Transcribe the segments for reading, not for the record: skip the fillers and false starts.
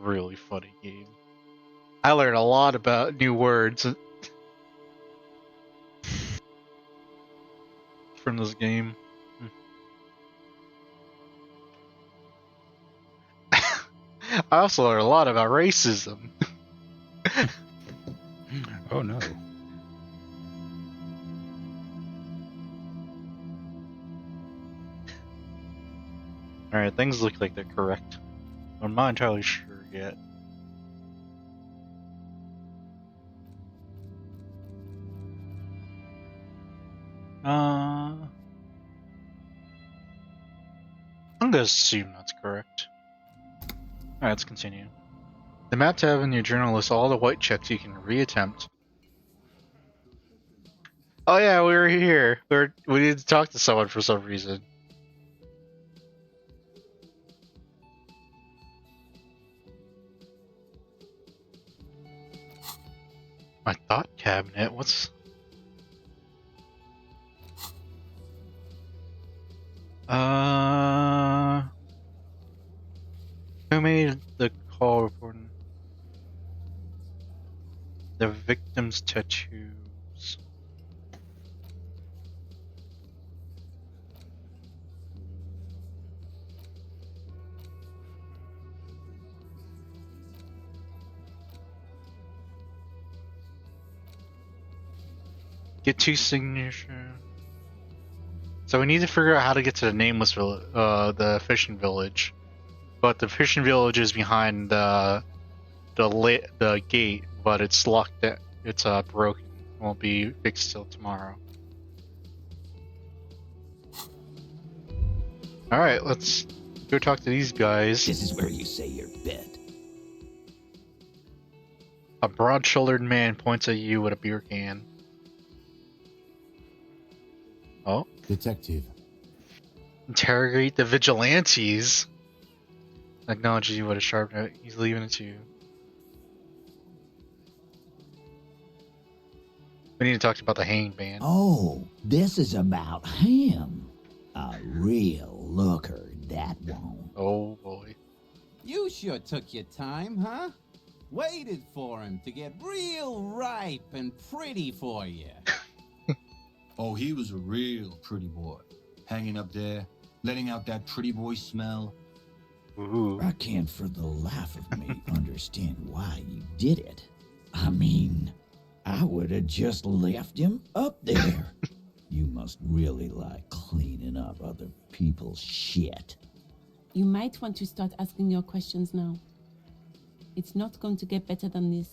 really funny game. I learned a lot about new words from this game. I also learned a lot about racism. Oh no. Alright, things look like they're correct. I'm not entirely sure yet. I'm gonna assume that's correct. Alright, let's continue. The map tab in your journal lists all the white checks you can reattempt. Oh yeah, we were here. We needed to talk to someone for some reason. My thought cabinet, what's... Who made the call reporting the victim's tattoos? Get 2 signature. So we need to figure out how to get to the nameless the fishing village. But the fishing village is behind the gate, but it's locked. It's broken. Won't be fixed till tomorrow. All right, let's go talk to these guys. This is where you say your bit. A broad-shouldered man points at you with a beer can. Oh. Detective. Interrogate the vigilantes. Acknowledges you with a sharp note. He's leaving it to you. We need to talk about the hanging man. Oh, this is about him. A real looker, that one. Oh boy. You sure took your time, huh? Waited for him to get real ripe and pretty for you. Oh, he was a real pretty boy. Hanging up there, letting out that pretty boy smell. Ooh. I can't for the life of me understand why you did it. I mean, I would have just left him up there. You must really like cleaning up other people's shit. You might want to start asking your questions now. It's not going to get better than this.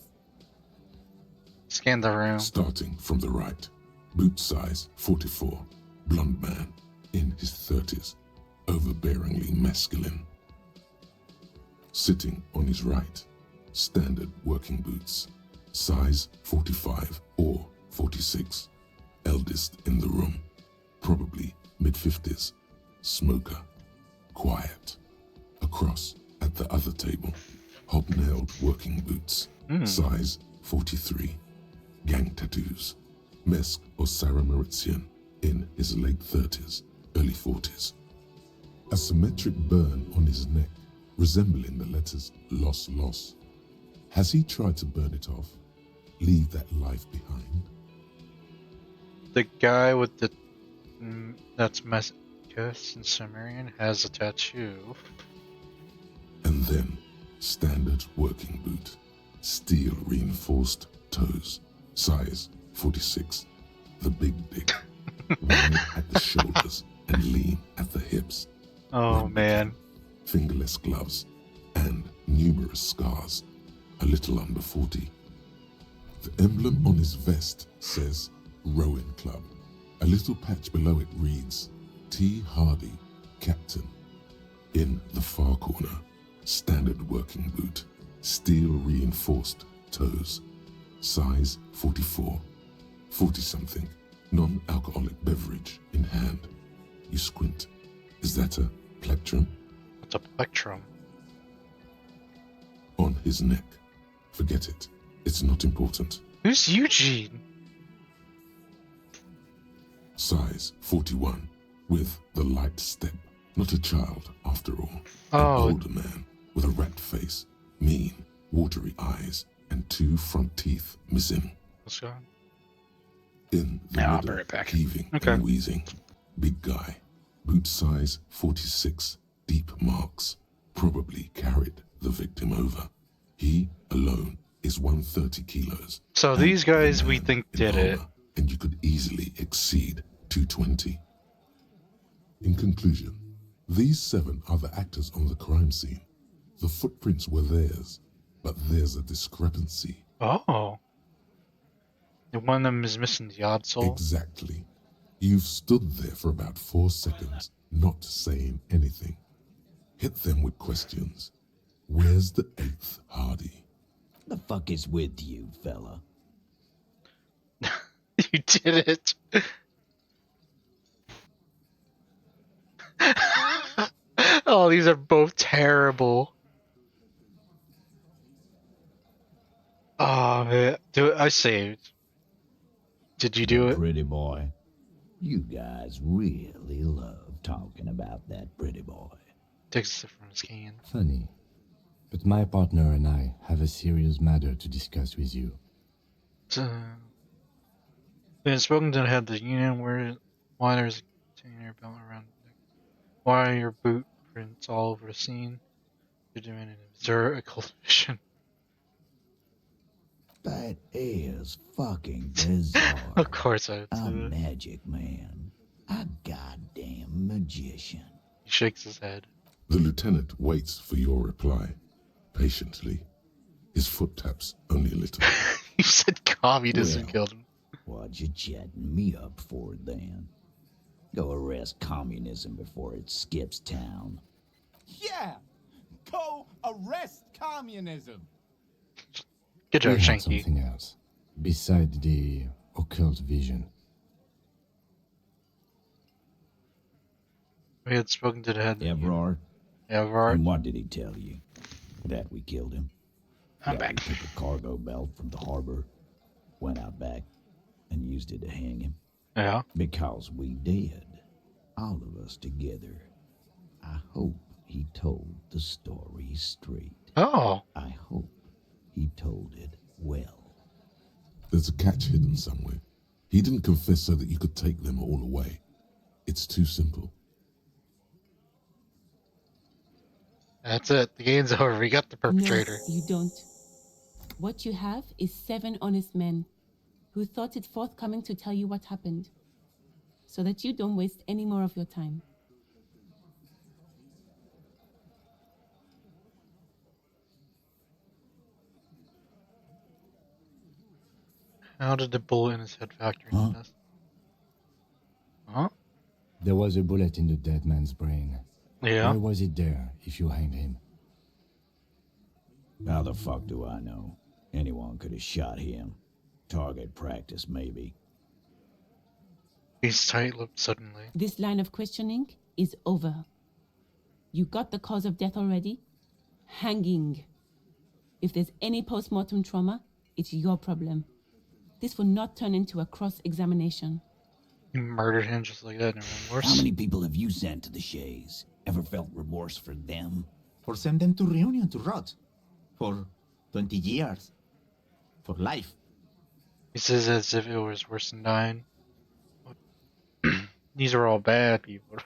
Scan the room. Starting from the right. Boot size 44. Blonde man in his 30s. Overbearingly masculine. Sitting on his right. Standard working boots. Size 45 or 46. Eldest in the room. Probably mid-50s. Smoker. Quiet. Across at the other table. Hobnailed working boots. Size 43. Gang tattoos. Mesk or Sarah Mauritian in his late 30s, early 40s. A symmetric burn on his neck, resembling the letters Loss Loss. Has he tried to burn it off? Leave that life behind? The guy with the that's Mescus in Sumerian has a tattoo. And then, standard working boot. Steel reinforced toes. Size 46. The big dick. Wide at the shoulders and lean at the hips. Oh man. Fingerless gloves and numerous scars. A little under 40. The emblem on his vest says Rowing Club. A little patch below it reads T. Hardy, Captain. In the far corner, standard working boot. Steel reinforced toes. Size 44. 40-something. Non-alcoholic beverage in hand. You squint. Is that a plectrum? What's a plectrum? On his neck. Forget it. It's not important. Who's Eugene? Size 41. With the light step. Not a child, after all. Oh. An older man with a rat face. mean, watery eyes, and 2 front teeth missing. Let's go. In the Yeah, I'll middle, bring it back. heaving Okay. and wheezing. Big guy. Boot size 46. Deep marks. Probably carried the victim over. He alone is 130 kilos. So And these guys the we man think in did it. armor, and you could easily exceed 220. In conclusion, these 7 are the actors on the crime scene. The footprints were theirs, but there's a discrepancy. Oh. And one of them is missing the odd soul. Exactly. You've stood there for about 4 seconds, not saying anything. Hit them with questions. Where's the 8th Hardy? The fuck is with you, fella? You did it. Oh, these are both terrible. Oh man, I saved. Did you do it? Pretty boy. You guys really love talking about that pretty boy. Takes it from his can. Funny. But my partner and I have a serious matter to discuss with you. Been spoken to head the union why there's a container belt around the neck. Why are your boot prints all over the scene? You're doing an observe a cultivation. That is fucking bizarre. Of course I would A say that. magic man. A goddamn magician. He shakes his head. The lieutenant waits for your reply, patiently. His foot taps only a little. You said communism Well. killed him. What you chatting me up for then? Go arrest communism before it skips town. Yeah! Go arrest communism! Good We job, had Shanky. something else, besides the occult vision. We had spoken to the head. Evrard? Everard. And what did he tell you? That we killed him? I'm That back. we took a cargo belt from the harbor, went out back, and used it to hang him? Yeah. Because we did. All of us together. I hope he told the story straight. Oh. I hope he told it well. There's a catch hidden somewhere. He didn't confess so that you could take them all away. It's too simple. That's it. The game's over. We got the perpetrator. No, you don't. What you have is 7 honest men who thought it forthcoming to tell you what happened, so that you don't waste any more of your time. How did the bullet in his head factor into this? Huh? There was a bullet in the dead man's brain. Yeah. Why was it there if you hanged him? How the fuck do I know? Anyone could have shot him. Target practice, maybe. He's tight-lipped suddenly. This line of questioning is over. You got the cause of death already? Hanging. If there's any post-mortem trauma, it's your problem. This will not turn into a cross-examination. You murdered him just like that, no remorse. How many people have you sent to the Shays? Ever felt remorse for them? Or send them to Reunion to rot. For 20 years. For life. He says as if it was worse than dying. These are all bad people.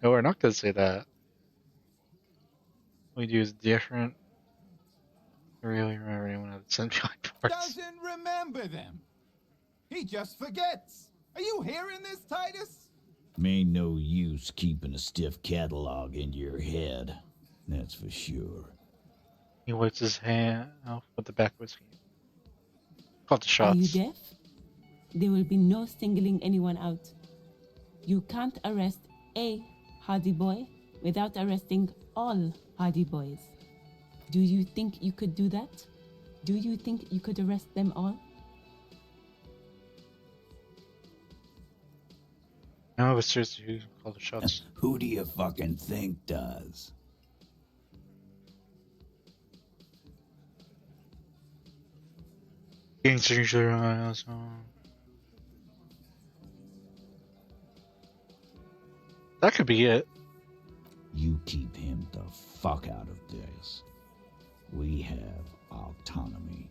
No, we're not gonna say that. What we do is different. I really remember anyone that sent behind bars. Doesn't remember them. He just forgets. Are you hearing this, Titus? Ain't no use keeping a stiff catalog in your head. That's for sure. He wipes his hand off with the back of his hand. Caught the Are you shots. deaf? There will be no singling anyone out. You can't arrest a Hardy boy without arresting all Hardy boys. Do you think you could do that? Do you think you could arrest them all? No, but seriously, who called the shots? Who do you fucking think does? Gangsters usually that could be it. You keep him the fuck out of this. We have autonomy.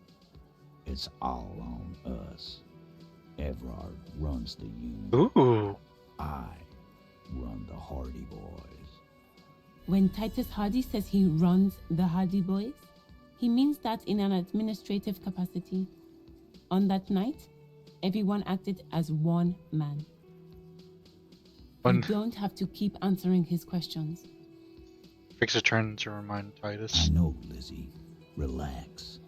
It's all on us. Everard runs the union. Ooh. I run the Hardy Boys. When Titus Hardy says he runs the Hardy Boys, he means that in an administrative capacity. On that night, everyone acted as one man. You don't have to keep answering his questions. Fix a turn to remind Titus. I know, Lizzie. Relax.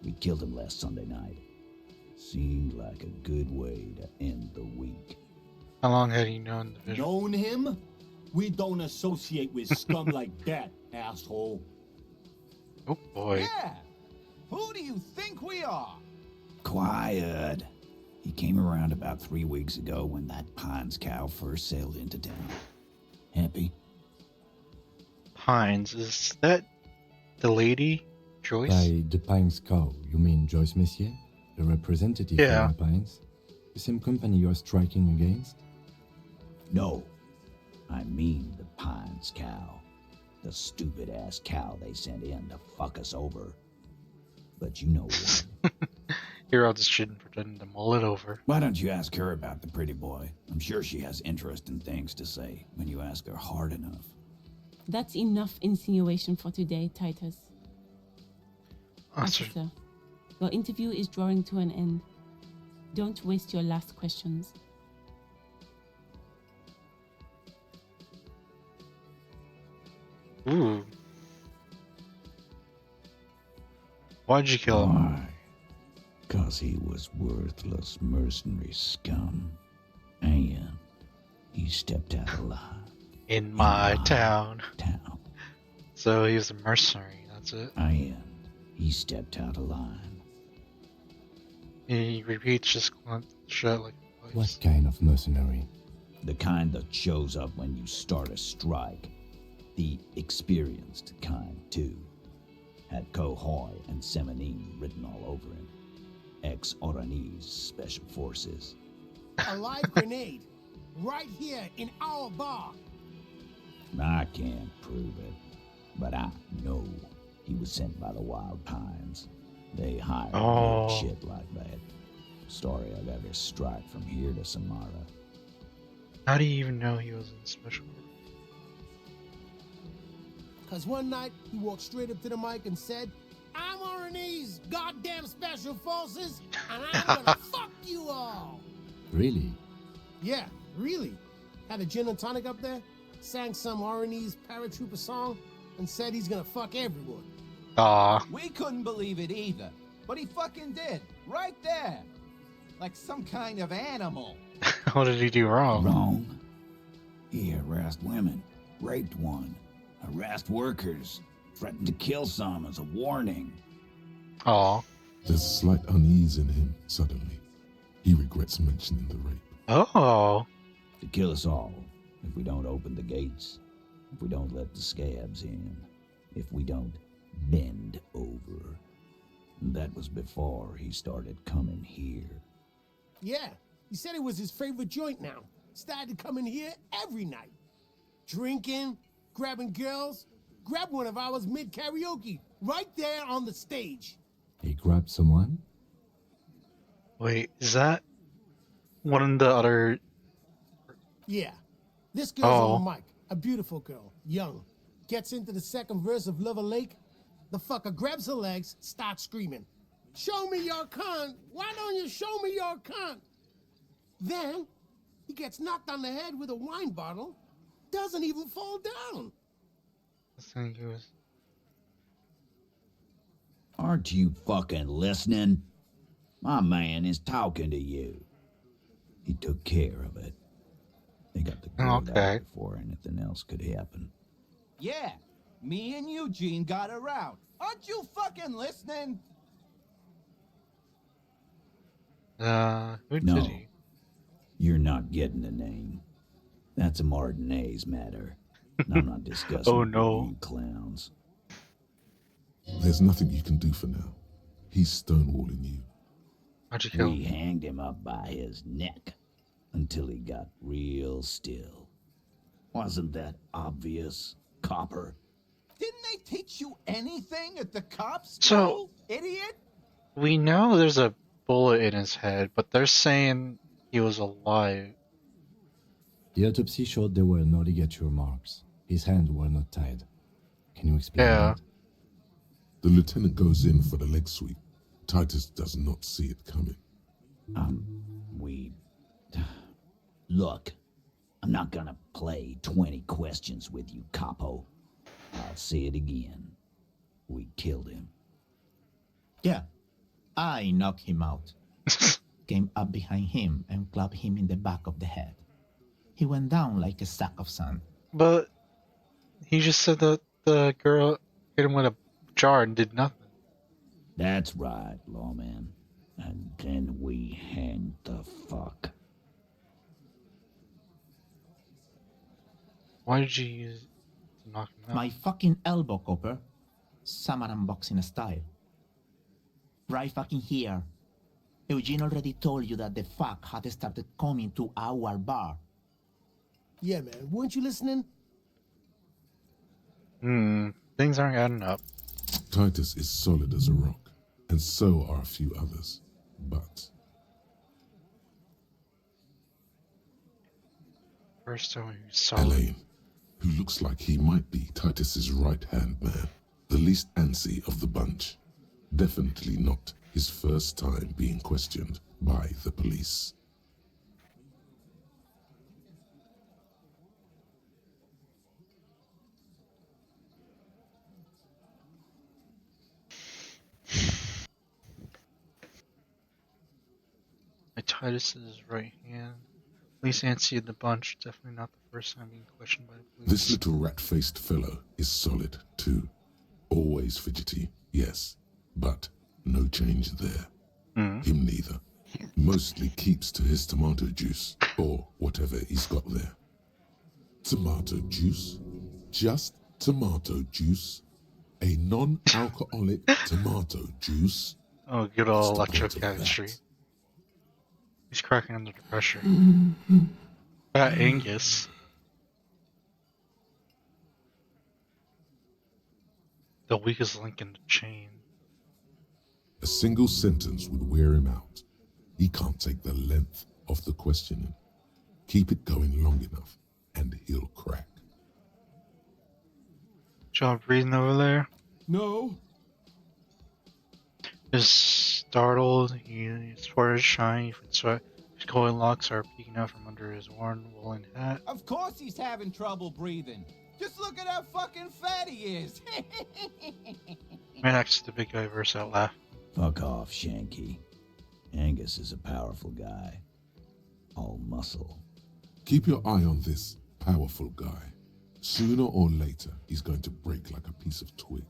We killed him last Sunday night. Seemed like a good way to end the week. How long had he known the vision? Known him? We don't associate with scum like that, asshole. Oh boy. Yeah! Who do you think we are? Quiet. He came around about 3 weeks ago when that Pines cow first sailed into town. Happy? Pines, is that the lady, Joyce? By the Pines cow, you mean Joyce Messier? The representative Yeah. from the Pines? The same company you are striking against? No. I mean the Pines cow. The stupid-ass cow they sent in to fuck us over. But you know what? Hero just shouldn't pretend to mull it over. Why don't you ask her about the pretty boy? I'm sure she has interesting things to say when you ask her hard enough. That's enough insinuation for today, Titus. Answer. Officer, your interview is drawing to an end. Don't waste your last questions. Ooh. Why'd you kill him? Why? 'Cause he was worthless mercenary scum. And he stepped out alive. In my town. Town. So he was a mercenary, that's it. And he stepped out of line. He repeats just shut like twice. What kind of mercenary? The kind that shows up when you start a strike. The experienced kind, too. Had Cohoy and Semenine written all over him. Ex-Oranese Special Forces. A live grenade. Right here in our bar. I can't prove it, but I know he was sent by the Wild Pines. They hire Oh. shit like that. Story I've ever strike from here to Samara. How do you even know he was in special? Cause one night he walked straight up to the mic and said, "I'm Oranese goddamn special forces, and I'm gonna fuck you all." Really? Yeah, really. Had a gin and tonic up there, sang some Oranese paratrooper song, and said he's gonna fuck everyone. Aw. We couldn't believe it either, but he fucking did, right there. Like some kind of animal. What did he do wrong? Wrong. He harassed women, raped one, harassed workers, threatened to kill some as a warning. Aw. There's a slight unease in him suddenly. He regrets mentioning the rape. Oh. To kill us all if we don't open the gates, if we don't let the scabs in, if we don't bend over. And that was before he started coming here. Yeah, he said it was his favorite joint now. Started coming here every night. Drinking, grabbing girls. Grabbed one of ours mid-karaoke, right there on the stage. He grabbed someone? Wait, is that one of the other? Yeah. This girl's Oh. on the mic. A beautiful girl, young. Gets into the second verse of Lover Lake. The fucker grabs her legs, starts screaming. "Show me your cunt! Why don't you show me your cunt?" Then, he gets knocked on the head with a wine bottle. Doesn't even fall down. I think he was. Aren't you fucking listening? My man is talking to you. He took care of it. They got the girl Okay. out before anything else could happen. Yeah, me and Eugene got her out. Aren't you fucking listening? Who No. did he? You're not getting the name. That's a Martinez matter. And I'm not discussing Oh, it with no. you clowns. There's nothing you can do for now. He's stonewalling you. How'd you kill We him? hanged him up by his neck until he got real still. Wasn't that obvious, Copper? Didn't they teach you anything at the cops So- school, idiot? We know there's a bullet in his head, but they're saying he was alive. The autopsy showed there were no ligature marks. His hands were not tied. Can you explain Yeah. that? The lieutenant goes in for the leg sweep. Titus does not see it coming. We... Look, I'm not gonna play 20 questions with you, capo. I'll say it again. We killed him. Yeah, I knocked him out. Came up behind him and clubbed him in the back of the head. He went down like a sack of sand. But he just said that the girl hit him with a jar and did nothing. That's right, lawman. And then we hanged the fuck. Why did you use it to knock him out? My fucking elbow, Copper. Samaran boxing style. Right fucking here. Eugene already told you that the fuck had started coming to our bar. Yeah, man. Weren't you listening? Things aren't adding up. Titus is solid as a rock, and so are a few others. But First time he saw Elaine, who looks like he might be Titus's right-hand man, the least antsy of the bunch, definitely not his first time being questioned by the police. Titus's right hand. Least antsy of the bunch. Definitely not the first time being questioned by the police. This little rat-faced fellow is solid, too. Always fidgety, yes, but no change there. Him neither. Mostly keeps to his tomato juice, or whatever he's got there. Tomato juice? Just tomato juice? A non-alcoholic tomato juice? Oh, good old What's the point of electrochemistry. that? He's cracking under the pressure. Angus. The weakest link in the chain. A single sentence would wear him out. He can't take the length of the questioning. Keep it going long enough, and he'll crack. Job breathing over there. No. Is startled. His forehead is shiny with sweat. His coin locks are peeking out from under his worn woolen hat. Of course he's having trouble breathing. Just look at how fucking fat he is. Man next to the big guy bursts out laughing. Fuck off, Shanky. Angus is a powerful guy. All muscle. Keep your eye on this powerful guy. Sooner or later, he's going to break like a piece of twig.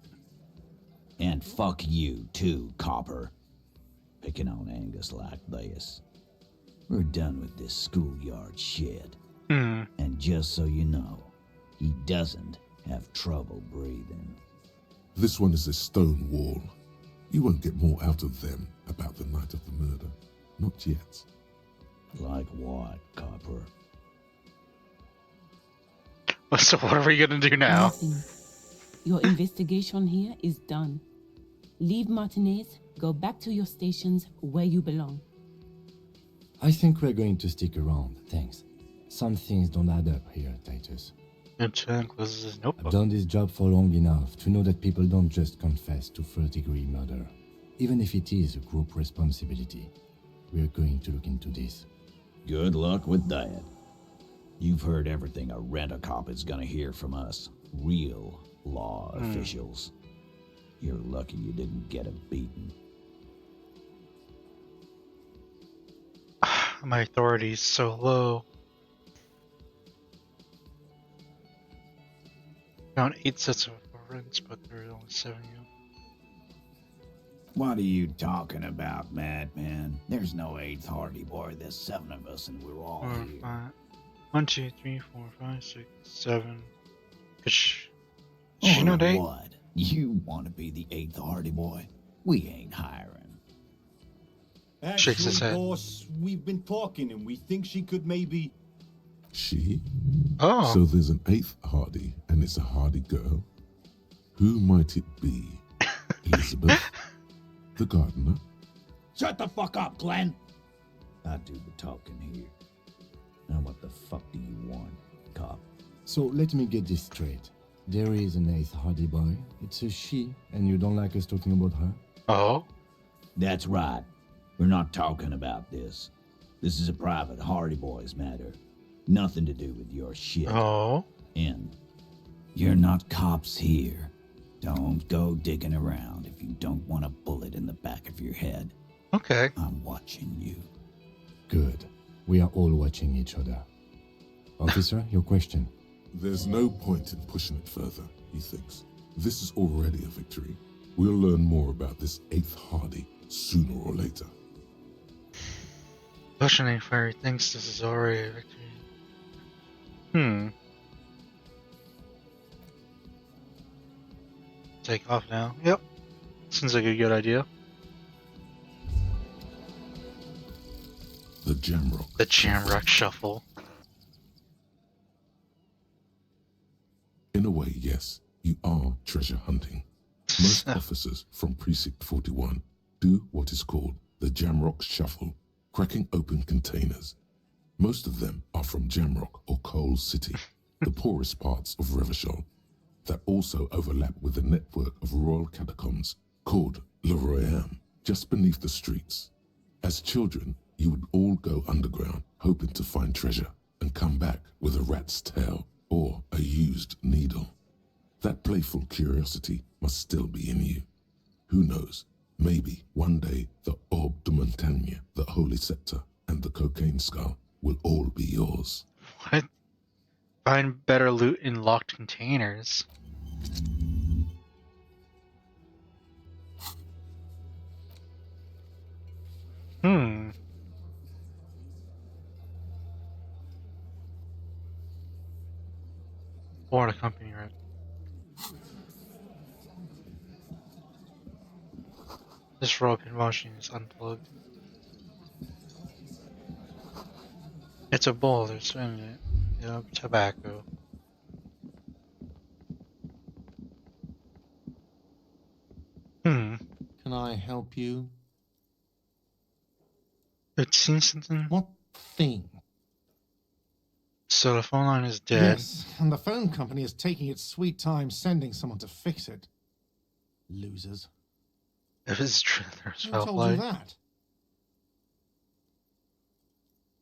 And fuck you, too, Copper. Picking on Angus like this. We're done with this schoolyard shit. And just so you know, he doesn't have trouble breathing. This one is a stone wall. You won't get more out of them about the night of the murder. Not yet. Like what, Copper? So what are we gonna do now? Nothing. Your investigation here is done. Leave Martinez, go back to your stations where you belong. I think we're going to stick around, thanks. Some things don't add up here, Titus. Lieutenant closes his I've notebook. done this job for long enough to know that people don't just confess to first-degree murder, even if it is a group responsibility. We're going to look into this. Good luck with that. You've heard everything a rent-a-cop is gonna hear from us. Real law officials. You're lucky you didn't get a beating. My authority is so low. Found 8 sets of warrants, but there are only 7 of you. What are you talking about, madman? There's no 8th Hardy Boy. There's 7 of us and we're all 4, here. 5. 1, 2, 3, 4, 5, 6, 7. Shh. Or Not 8. what? You want to be the 8th Hardy Boy? We ain't hiring. Shakes his Actually, head. boss, we've been talking and we think she could maybe... She? Oh. So there's an 8th Hardy, and it's a Hardy girl? Who might it be? Elizabeth? The gardener? Shut the fuck up, Glenn! I do the talking here. Now what the fuck do you want, cop? So let me get this straight. There is an 8th Hardy Boy. It's a she, and you don't like us talking about her? Oh? That's right. We're not talking about this. This is a private Hardy Boys matter. Nothing to do with your shit. Oh? And you're not cops here. Don't go digging around if you don't want a bullet in the back of your head. Okay. I'm watching you. Good. We are all watching each other. Officer, your question. There's no point in pushing it further, he thinks. This is already a victory. We'll learn more about this 8th Hardy sooner or later. Questioning Fairy thinks this is already a victory. Take off now. Yep. Seems like a good idea. The Jamrock. The Jamrock Shuffle. In a way, yes, you are treasure hunting. Most officers from Precinct 41 do what is called the Jamrock Shuffle, cracking open containers. Most of them are from Jamrock or Coal City, the poorest parts of Revachol, that also overlap with a network of royal catacombs called Le Royaume, just beneath the streets. As children, you would all go underground, hoping to find treasure, and come back with a rat's tail or a used needle. That playful curiosity must still be in you. Who knows, maybe one day the Orbe de Montagne, the Holy Scepter, and the Cocaine Skull will all be yours. What? Find better loot in locked containers. Or a company, right? This robot machine is unplugged. It's a bowl, they're swinging it. Yep, tobacco. Can I help you? It's seen something? What thing? So the phone line is dead. Yes, and the phone company is taking its sweet time sending someone to fix it. Losers. If it's true, there's Who foul told play. you that?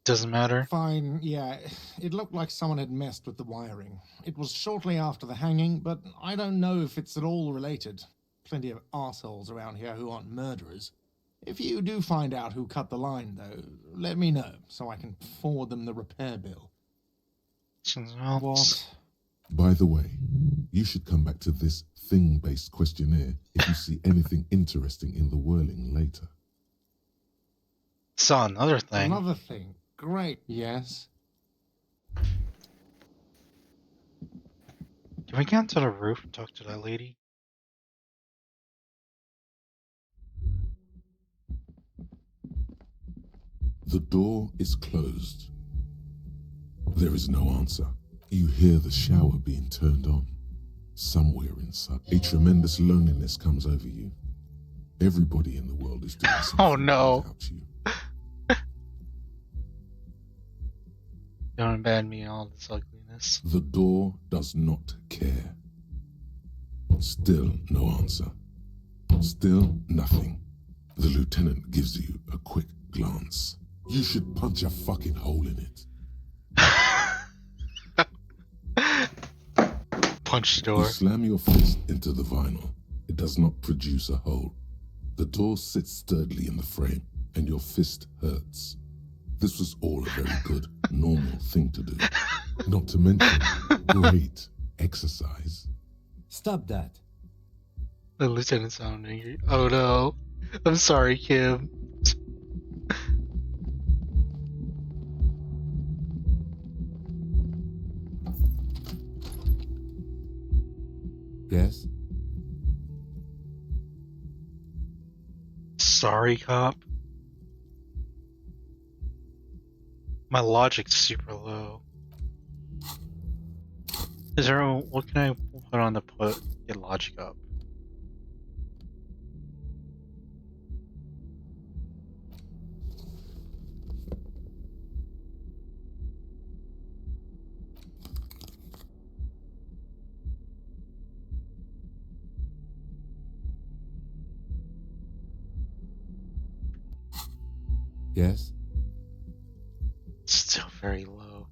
Doesn't matter. Fine, yeah. It looked like someone had messed with the wiring. It was shortly after the hanging, but I don't know if it's at all related. Plenty of arseholes around here who aren't murderers. If you do find out who cut the line, though, let me know, so I can forward them the repair bill. Something else. What? By the way, you should come back to this thing-based questionnaire if you see anything interesting in the whirling later. Saw another thing. Another thing. Great. Yes? Can we get onto the roof and talk to that lady? The door is closed. There is no answer. You hear the shower being turned on. Somewhere inside, a tremendous loneliness comes over you. Everybody in the world is doing something Oh no. without you. Don't abandon me in all this ugliness. The door does not care. Still no answer. Still nothing. The lieutenant gives you a quick glance. You should punch a fucking hole in it. Punch the You door. slam your fist into the vinyl. It does not produce a hole. The door sits sturdily in the frame, and your fist hurts. This was all a very good, normal thing to do. Not to mention, great exercise. Stop that. The lieutenant sounded angry. Oh no. I'm sorry, Kim. Yes? Sorry, cop. My logic's super low. Is there what can I put on the get logic up? Yes? Still very low.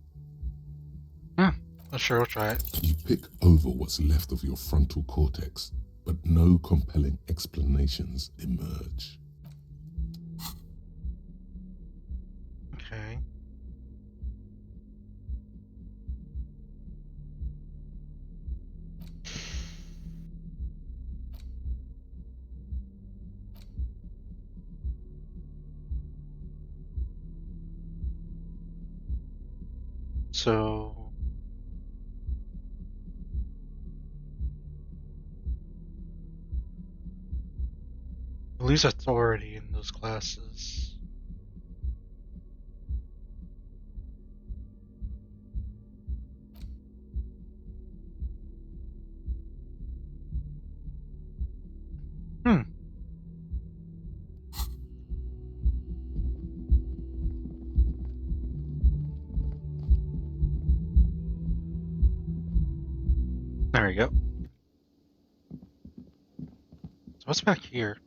Not sure, we'll try it. You pick over what's left of your frontal cortex, but no compelling explanations emerge. Okay. So lose authority in those classes. There we go. So what's back here?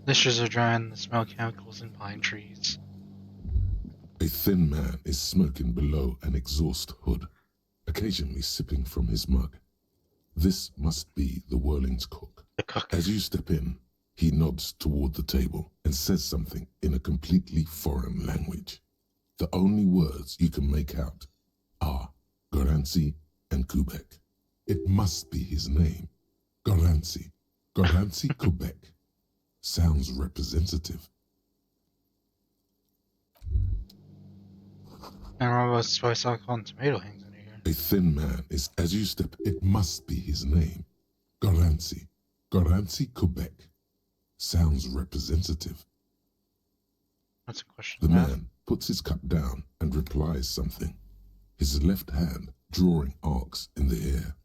Dishes are dry and the smell of chemicals in pine trees. A thin man is smoking below an exhaust hood, occasionally sipping from his mug. This must be the Whirling's cook. The cook. As you step in, he nods toward the table and says something in a completely foreign language. The only words you can make out are Goranci and Kubek. It must be his name. Goranci. Goranci Kubek. Sounds representative. I remember that's why I saw corn tomato hangs in here. A thin man is, as you step, it must be his name. Goranci. Goranci Kubek. Sounds representative. That's a question. The man puts his cup down and replies something, his left hand drawing arcs in the air.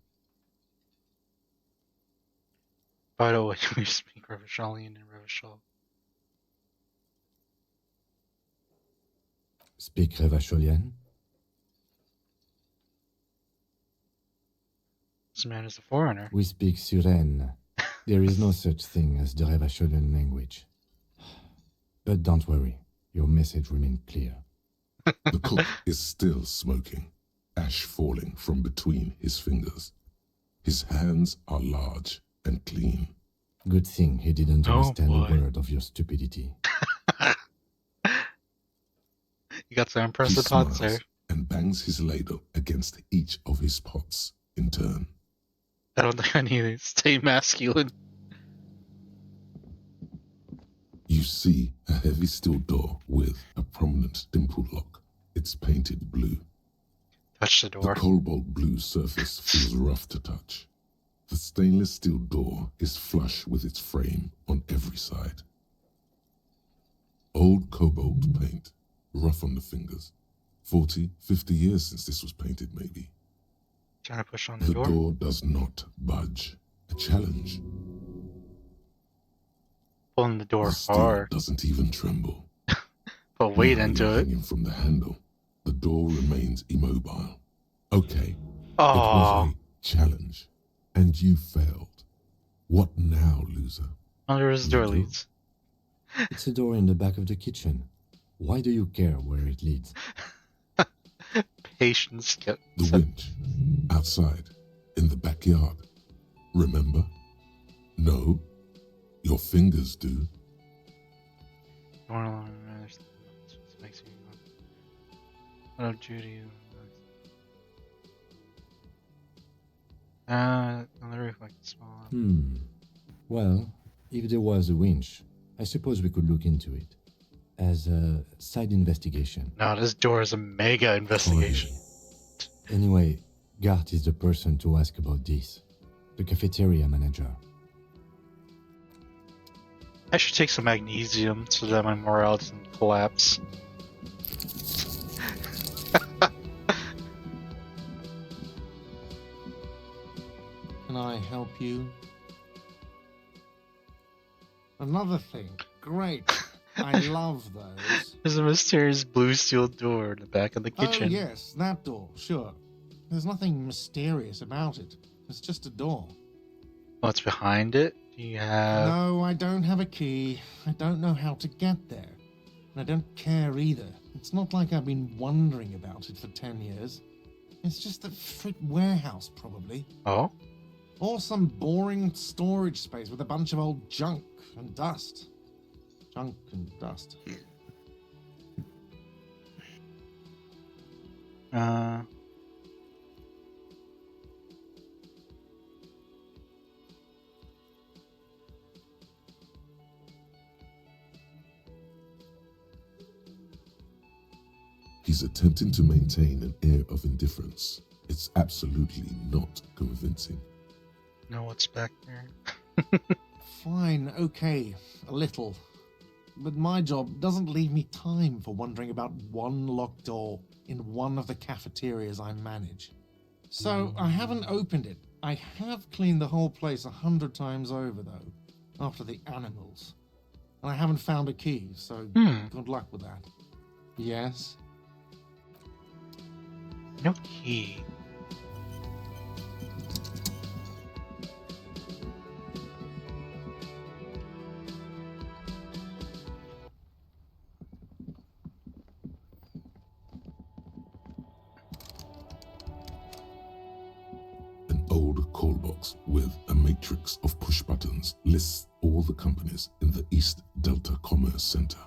By the way, we speak Revacholian and Revachol. Speak Revacholian? This man is a foreigner. We speak Suren. There is no such thing as the Revacholian language. But don't worry, your message remains clear. The cook is still smoking, ash falling from between his fingers. His hands are large and clean. Good thing he didn't understand boy. a word of your stupidity. You got some He impressive pots smiles there. and bangs his ladle against each of his pots in turn. I don't think I need to stay masculine. You see a heavy steel door with a prominent dimple lock. It's painted blue. Touch the The door. cobalt blue surface feels rough to touch. The stainless steel door is flush with its frame on every side. Old cobalt paint, rough on the fingers. 40, 50 years since this was painted, maybe. Trying to push on the The door. door does not budge. A challenge. Pulling the door The steel hard. doesn't even tremble. Put weight Now into you're it. hanging from the handle. The door remains immobile. Okay, it Oh, was a challenge, and you failed. What now, loser? wonder where his door You do? leads. It's a door in the back of the kitchen. Why do you care where it leads? Patience. The winch, outside, in the backyard. Remember? No, your fingers do. Makes me. Oh, Judy. On the roof, like small. Well, if there was a winch, I suppose we could look into it. As a side investigation. No, this door is a mega investigation. Anyway, Gart is the person to ask about this. The cafeteria manager. I should take some magnesium so that my morale doesn't collapse. Can I help you? Another thing. Great. I love those. There's a mysterious blue steel door in the back of the Oh, kitchen. yes, that door, sure. There's nothing mysterious about it. It's just a door. What's behind it? Do you have... No, I don't have a key. I don't know how to get there. And I don't care either. It's not like I've been wondering about it for 10 years. It's just a frit warehouse, probably. Oh? Or some boring storage space with a bunch of old junk and dust. Junk and dust. He's attempting to maintain an air of indifference. It's absolutely not convincing. Know what's back there? Fine, okay, a little. But my job doesn't leave me time for wondering about one locked door in one of the cafeterias I manage. So I haven't opened it. I have cleaned the whole place 100 times over, though, after the animals. And I haven't found a key, so good luck with that. Yes? No key. An old call box with a matrix of push buttons lists all the companies in the East Delta Commerce Center.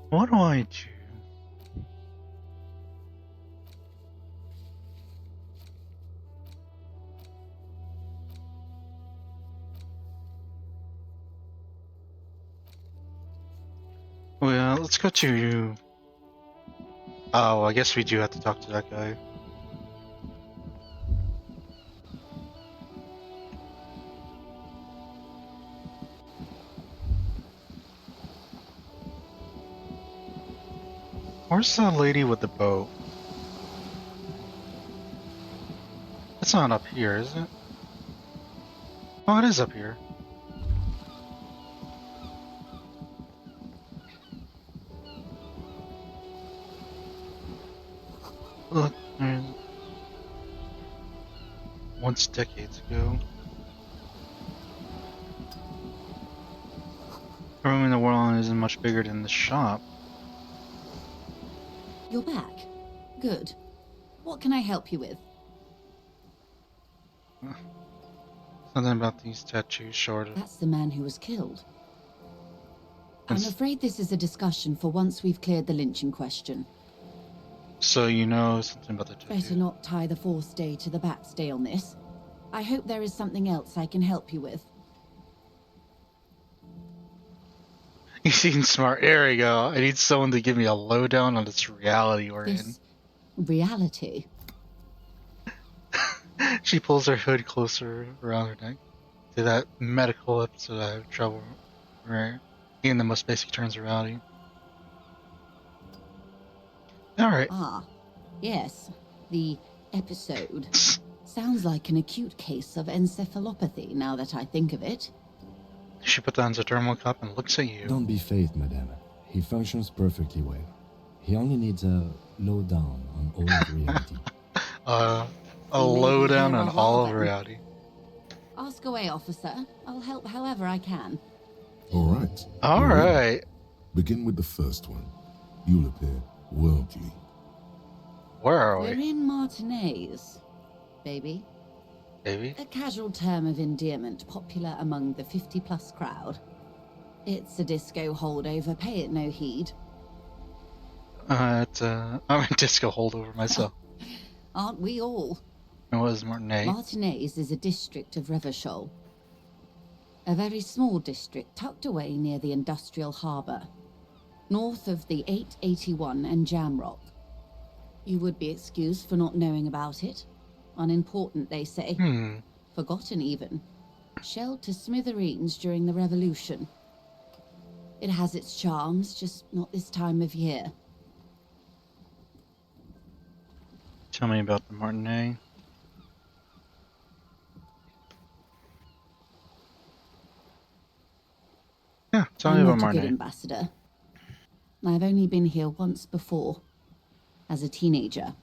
What do I do? Well, let's go to... Oh, I guess we do have to talk to that guy. Where's the lady with the boat? It's not up here, is it? Oh, it is up here. Look, once decades ago. The room in the world isn't much bigger than the shop. You're back. Good. What can I help you with? Something about these tattoos short of... That's the man who was killed. I'm Yes. afraid this is a discussion for once we've cleared the lynching question. So you know something about the tattoo. Better not tie the fourth day to the bat's day on this. I hope there is something else I can help you with. You seem smart. There we go. I need someone to give me a lowdown on this reality we're This reality? in. She pulls her hood closer around her neck. To that medical episode I have trouble right in the most basic terms of reality. Alright. Ah, yes. The episode. Sounds like an acute case of encephalopathy now that I think of it. She puts on the thermal cup and looks at you. Don't be phased, madame. He functions perfectly well. He only needs a lowdown on all of reality. A lowdown on all of reality. Ask away, officer. I'll help however I can. All right. Alright. Begin with the first one. You'll appear worldly. Where are We're we? in Martinez, baby. Baby? A casual term of endearment popular among the 50-plus crowd. It's a disco holdover, pay it no heed. I'm a disco holdover myself. Aren't we all? It was Martinez. Martinez is a district of Revachol. A very small district tucked away near the industrial harbour, north of the 881 and Jamrock. You would be excused for not knowing about it. Unimportant, they say. Forgotten, even. Shelled to smithereens during the Revolution. It has its charms, just not this time of year. Tell me about the Martinet. Yeah, tell me I'm about not a good Martinet. ambassador. I've only been here once before, as a teenager.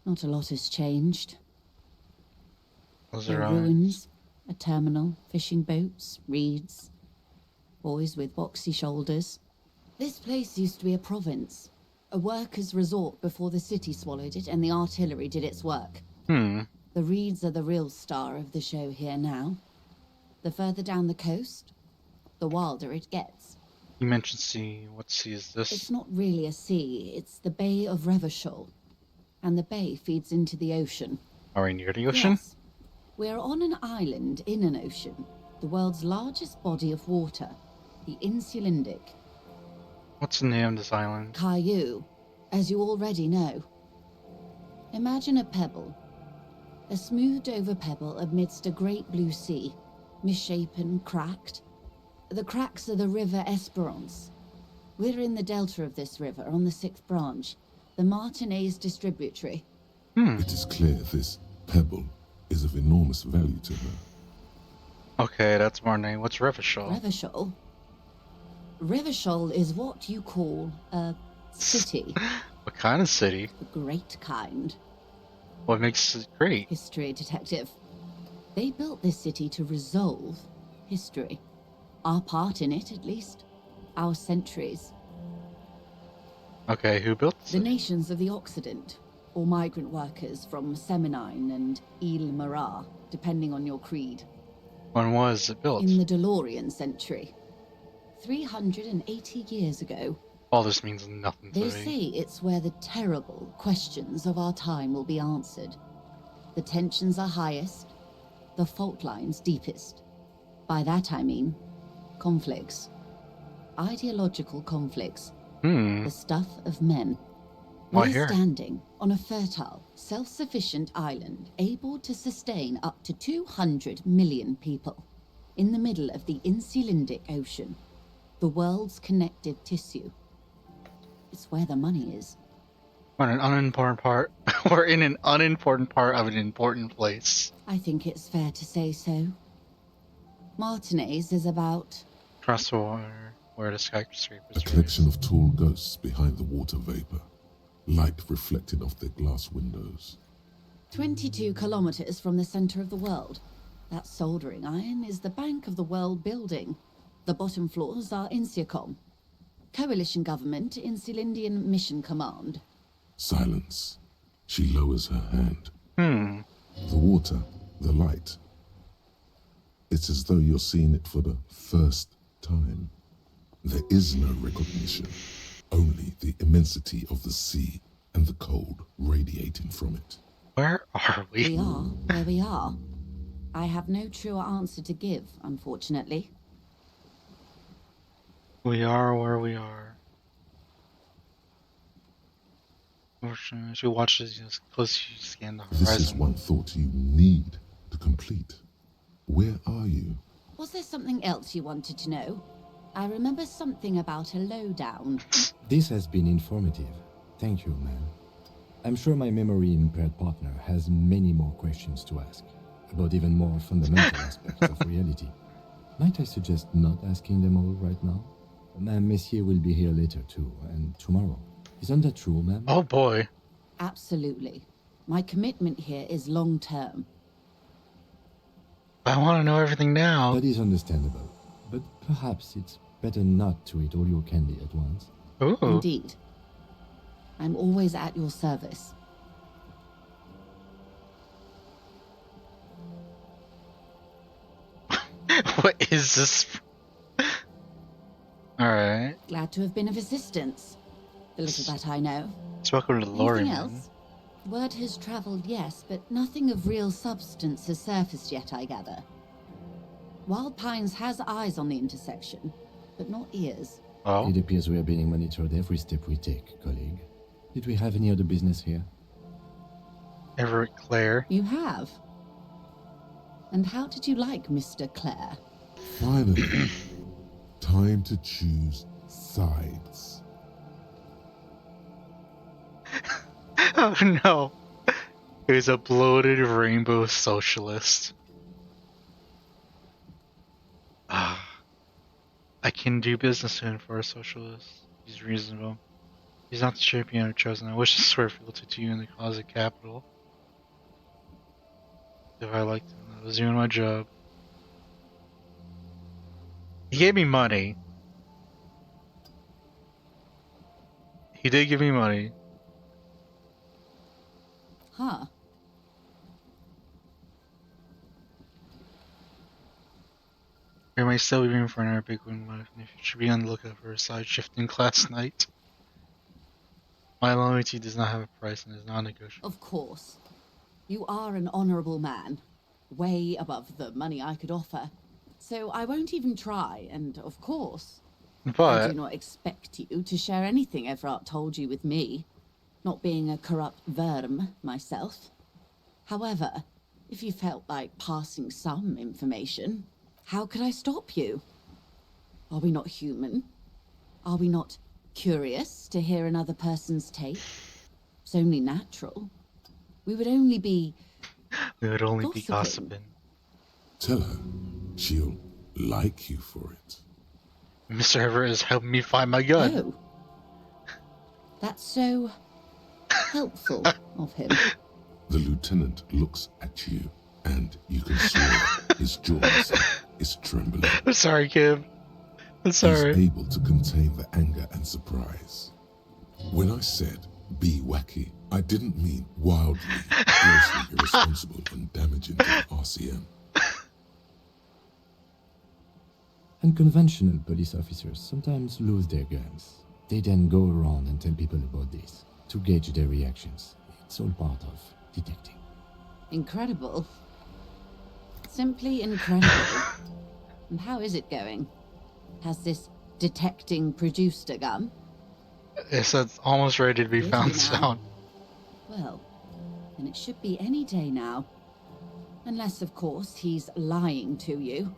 Not a lot has changed. Those There are are ruins, a terminal, fishing boats, reeds, boys with boxy shoulders. This place used to be a province, a workers' resort before the city swallowed it and the artillery did its work. The reeds are the real star of the show here now. The further down the coast, the wilder it gets. You mentioned sea. What sea is this? It's not really a sea, it's the Bay of Revachol. And the bay feeds into the ocean. Are we near the ocean? Yes. We're on an island in an ocean, the world's largest body of water, the Insulindic. What's the name of this island? Caillou, as you already know. Imagine a pebble. A smoothed over pebble amidst a great blue sea, misshapen, cracked. The cracks are the river Esperance. We're in the delta of this river, on the 6th branch, the Martinez distributary. It is clear this pebble is of enormous value to her. Okay, that's Martinet. What's Revachol? Revachol? Revachol is what you call a city. What kind of city? The great kind. What makes it great? History detective. They built this city to resolve history. Our part in it, at least. Our centuries. Okay, who built The nations of the Occident, or migrant workers from Seminine and Ile Marat, depending on your creed. When was it built? In the DeLorean century. 380 years ago. All this means nothing to They me. say it's where the terrible questions of our time will be answered. The tensions are highest, the fault lines deepest. By that I mean conflicts. Ideological conflicts. The stuff of men. Why We're here? standing on a fertile, self-sufficient island able to sustain up to 200 million people in the middle of the Insulindic Ocean, the world's connective tissue. It's where the money is. We're in an unimportant part. We're in an unimportant part of an important place. I think it's fair to say so. Martinez is about Across the water, where the skyscrapers A collection of tall ghosts behind the water vapor, light reflecting off their glass windows. 22 kilometers from the center of the world. That soldering iron is the Bank of the World building. The bottom floors are Insiacom. Coalition government, Insulindian Mission Command. Silence. She lowers her hand. Hmm. The water, the light. It's as though you're seeing it for the first time. There is no recognition, only the immensity of the sea and the cold radiating from it. Where are we? We are where we are. I have no truer answer to give, unfortunately. We are where we are. As you watch as close you scan the This is horizon. one thought you need to complete. Where are you? Was there something else you wanted to know? I remember something about a lowdown. This has been informative. Thank you, ma'am. I'm sure my memory-impaired partner has many more questions to ask, about even more fundamental aspects of reality. Might I suggest not asking them all right now? Ma'am, Messier will be here later too, and tomorrow. Isn't that true, ma'am? Oh boy. Absolutely. My commitment here is long-term. I want to know everything now. That is understandable, but perhaps it's better not to eat all your candy at once. Ooh. Indeed. I'm always at your service. What is this? Alright. Glad to have been of assistance. The little that I know. Welcome to the lore, Anything man. else? Word has traveled, yes, but nothing of real substance has surfaced yet, I gather. Wild Pines has eyes on the intersection, but not ears. Oh. It appears we are being monitored every step we take, colleague. Did we have any other business here? Everett Claire. You have. And how did you like Mr. Clare? Finally. Time to choose sides. Oh no. He's a bloated rainbow socialist. Ah. I can do business with him for a socialist. He's reasonable. He's not the champion I've chosen. I wish to swear fealty to you in the cause of capital. If I liked him, I was doing my job. He gave me money. He did give me money. Huh. There might still be room for another big wing life, and you should be on the lookout for a side-shifting class knight. My loyalty does not have a price and is non-negotiable. Of course. You are an honorable man, way above the money I could offer. So I won't even try, and of course, I But do not expect you to share anything Everard told you with me, not being a corrupt verm myself. However, if you felt like passing some information, how could I stop you? Are we not human? Are we not curious to hear another person's take? It's only natural. We would only be gossiping. Tell her she'll like you for it. Mr. Everett is helping me find my gun. Oh. That's so helpful of him. The lieutenant looks at you, and you can swear his jaws is trembling. I'm sorry, Kim. I'm sorry. He's able to contain the anger and surprise. When I said be wacky, I didn't mean wildly, grossly irresponsible and damaging to the RCM. Unconventional police officers sometimes lose their guns. They then go around and tell people about this, to gauge their reactions. It's all part of detecting. Incredible. Simply incredible. And how is it going? Has this detecting produced a gun? It's almost ready to be Is found he now? sound. Well, then it should be any day now. Unless, of course, he's lying to you.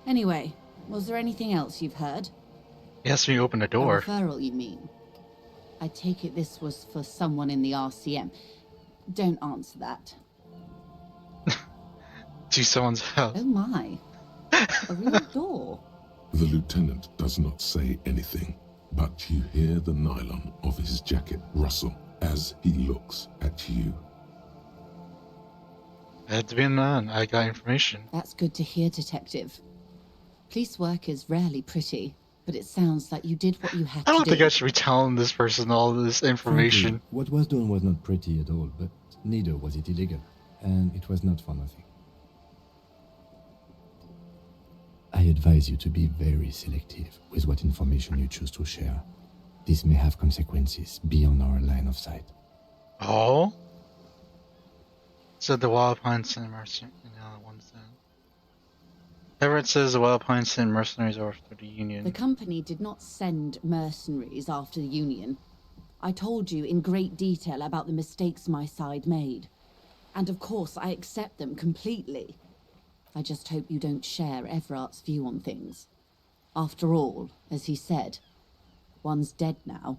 Anyway, was there anything else you've heard? Yes, when you open the A door. referral, you mean? I take it this was for someone in the RCM. Don't answer that. To someone's house. Oh my. A real door. The lieutenant does not say anything, but you hear the nylon of his jacket rustle as he looks at you. I had to be a nun. I got information. That's good to hear, Detective. Police work is rarely pretty, but it sounds like you did what you had I to don't do. think I should be telling this person all this information. Frankly, what was done was not pretty at all, but neither was it illegal, and it was not for nothing. I advise you to be very selective with what information you choose to share. This may have consequences beyond our line of sight. Oh? Said the Wild Pine Sin mercenary. Everett says the Wild Pine Sin mercenaries are after the Union. The company did not send mercenaries after the Union. I told you in great detail about the mistakes my side made. And of course, I accept them completely. I just hope you don't share Everart's view on things. After all, as he said, one's dead now.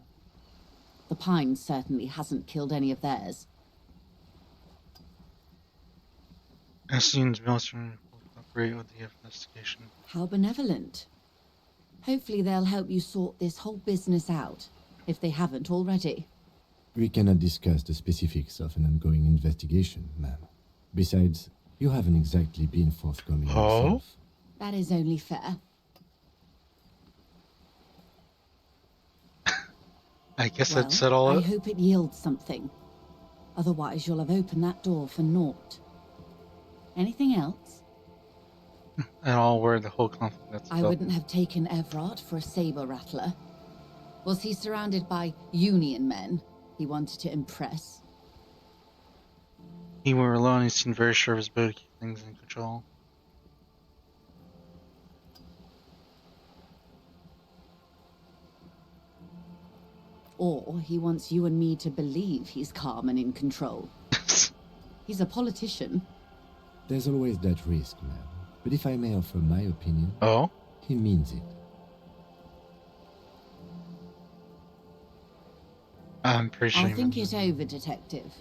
The Pines certainly hasn't killed any of theirs. It seems mercenary will cooperate with the investigation. How benevolent. Hopefully they'll help you sort this whole business out, if they haven't already. We cannot discuss the specifics of an ongoing investigation, ma'am. Besides, you haven't exactly been forthcoming yourself. That is only fair. I guess Well, that said all I it. hope it yields something. Otherwise, you'll have opened that door for naught. Anything else? And all where the whole conflict that's I wouldn't have taken Everard for a saber rattler. Was he surrounded by Union men he wanted to impress? He were alone, he seemed very sure of his ability to keep things in control. Or he wants you and me to believe he's calm and in control. He's a politician. There's always that risk, ma'am. But if I may offer my opinion, Oh? he means it. I'm pretty sure I'll you think meant- it over, Detective.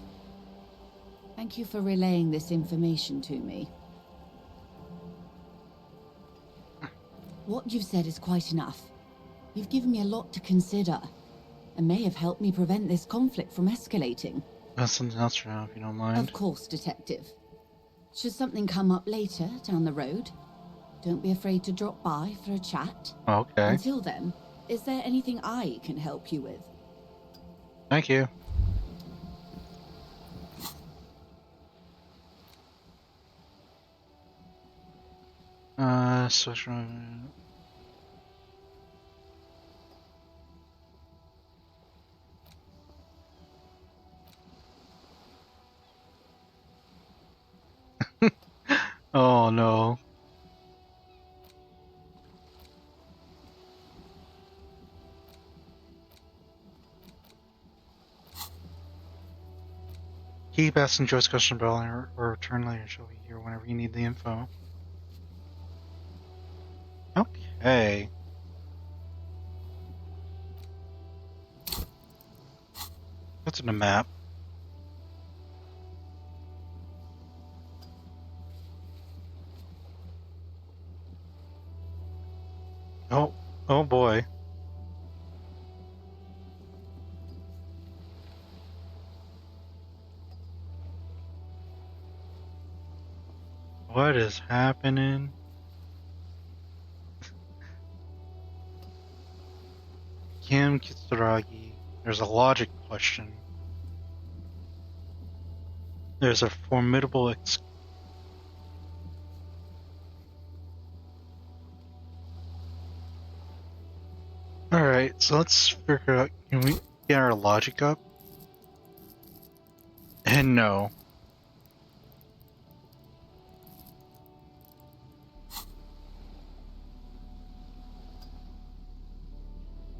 Thank you for relaying this information to me. What you've said is quite enough. You've given me a lot to consider, and may have helped me prevent this conflict from escalating. That's something else for now, if you don't mind. Of course, Detective. Should something come up later down the road, don't be afraid to drop by for a chat. Okay. Until then, is there anything I can help you with? Thank you. Social. Oh no. Keep asking Joe's question bell or return later. She'll be here whenever you need the info. Okay. What's in the map? Oh boy. What is happening? Kim Kitsuragi. There's a logic question. There's a formidable Alright, so let's figure out, can we get our logic up? And no.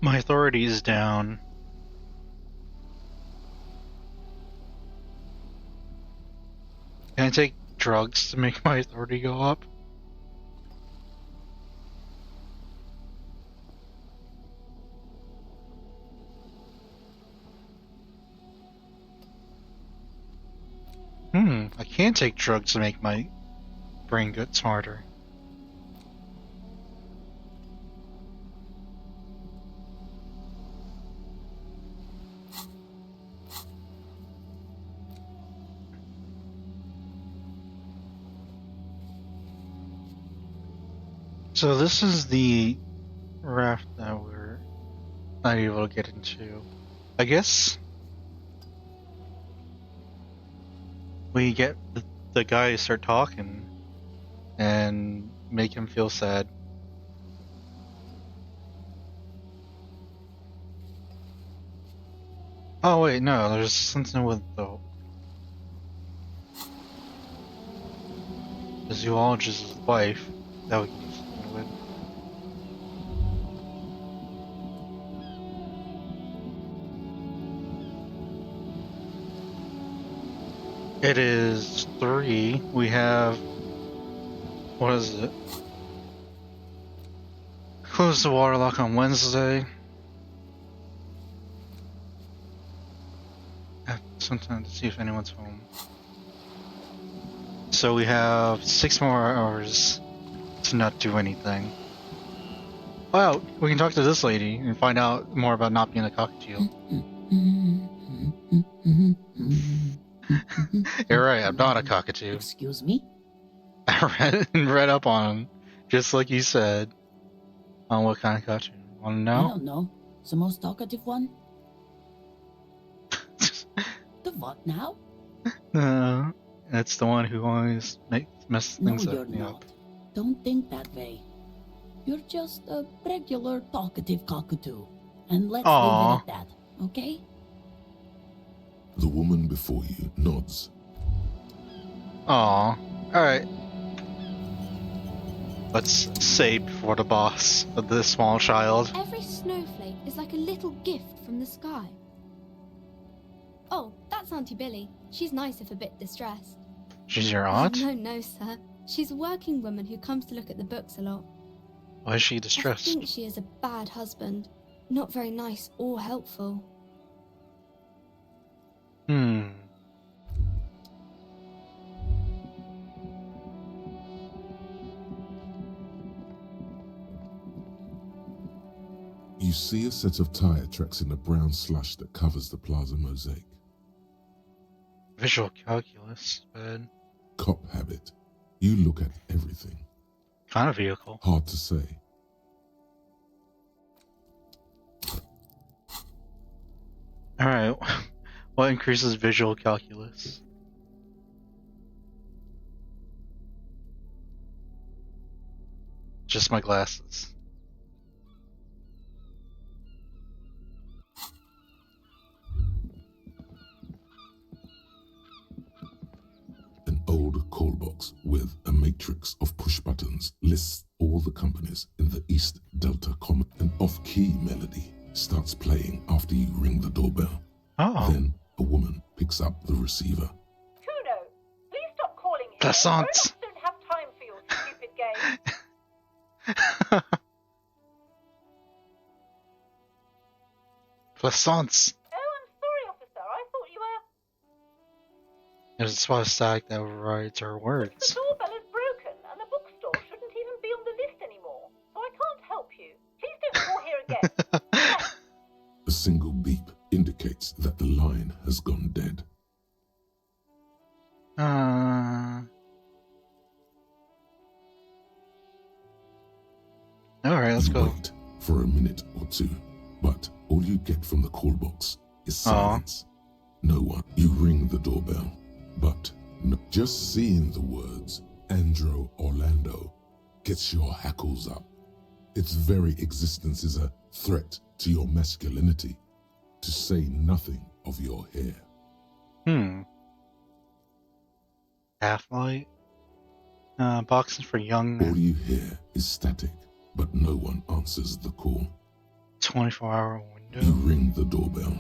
My authority is down. Can I take drugs to make my authority go up? I can take drugs to make my brain get smarter. So this is the raft that we're not able to get into. I guess we get the guy to start talking and make him feel sad. Oh wait, no, there's something with the zoologist's wife that we can do something with. It is 3. We have, what is it? Close the water lock on Wednesday. Have some time to see if anyone's home. So we have 6 more hours to not do anything. Well, we can talk to this lady and find out more about not being a cockatiel. You're right, I'm not a cockatoo. Excuse me? I read up on him, just like you said, on what kind of cockatoo. Want to I know? don't know. The most talkative one? The what now? No, that's the one who always messes No, things you're up. not. Don't think that way. You're just a regular talkative cockatoo. And let's leave it at that, okay? The woman before you nods. Aw. Alright. Let's say before the boss of this small child. Every snowflake is like a little gift from the sky. Oh, that's Auntie Billy. She's nice if a bit distressed. She's your Oh, aunt? no, sir. She's a working woman who comes to look at the books a lot. Why is she I distressed? think she is a bad husband. Not very nice or helpful. Oh. Hmm. You see a set of tire tracks in the brown slush that covers the plaza mosaic. Visual calculus, bad. Cop habit. You look at everything. Kind of vehicle. Hard to say. Alright. What increases visual calculus? Just my glasses. An old call box with a matrix of push buttons lists all the companies in the East Delta Common. An off-key melody starts playing after you ring the doorbell. Oh. Then a woman picks up the receiver. Kuno, please stop calling here. Croissants. Grown-ups don't have time for your stupid game. Croissants. Oh, I'm sorry, officer. I thought you were... There's a spot of static that overrides her The words. doorbell is broken, and the bookstore shouldn't even be on the list anymore. So I can't help you. Please don't call here again. A single beep indicates that the line has gone dead. Alright, let's You go. wait for a minute or two, but all you get from the call box is silence. No one. You ring the doorbell, but no. Just seeing the words Andro Orlando gets your hackles up. Its very existence is a threat to your masculinity, to say nothing of your hair. Half-light? Boxes for young... All you hear is static, but no one answers the call. 24-hour window? You ring the doorbell,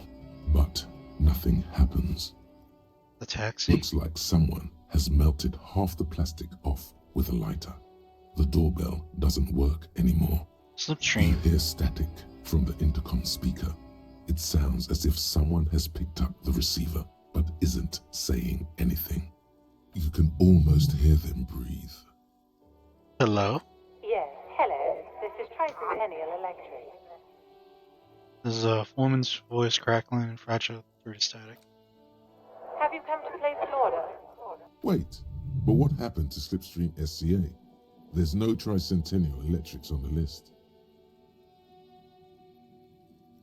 but nothing happens. The taxi? Looks like someone has melted half the plastic off with a lighter. The doorbell doesn't work anymore. Slipstream. You hear static from the intercom speaker. It sounds as if someone has picked up the receiver, but isn't saying anything. You can almost hear them breathe. Hello? Yes, hello. This is Tricentennial Electric. This is a woman's voice crackling and fragile through static. Have you come to place an order? Wait, but what happened to Slipstream SCA? There's no Tricentennial Electrics on the list.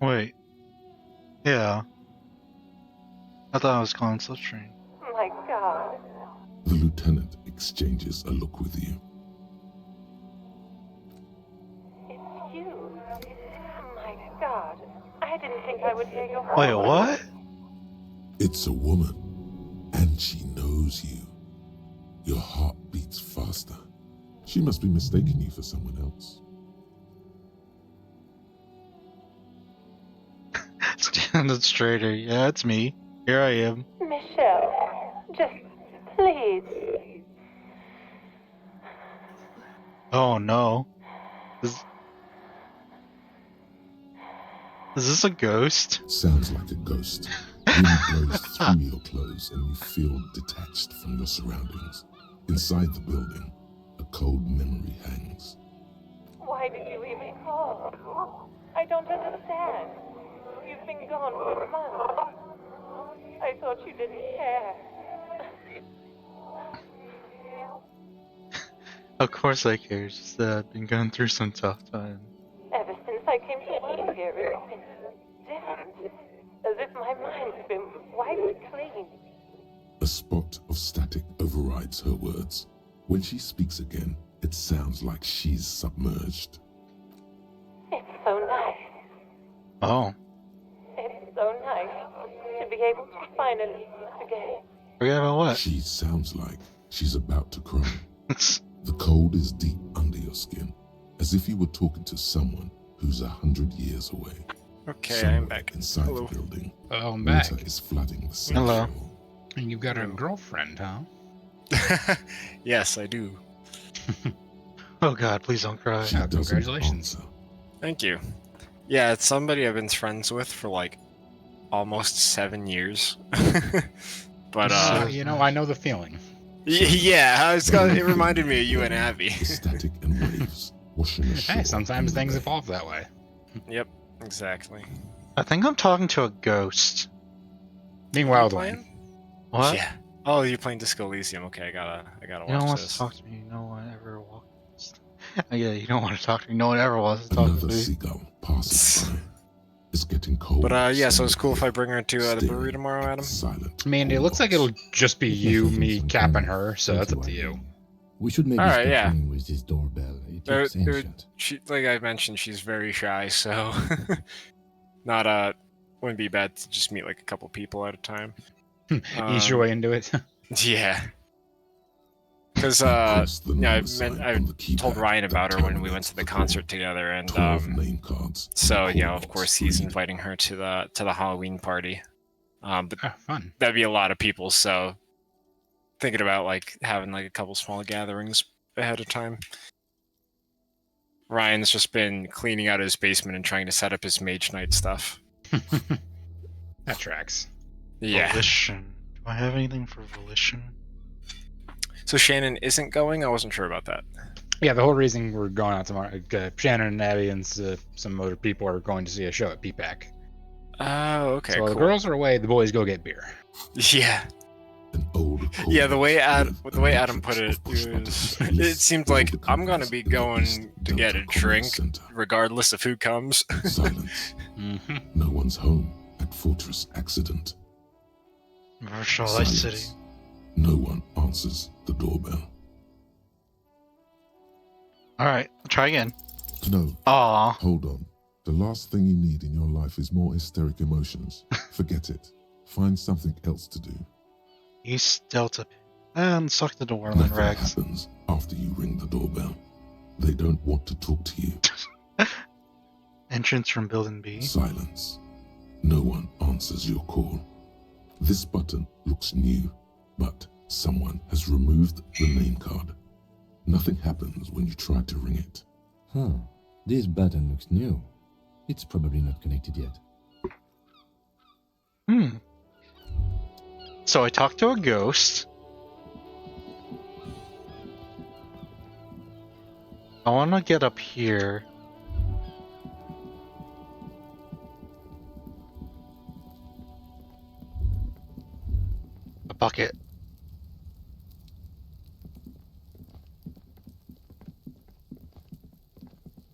Wait. Yeah. I thought I was calling Slipstream. My God. The lieutenant exchanges a look with you. It's you. My God. I didn't think I would hear your voice. Wait, what? It's a woman, and she knows you. Your heart beats faster. She must be mistaking you for someone else. Stand straighter. Yeah, it's me. Here I am. Michelle, just please. Oh no. Is this a ghost? Sounds like a ghost. Wind blows through your clothes and you feel detached from your surroundings. Inside the building, a cold memory hangs. Why did you even call? I don't understand. You've been gone for months. I thought you didn't care. Of course I care. It's just that I've been going through some tough time. Ever since I came to live here, it's been different. As if my mind's been wiped clean. A spot of static overrides her words. When she speaks again, it sounds like she's submerged. It's so nice. Oh. It's so nice to be able to finally again. Forget about what? She sounds like she's about to cry. The cold is deep under your skin, as if you were talking to someone who's 100 years away. Okay, Somewhere I'm back. Inside Hello. the building, Oh, I'm back. water is flooding the sea Hello. floor. And you've got a girlfriend, huh? Yes, I do. Oh god, please don't cry. She Yeah, doesn't congratulations. answer. Thank you. Yeah, it's somebody I've been friends with for like almost 7 years. But you know, I know the feeling. Yeah, it reminded me of you and Abby. Static and waves washing ashore. Hey, sometimes in the things bay. evolve that way. Yep, exactly. I think I'm talking to a ghost. Meanwhile, playing? What? Yeah. Oh, you're playing Disco Elysium. Okay, I gotta You don't watch want to this. talk to me. No one ever walks. Yeah, you don't want to talk to me. No one ever wants to talk Another to me. seagull passes by. It's getting cold. But yeah, so it's standing cool if here, I bring her to the staring brewery tomorrow, Adam. silent. I mean, it looks like it'll just be you, me, Cap, and her, so that's up to you. We should maybe Alright, stop yeah. playing with this doorbell. It looks ancient. She, like I mentioned, she's very shy, so not wouldn't be bad to just meet like a couple people at a time. Ease your way into it. Yeah. Because I told Ryan about her when we went to the concert together, and so of course he's inviting her to the Halloween party. But fun. That'd be a lot of people, so thinking about like having like a couple small gatherings ahead of time. Ryan's just been cleaning out his basement and trying to set up his Mage Knight stuff. That tracks. Yeah. Volition. Do I have anything for Volition? So Shannon isn't going? I wasn't sure about that. Yeah, the whole reason we're going out tomorrow, Shannon and Abby and some other people are going to see a show at PPAC. Oh, okay, So while cool. the girls are away, the boys go get beer. Yeah. Yeah, the way Adam put it, it seemed like I'm gonna be going to get a drink, regardless of who comes. Silence. No one's home at Fortress Accident. Virtual Light City. No one answers the doorbell. Alright, try again. No. Aww. Hold on. The last thing you need in your life is more hysteric emotions. Forget it. Find something else to do. East Delta. And suck the door, Nothing Rags. happens after you ring the doorbell. They don't want to talk to you. Entrance from Building B. Silence. No one answers your call. This button looks new, but someone has removed the name card. Nothing happens when you try to ring it. Huh. This button looks new. It's probably not connected yet. So I talked to a ghost. I want to get up here. A bucket.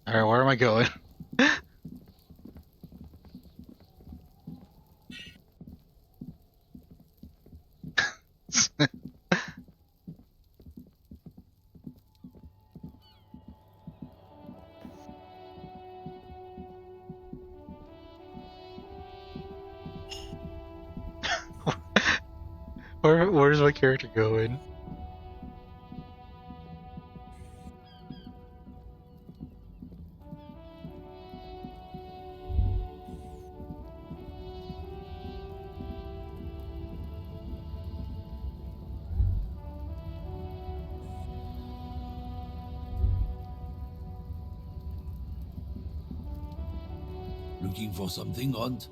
Alright, where am I going? Where's my character going? Looking for something, Runt?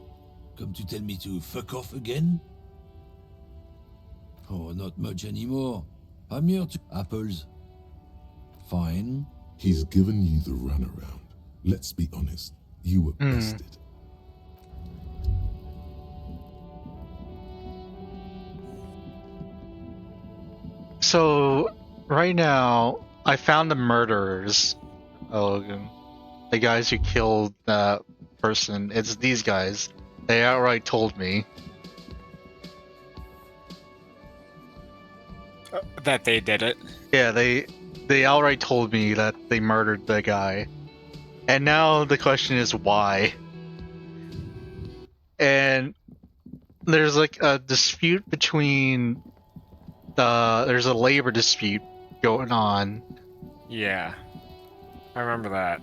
Come to tell me to fuck off again? Oh, not much anymore. I'm here to... Apples. Fine. He's given you the runaround. Let's be honest. You were bested. So, right now, I found the murderers. Logan. The guys who killed that person. It's these guys. They outright told me. That they did it. Yeah, they outright told me that they murdered the guy. And now the question is why? And there's like a dispute between there's a labor dispute going on. Yeah. I remember that.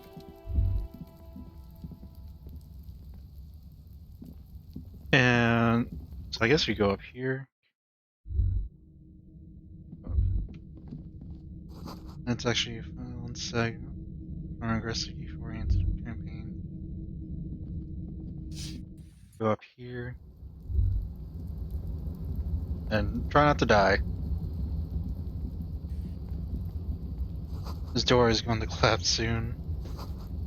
And so I guess we go up here. That's actually one sec. On an aggressive youth-oriented campaign. Go up here. and try not to die. This door is going to collapse soon.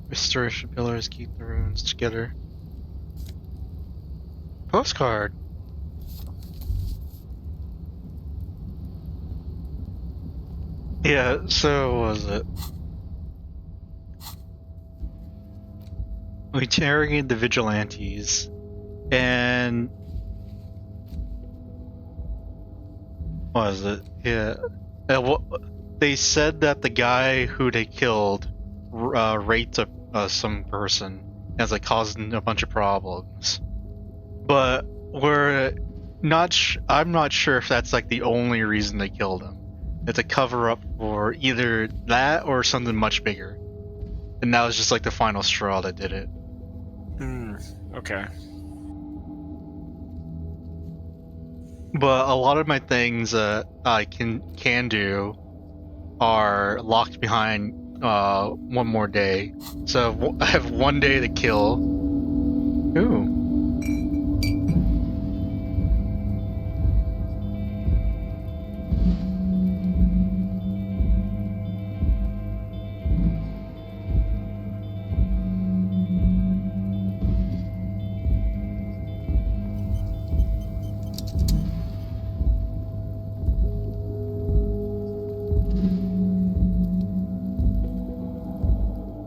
Restoration pillars keep the ruins together. Postcard. Yeah, so what was it? We interrogated the vigilantes, and what was it? Yeah, they said that the guy who they killed raped some person, as like causing a bunch of problems. But we're not. I'm not sure if that's like the only reason they killed him. It's a cover up for either that or something much bigger. And that was just like the final straw that did it. Okay. But a lot of my things I can do are locked behind one more day. So I have 1 day to kill. Ooh.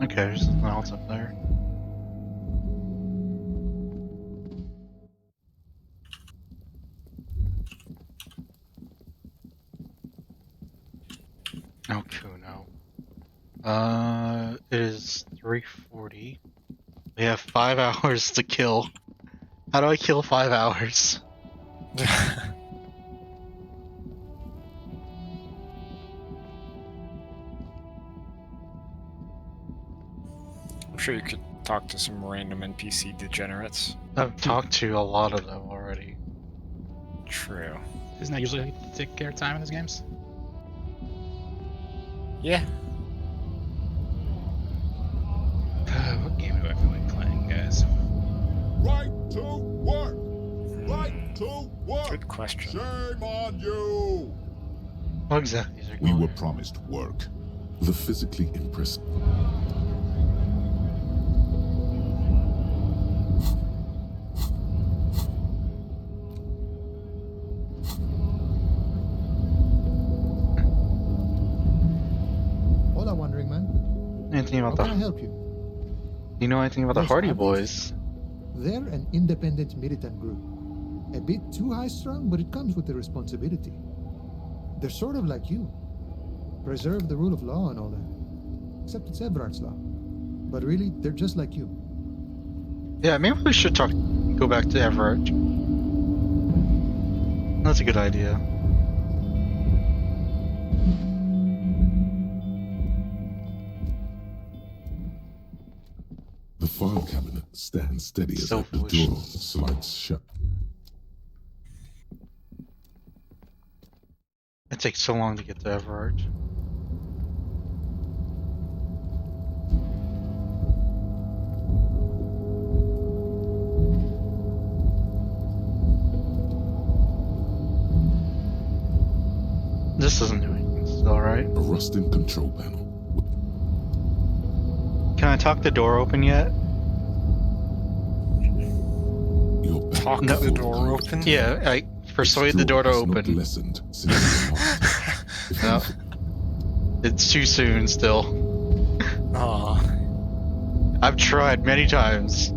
Okay, there's something else up there. Oh, Kuno. It is 3:40. We have 5 hours to kill. How do I kill 5 hours? I'm sure you could talk to some random NPC degenerates. I've talked to a lot of them already. True. Isn't that usually take care of time in these games? Yeah. What game do I feel like playing, guys? Right to work! Right to work! Good question. Shame on you! What exactly is there We going were on? promised work. The physically impressive. Hola, Wandering Man. Anything about How the? can I help you? You know anything about the Yes, Hardy I think- Boys? They're an independent militant group. A bit too high-strung, but it comes with the responsibility. They're sort of like you. Preserve the rule of law and all that. Except it's Everard's law. But really, they're just like you. Yeah, maybe we should go back to Everett. That's a good idea. The file cabinet stands steady as So the door slides shut. It takes so long to get to Everett. This doesn't do anything. It's alright. A rusting control panel. Can I talk the door open yet? Talk No. the door open? Yeah, I persuade the door to open. Lessened since No. It's too soon still. Aw. I've tried many times.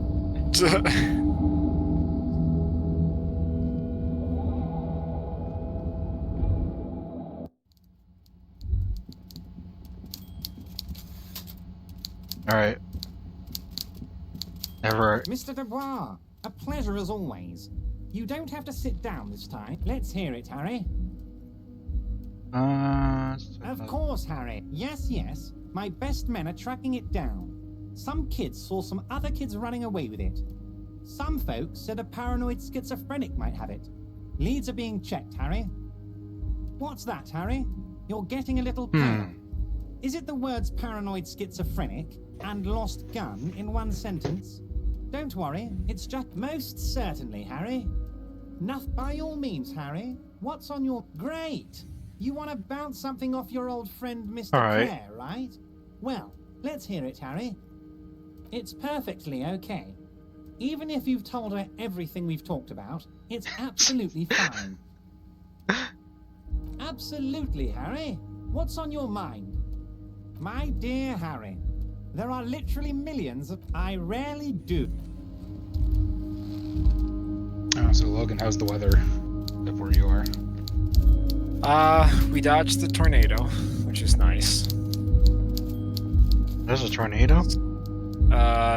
Alright. Everett. Mr. Dubois, a pleasure as always. You don't have to sit down this time. Let's hear it, Harry. Of course, Harry. Yes, yes. My best men are tracking it down. Some kids saw some other kids running away with it. Some folks said a paranoid schizophrenic might have it. Leads are being checked, Harry. What's that, Harry? You're getting a little pale. Is it the words paranoid schizophrenic and lost gun in one sentence? Don't worry, it's just most certainly, Harry. By all means, Harry. What's on your... Great! You want to bounce something off your old friend, Mr. All right. Clare, right? Well, let's hear it, Harry. It's perfectly okay. Even if you've told her everything we've talked about, it's absolutely fine. Absolutely, Harry. What's on your mind? My dear Harry, there are literally millions of... I rarely do. Oh, so Logan, how's the weather up where you are? We dodged the tornado, which is nice. There's a tornado?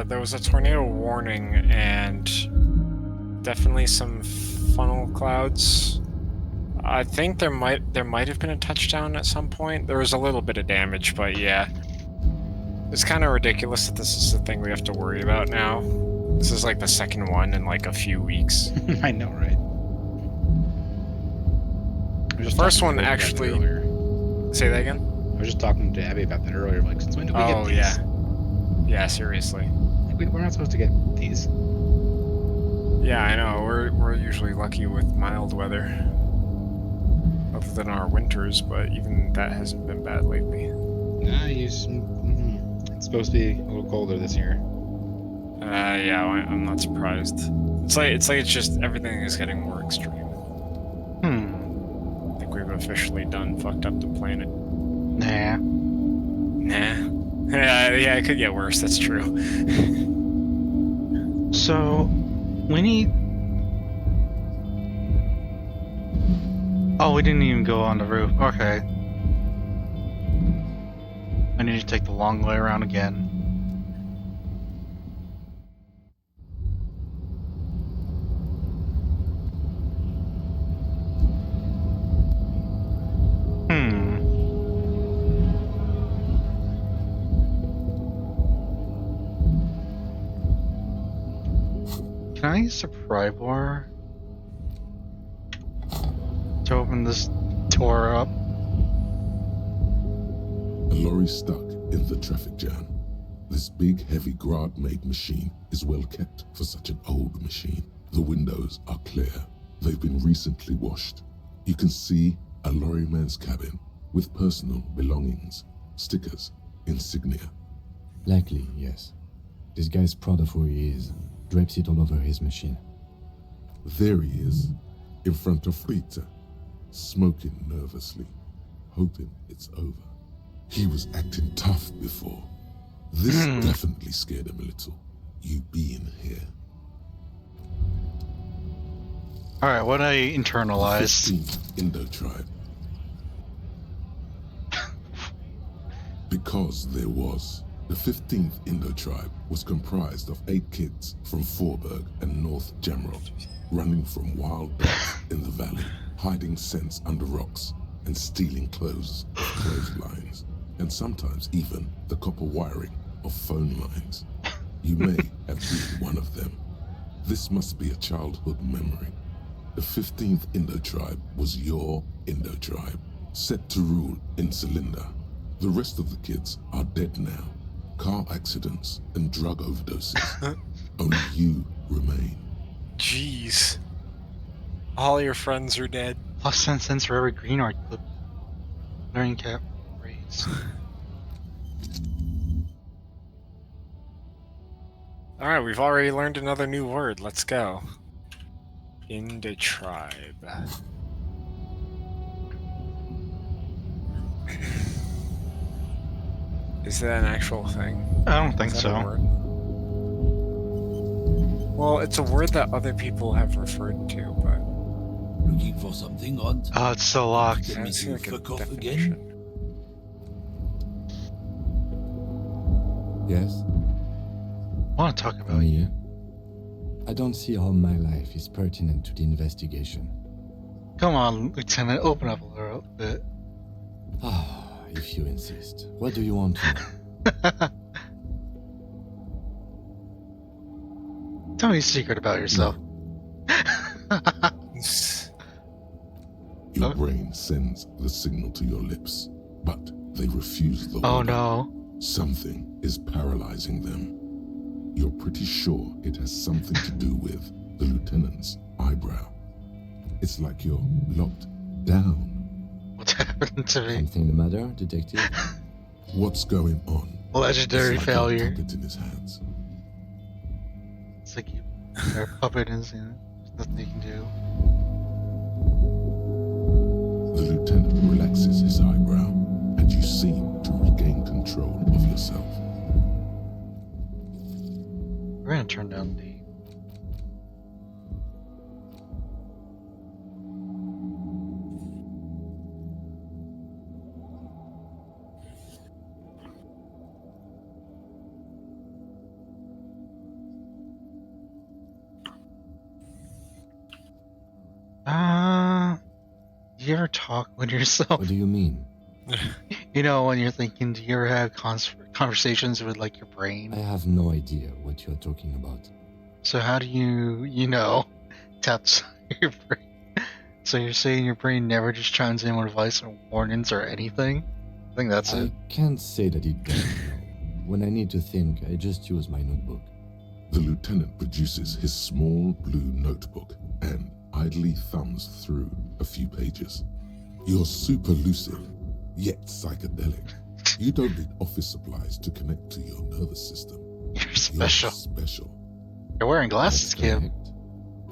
There was a tornado warning and definitely some funnel clouds. I think there might have been a touchdown at some point. There was a little bit of damage, but yeah. It's kind of ridiculous that this is the thing we have to worry about now. This is like the second one in like a few weeks. I know, right? The first one actually... Say that again? I was just talking to Abby about that earlier. Like, since when did we get these? Yeah. Yeah, seriously. Like, we're not supposed to get these. Yeah, I know. We're usually lucky with mild weather. Other than our winters, but even that hasn't been bad lately. Nah, it's supposed to be a little colder this year. Yeah, I'm not surprised. It's like it's just everything is getting more extreme. I think we've officially done fucked up the planet. Nah. Yeah, it could get worse. That's true. So, we need... Oh, we didn't even go on the roof. Okay. I need to take the long way around again. Can I use the pry bar to open this door up? A lorry stuck in the traffic jam. This big, heavy Grad-made machine is well kept for such an old machine. The windows are clear. They've been recently washed. You can see a lorryman's cabin with personal belongings, stickers, insignia. Likely, yes. This guy's proud of who he is. Drapes it all over his machine. There he is, in front of Rita, smoking nervously, hoping it's over. He was acting tough before. This definitely scared him a little, you being here. Alright, what I internalized. 15th Indo tribe. Because there was. The 15th Indo tribe was comprised of 8 kids from Forberg and North Jamrod, running from wild dogs in the valley, hiding scents under rocks, and stealing clothes of clotheslines, and sometimes even the copper wiring of phone lines. You may have been one of them. This must be a childhood memory. The 15th Indo tribe was your Indo tribe, set to rule in Cylinder. The rest of the kids are dead now. Car accidents and drug overdoses. Only you remain. Jeez. All your friends are dead. Plus 10 cents for every green art clip. Learning cap raise. Alright, we've already learned another new word. Let's go. Indo tribe. Is that an actual thing? I don't think so. Well, it's a word that other people have referred to, but... Looking for something odd? Oh, it's still locked. Get me That's to like a fuck off definition. again? Yes? I want to talk about you. I don't see how my life is pertinent to the investigation. Come on, Lieutenant, open up a little bit. Ah, if you insist. What do you want to know? Tell me a secret about yourself. Your brain sends the signal to your lips, but they refuse the Oh order. no. Something is paralyzing them. You're pretty sure it has something to do with the lieutenant's eyebrow. It's like you're locked down. What's happened to me? Something the matter, detective? What's going on? Legendary It's like failure. A puppet in his hands. It's like a puppet is, you know, there's nothing you can do. The lieutenant relaxes his eyebrow, and you seem to regain control of yourself. We're gonna turn down the. Do you ever talk with yourself? What do you mean? You know, when you're thinking, do you ever have conversations with like your brain? I have no idea what you're talking about. So how do you know, taps your brain? So you're saying your brain never just chimes in with advice or warnings or anything? I think that's it. I can't say that it does, no. When I need to think, I just use my notebook. The lieutenant produces his small blue notebook and idly thumbs through a few pages. You're super lucid, yet psychedelic. You don't need office supplies to connect to your nervous system. You're special. You're special. You're wearing glasses, Kim.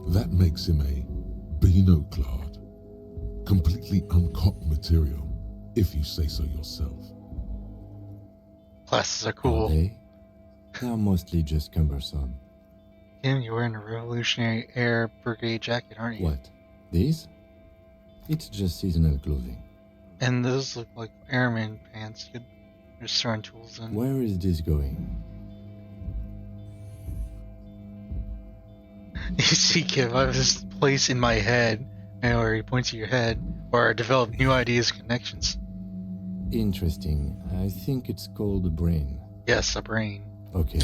That makes him a binoclard. Completely uncopped material, if you say so yourself. Glasses are cool. Are they? They're mostly just cumbersome. Kim, you're wearing a Revolutionary Air Brigade jacket, aren't you? What? These? It's just seasonal clothing. And those look like airman pants. You could just throw tools in. Where is this going? You see, Kim, I have this place in my head, where you point to your head, where I develop new ideas and connections. Interesting. I think it's called a brain. Yes, a brain. Okay.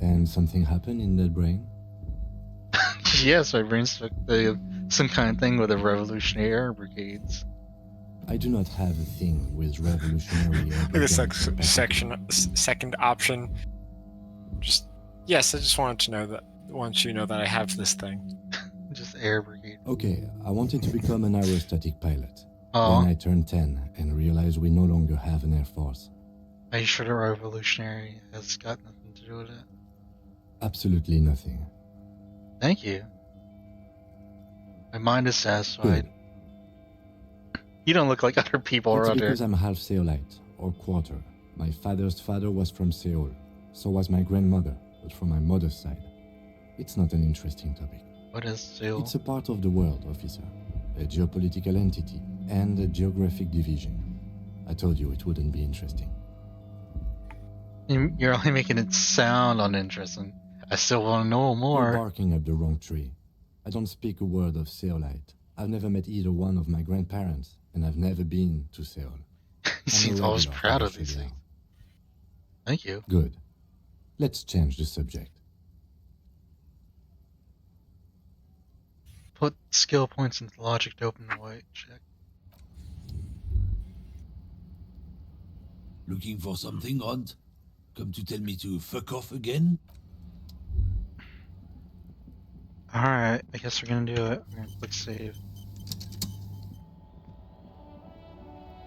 And something happened in that brain? Yes, my brain's like some kind of thing with the Revolutionary Air Brigades. I do not have a thing with Revolutionary Air Look at Brigade. second option. Just yes, I just wanted to know that. Want you to know that I have this thing. Just Air Brigade. Okay, I wanted to become an aerostatic pilot. Oh. Then I turned 10 and realized we no longer have an air force. Are you sure the Revolutionary has got nothing to do with it? Absolutely nothing. Thank you. My mind is satisfied. Good. You don't look like other people It's around here. because I'm half Seolite, or quarter. My father's father was from Seoul. So was my grandmother, but from my mother's side. It's not an interesting topic. What is Seoul? It's a part of the world, officer. A geopolitical entity and a geographic division. I told you it wouldn't be interesting. You're only making it sound uninteresting. I still want to know You're more. barking up the wrong tree. I don't speak a word of Seolite. I've never met either one of my grandparents, and I've never been to Seoul. He seems always proud of these things. Thank you. Good. Let's change the subject. Put skill points into logic to open the white check. Looking for something, Hunt? Come to tell me to fuck off again? Alright, I guess we're gonna do it. We're gonna click save.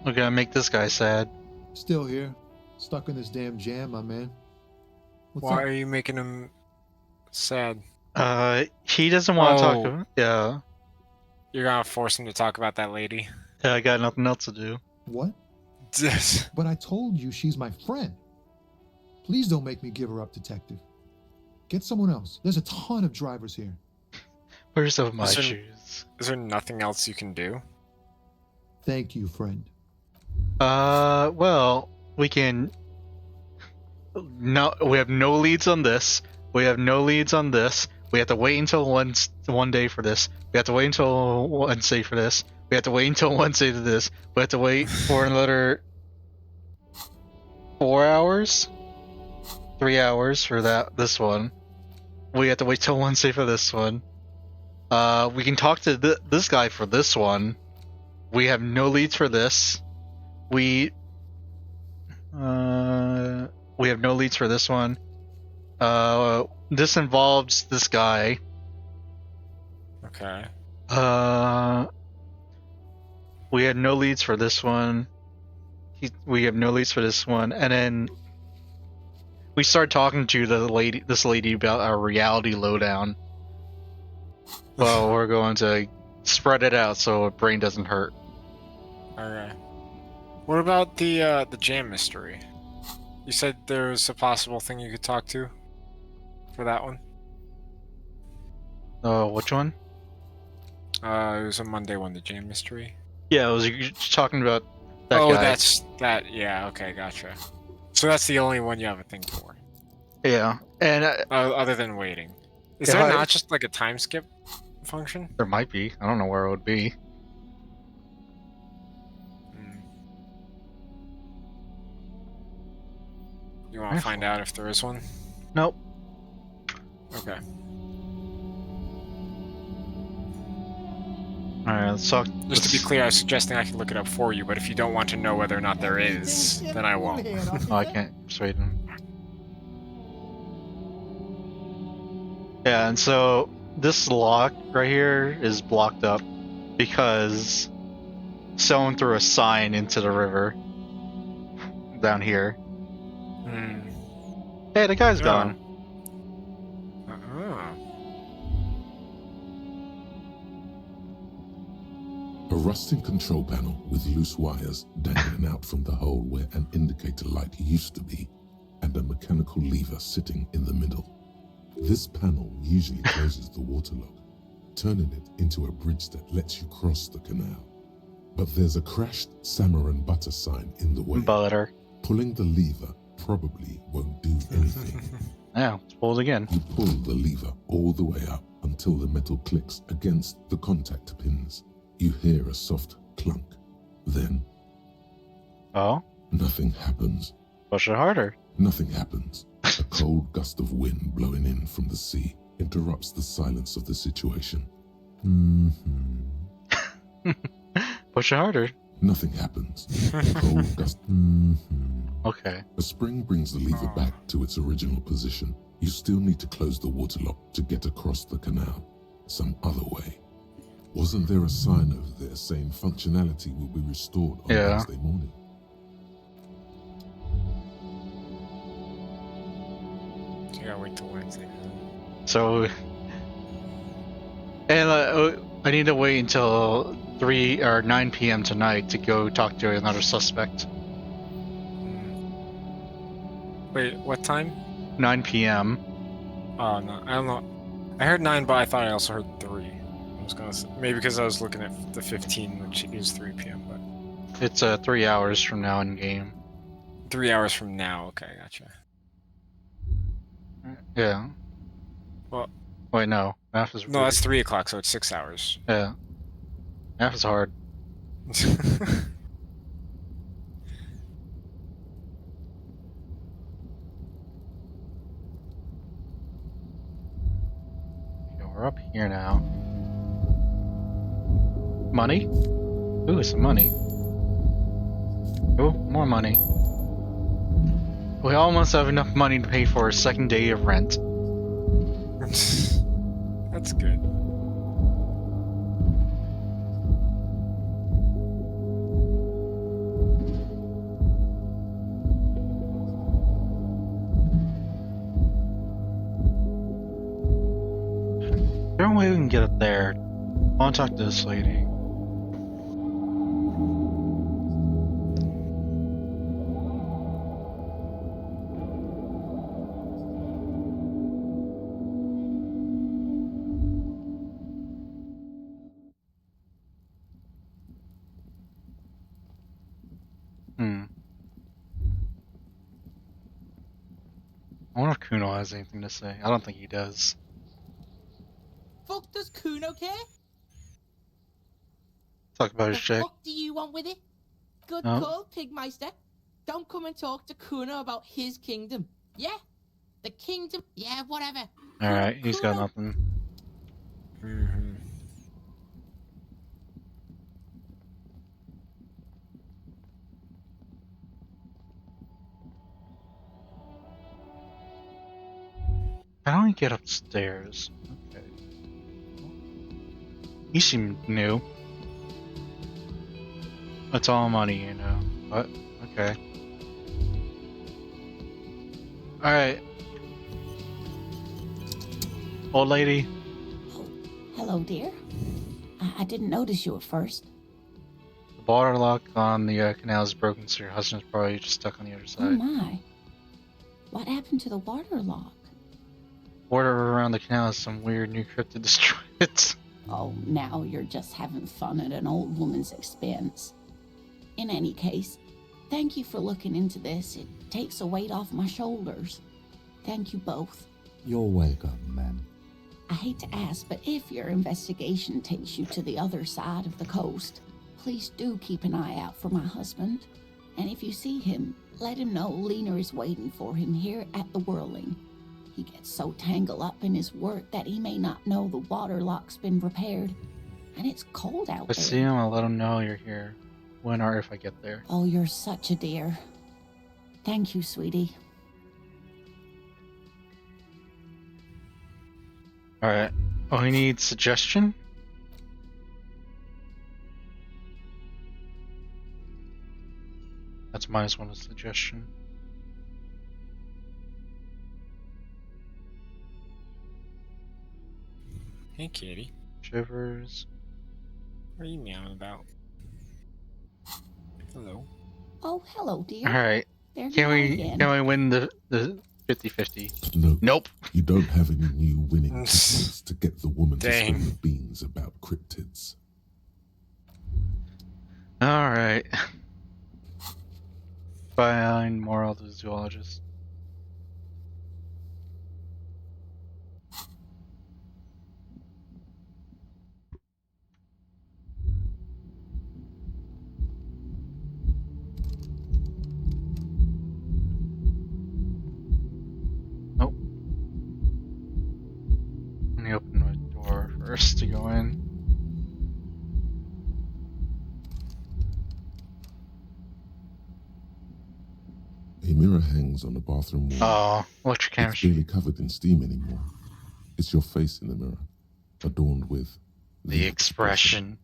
We're gonna make this guy sad. Still here. Stuck in this damn jam, my man. What's Why up? are you making him sad? He doesn't want to talk Oh. to him. Yeah. You're gonna force him to talk about that lady. Yeah, I got nothing else to do. What? But I told you she's my friend. Please don't make me give her up, detective. Get someone else. There's a ton of drivers here. Put yourself in my Is there- shoes. Is there nothing else you can do? Thank you, friend. Well, we can. No, we have no leads on this. We have no leads on this. We have to wait until one day for this. We have to wait until Wednesday for this. We have to wait until Wednesday to this. We have to wait for another 4 hours, 3 hours for this one. We have to wait till Wednesday for this one. We can talk to this guy for this one. We have no leads for this. We have no leads for this one. This involves this guy. Okay. we had no leads for this one. We have no leads for this one, and then we started talking to this lady about our reality lowdown. Well, we're going to spread it out so our brain doesn't hurt. Okay. What about the jam mystery? You said there was a possible thing you could talk to for that one. Which one? It was a Monday one, the jam mystery. Yeah, I was talking about that oh, guy. that's that. Yeah, okay, gotcha. So that's the only one you have a thing for. Yeah, and other than waiting, is there not just like a time skip function? There might be. I don't know where it would be. You want to find out if there is one? Nope. Okay. Alright, let's talk. Just to be clear, I was suggesting I can look it up for you, but if you don't want to know whether or not there is, then I won't. Oh, I can't persuade him. Yeah, and so this lock right here is blocked up because someone threw a sign into the river down here. Hey, the guy's gone. A rusting control panel with loose wires dangling out from the hole where an indicator light used to be, and a mechanical lever sitting in the middle. This panel usually closes the waterlock, turning it into a bridge that lets you cross the canal. But there's a crashed salmon and butter sign in the way. Butter. Pulling the lever probably won't do anything. Yeah, let's pull it again. You pull the lever all the way up until the metal clicks against the contact pins. You hear a soft clunk. Then... Oh? Nothing happens. Push it harder. Nothing happens. A cold gust of wind blowing in from the sea interrupts the silence of the situation. Push it harder. Nothing happens. A cold gust... Okay. A spring brings the lever back to its original position. You still need to close the waterlock to get across the canal. Some other way. Wasn't there a sign over there saying functionality will be restored on Wednesday morning? You gotta wait till Wednesday. So... And I need to wait until 3 or 9 p.m. tonight to go talk to another suspect. Wait, what time? 9 p.m. Oh, no, I don't know. I heard 9, but I thought I also heard 3. I was gonna say, maybe because I was looking at the 15, which is 3 p.m., but... It's 3 hours from now in game. 3 hours from now, okay, gotcha. Yeah. Well... Wait, no. Math is... No, that's 3 o'clock, so it's 6 hours. Yeah. Math is hard. We're up here now. Money? Ooh, some money. Oh, more money. We almost have enough money to pay for a second day of rent. That's good. Is there a way we can get up there? I want to talk to this lady. I wonder if Kuno has anything to say. I don't think he does. Fuck does Kuno care? Talk about his chick. What do you want with it? Good No. call, Pigmeister. Don't come and talk to Kuno about his kingdom. Yeah? The kingdom? Yeah, whatever. Alright, he's got nothing. How do we get upstairs? Okay. You seem new. It's all money, you know. What? Okay. Alright. Old lady. Hello, dear. I didn't notice you at first. The water lock on the canal is broken, so your husband's probably just stuck on the other Oh side. my. What happened to the water lock? Water around the canal has some weird new crypt to destroy it. Oh, now you're just having fun at an old woman's expense. In any case, thank you for looking into this. It takes a weight off my shoulders. Thank you both. You're welcome, ma'am. I hate to ask, but if your investigation takes you to the other side of the coast, please do keep an eye out for my husband. And if you see him, let him know Lena is waiting for him here at the Whirling. He gets so tangled up in his work that he may not know the water lock's been repaired. And it's cold out If I there. see him, I'll let him know you're here. When or if I get there. Oh, you're such a dear. Thank you, sweetie. Alright. Oh, we need suggestion? That's -1 of suggestion. Hey, kitty. Shivers. What are you meowing about? Hello. Oh, hello, dear. Alright. There Can you are we again. win the 50-50? No. Nope. You don't have any new winning techniques to get the woman to Dang. spill the beans about cryptids. Alright. Find moral to the zoologist. Nope. Let me open my door first to go in. A mirror hangs on the bathroom wall. Oh, electric It's chemistry. barely covered in steam anymore. It's your face in the mirror, adorned with The expression.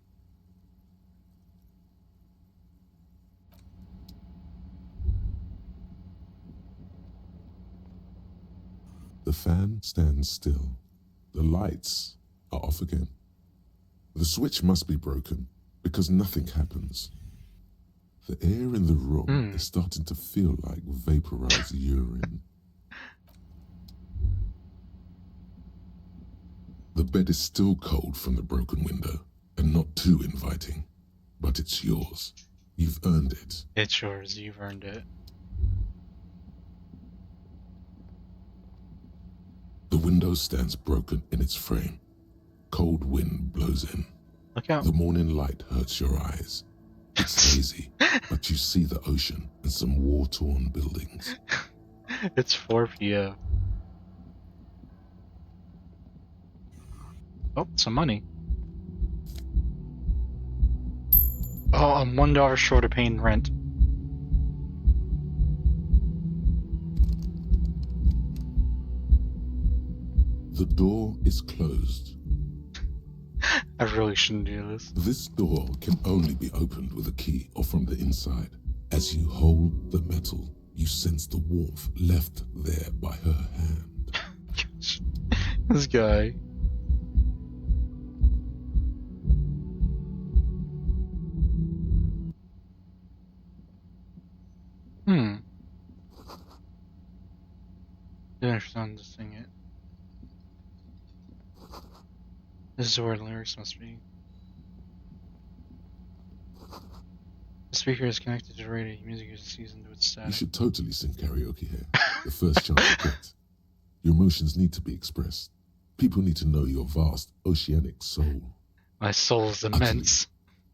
The fan stands still. The lights are off again. The switch must be broken because nothing happens. The air in the room is starting to feel like vaporized urine. The bed is still cold from the broken window and not too inviting, but it's yours. You've earned it. It's yours, you've earned it. The window stands broken in its frame. Cold wind blows in. Look out. The morning light hurts your eyes. It's hazy, but you see the ocean and some war-torn buildings. It's 4 p.m. Oh, some money. Oh, I'm $1 short of paying rent. The door is closed. I really shouldn't do this. This door can only be opened with a key or from the inside. As you hold the metal, you sense the warmth left there by her hand. This guy. Didn't understand to sing it. This is where the lyrics must be. The speaker is connected to the radio. Music is seasoned with You static. should totally sing karaoke here. The first chance you get. Your emotions need to be expressed. People need to know your vast oceanic soul. My soul is immense.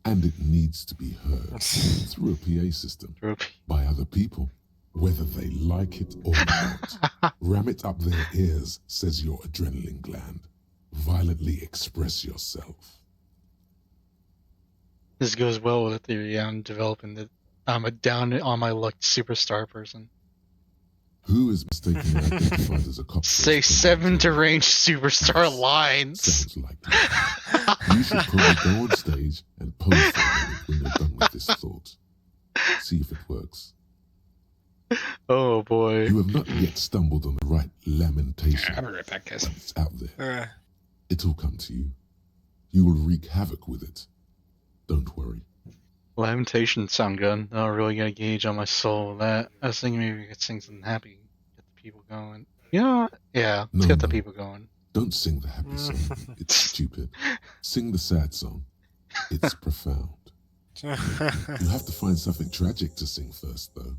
And it needs to be heard through a PA system by other people, whether they like it or not. Ram it up their ears, says your adrenaline gland. Violently express yourself. This goes well with the theory I'm developing that I'm a down on my luck superstar person. Who is mistakenly identified as a cop? Say 7 deranged superstar lines. Sounds like that. You should probably go on stage and pose for it. when you're done with this thought. See if it works. Oh boy. You have not yet stumbled on the right lamentation. I'll be right back, guys. It's out there. It'll come to you. You will wreak havoc with it. Don't worry. Lamentations sound good. I really got a gauge on my soul with that. I was thinking maybe we could sing something happy, get the people going. You know, yeah, let's get the people going. Don't sing the happy song. It's stupid. Sing the sad song. It's profound. You have to find something tragic to sing first, though.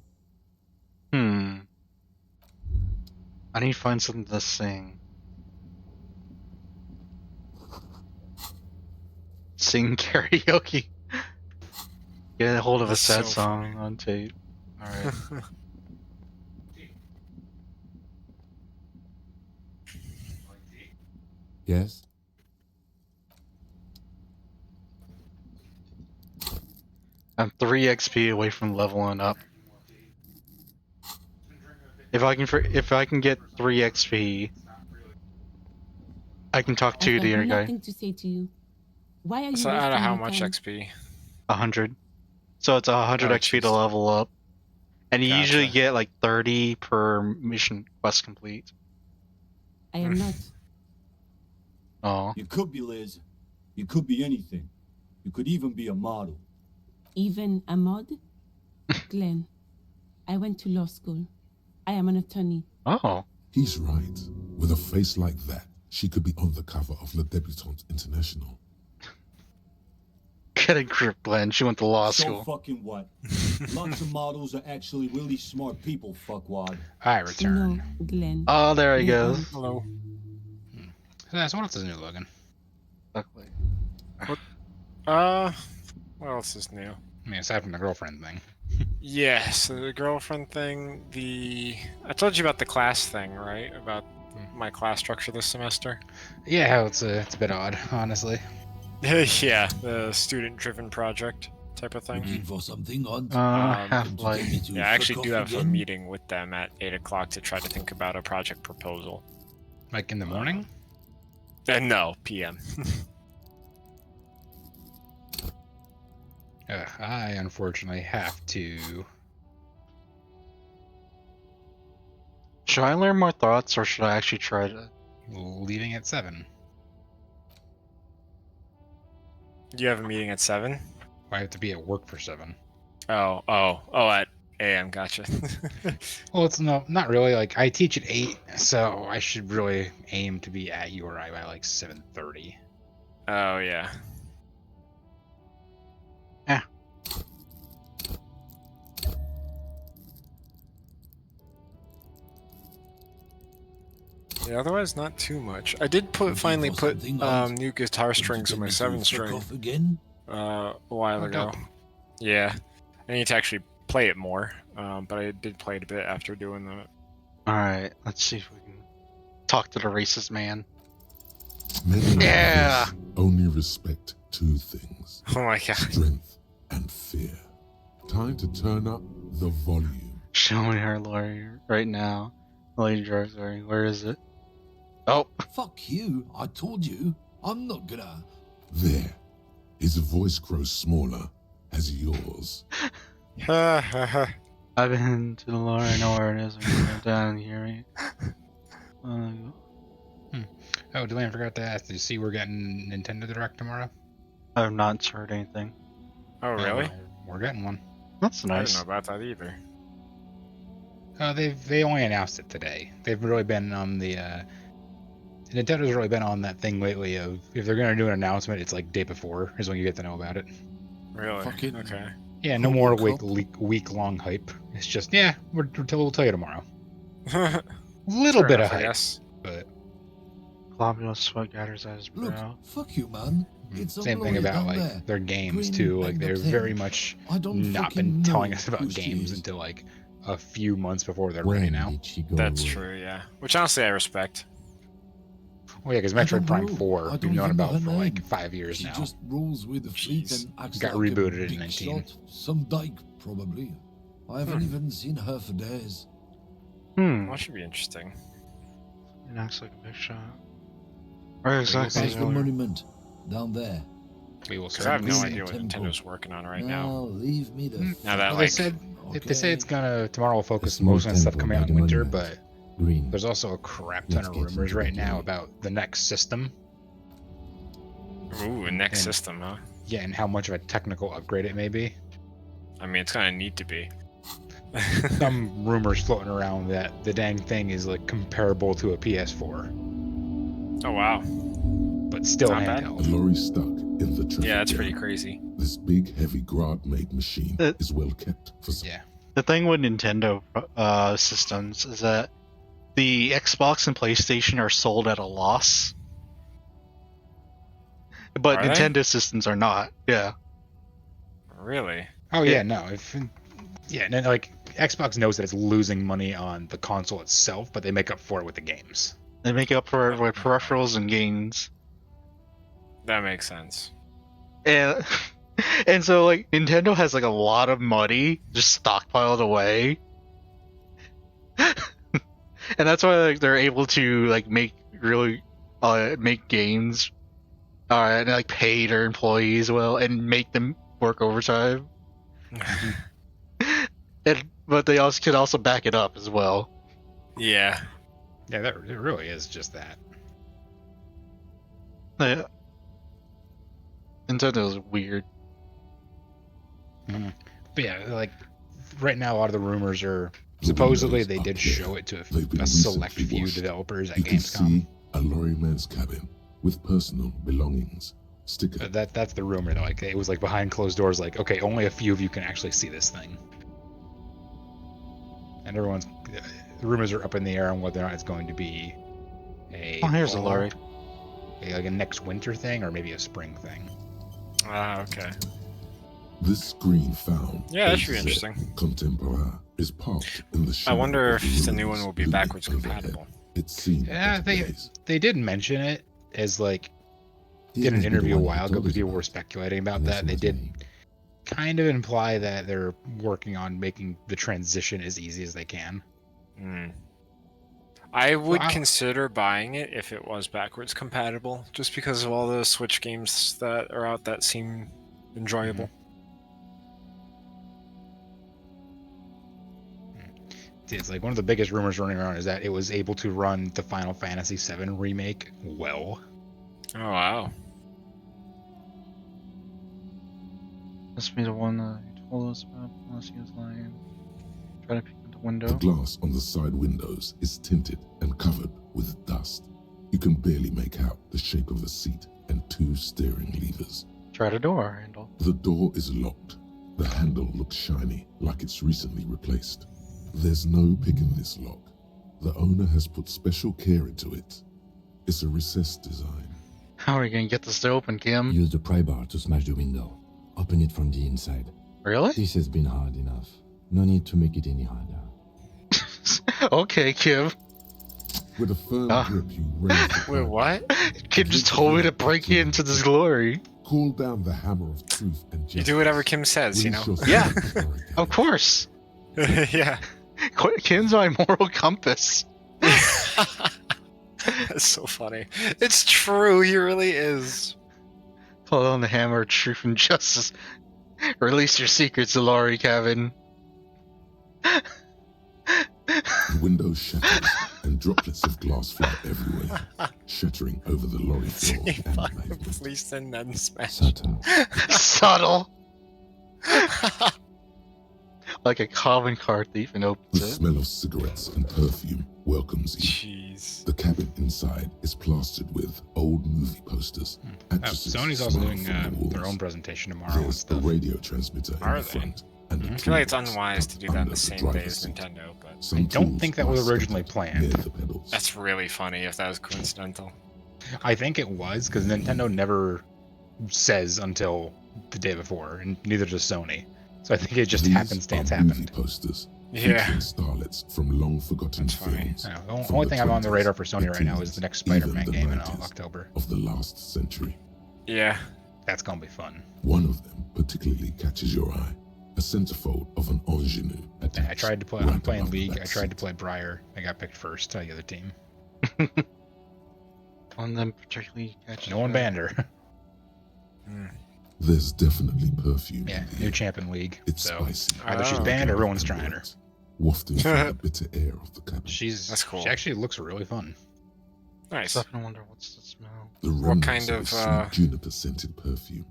I need to find something to sing. Sing karaoke. Get a hold of a sad song on tape. Alright. Yes? I'm 3 XP away from leveling up. If I can get 3 XP, I can talk to the other guy. Nothing to say to you. Why are you So out of wasting how your much time? XP? 100. So it's 100 XP to level up. And you usually get like 30 per mission quest complete. I am not. Oh. You could be Liz. You could be anything. You could even be a model. Even a mod? Glenn, I went to law school. I am an attorney. Oh. He's right. With a face like that, she could be on the cover of Le Debutante International. Get a grip, Glenn. She went to law school. So fucking what? Lots of models are actually really smart people, fuckwad. I return. No, Glenn. Oh, there he goes. Hello. So what else is new, Logan? Luckily. What else is new? I mean, aside from the girlfriend thing. Yes, the girlfriend thing, I told you about the class thing, right? About my class structure this semester? Yeah, it's a bit odd, honestly. Yeah, the student-driven project type of thing. Looking for something odd? Half-Life. Yeah, I actually do have a again? meeting with them at 8 o'clock to try to think about a project proposal. Like in the morning? No, PM. I unfortunately have to. Should I learn more thoughts, or should I actually try to? Leaving at 7. You have a meeting at 7? I have to be at work for 7. Oh, at AM, gotcha. Well, it's not really. Like, I teach at 8, so I should really aim to be at URI by like 7:30. Oh, yeah. Yeah. Yeah, otherwise not too much. I did finally put new guitar strings on my 7-string a while ago. Yeah, I need to actually play it more, but I did play it a bit after doing that. Alright, let's see if we can talk to the racist man. Many Yeah! of us only respect 2 things. Oh my god. Strength and fear. Time to turn up the volume. Show me her lawyer right now. Lady Drugs, where is it? Oh. Fuck you. I told you. I'm not gonna. There. His voice grows smaller as yours. I've been to the lawyer, I know where it is. I'm going down and hear me. Oh, Delaney, I forgot to ask. Did you see we're getting Nintendo Direct tomorrow? I've not heard anything. Oh, really? We're getting one. That's I nice. didn't know about that either. They only announced it today. They've really been on the Nintendo's really been on that thing lately of if they're gonna do an announcement, it's like day before is when you get to know about it. Really? Fucking Okay. Yeah, no more week long hype. It's just we'll tell you tomorrow. A little bit of hype, yes. but Globulous sweat gathers at his Look, brow. fuck you, man. It's a same thing lawyer about down like there. their games Grinning too. Like and they're upset. very much I don't not fucking been telling know us about who she games is. until like a few months before they're ready now. That's true, yeah. Which honestly I respect. Well, yeah, because I Metroid don't Prime know. 4 I we've don't known even know about her for like name. 5 years She now. just rolls with the fleet and acts Got like rebooted a in big 19. shot. Some dyke, probably. I haven't even seen her for days. That should be interesting. It acts like a big shot. Where exactly Past is the it? monument, down there. We will Because I have no certainly idea what Temple. Nintendo's working on right Now now. leave me the Now that Well, like they say it's gonna tomorrow will focus small mostly on stuff temple coming by out in the winter, monument. but Green. there's also a crap ton Let's of get rumors into right the now game. about the next system. ooh, next And- system, huh? Yeah, and how much of a technical upgrade it may be. I mean, it's kind of neat to be. Some rumors floating around that the dang thing is like comparable to a PS4, Oh wow. but still Not bad. A handheld. lorry stuck in the traffic Yeah, that's pretty jam. crazy. This big, heavy Grad-made machine is well kept for some. Yeah. The thing with Nintendo systems is that the Xbox and PlayStation are sold at a loss, but Are they? Nintendo systems are not. Yeah. Really? Oh yeah, no. And then, like Xbox knows that it's losing money on the console itself, but they make up for it with the games. They make up for it with peripherals and games. That makes sense. And and so like Nintendo has like a lot of money just stockpiled away. And that's why like they're able to like make really make games and like pay their employees well and make them work overtime. But they also can also back it up as well. Yeah. Yeah, that it really is just that. Yeah. Nintendo's weird. But yeah, like right now, a lot of the rumors are supposedly they did show it to a select few developers at You can Gamescom. see a lorryman's cabin with personal belongings. Sticker. That's the rumor though. Like it was like behind closed doors. Like okay, only a few of you can actually see this thing. And the rumors are up in the air on whether or not it's going to be a. Oh, here's a fall, lorry. like a next winter thing or maybe a spring thing. Ah, okay. This screen found. Yeah, that should be AZ interesting. Contemporaire is parked in the I shadow wonder of if the new ruins one will be looming backwards overhead. compatible. It's seen Yeah, better days. they did mention it as like This did an must be the interview a one you while ago told because us people about. were speculating about Unless that. it They was did me. kind of imply that they're working on making the transition as easy as they can. I would Wow. consider buying it if it was backwards compatible, just because of all the Switch games that are out that seem enjoyable. It's like one of the biggest rumors running around is that it was able to run the Final Fantasy VII remake well. Oh wow. Must be the one that you told us about unless he was lying. Try to peek at the The window. glass on the side windows is tinted and covered with dust. You can barely make out the shape of the seat and two steering levers. Try the door handle. The door is locked. The handle looks shiny, like it's recently replaced. There's no pick in this lock. The owner has put special care into it. It's a recessed design. How are you gonna get this to open, Kim? Use the pry bar to smash the window. Open it from the inside. Really? This has been hard enough. No need to make it any harder. Okay, Kim. With a firm grip, you raise the Wait, what? Kim just told me to break into this glory. Call down the hammer of truth and justice. You do whatever Kim says, you know? Release your Yeah, spirit story. of course. Yeah. Kim's my moral compass. That's so funny. It's true, he really is. Call on the hammer of truth and justice. Release your secrets, Laurie Cabin. The window shatters and droplets of glass fly everywhere, shattering over the lorry floor and pavement. Police and then smash. Subtle. Subtle. Like a common car thief and The opens it. smell of cigarettes and perfume welcomes you. Jeez. The cabin inside is plastered with old movie posters. Actresses Sony's also smile doing from the walls. their own presentation tomorrow. and There's a stuff. radio transmitter in Are the they? front, and a I feel like it's toolbox unwise to tucked do that in under the same day driver's as seat. Nintendo, but Some I don't tools think that are was originally scattered planned. near the pedals. that's really funny if that was coincidental. I think it was because Nintendo never says until the day before, and neither does Sony. So I think it just These happenstance are movie happened. posters Yeah. featuring starlets from long-forgotten That's funny. films. Yeah, the from only thing I'm on the 20s, radar for Sony the right now is teens, the next even Spider-Man the game in 90s October. of the last century. Yeah. That's gonna be fun. One of them particularly catches your eye. A centerfold of an ingenue I attached tried to play. right I'm playing above the League. I back tried to seat. play Briar. I got picked first by the other team. One of them particularly catches No one your eye. banned her. There's definitely perfume. Yeah, in the new air. champ in league. It's So spicy. either she's Oh. banned or everyone's trying her. Wafting through the bitter air of the cabin. That's cool. She actually looks really fun. Nice. Stop and wonder what's the smell. The What remnants kind of of a sweet juniper-scented perfume.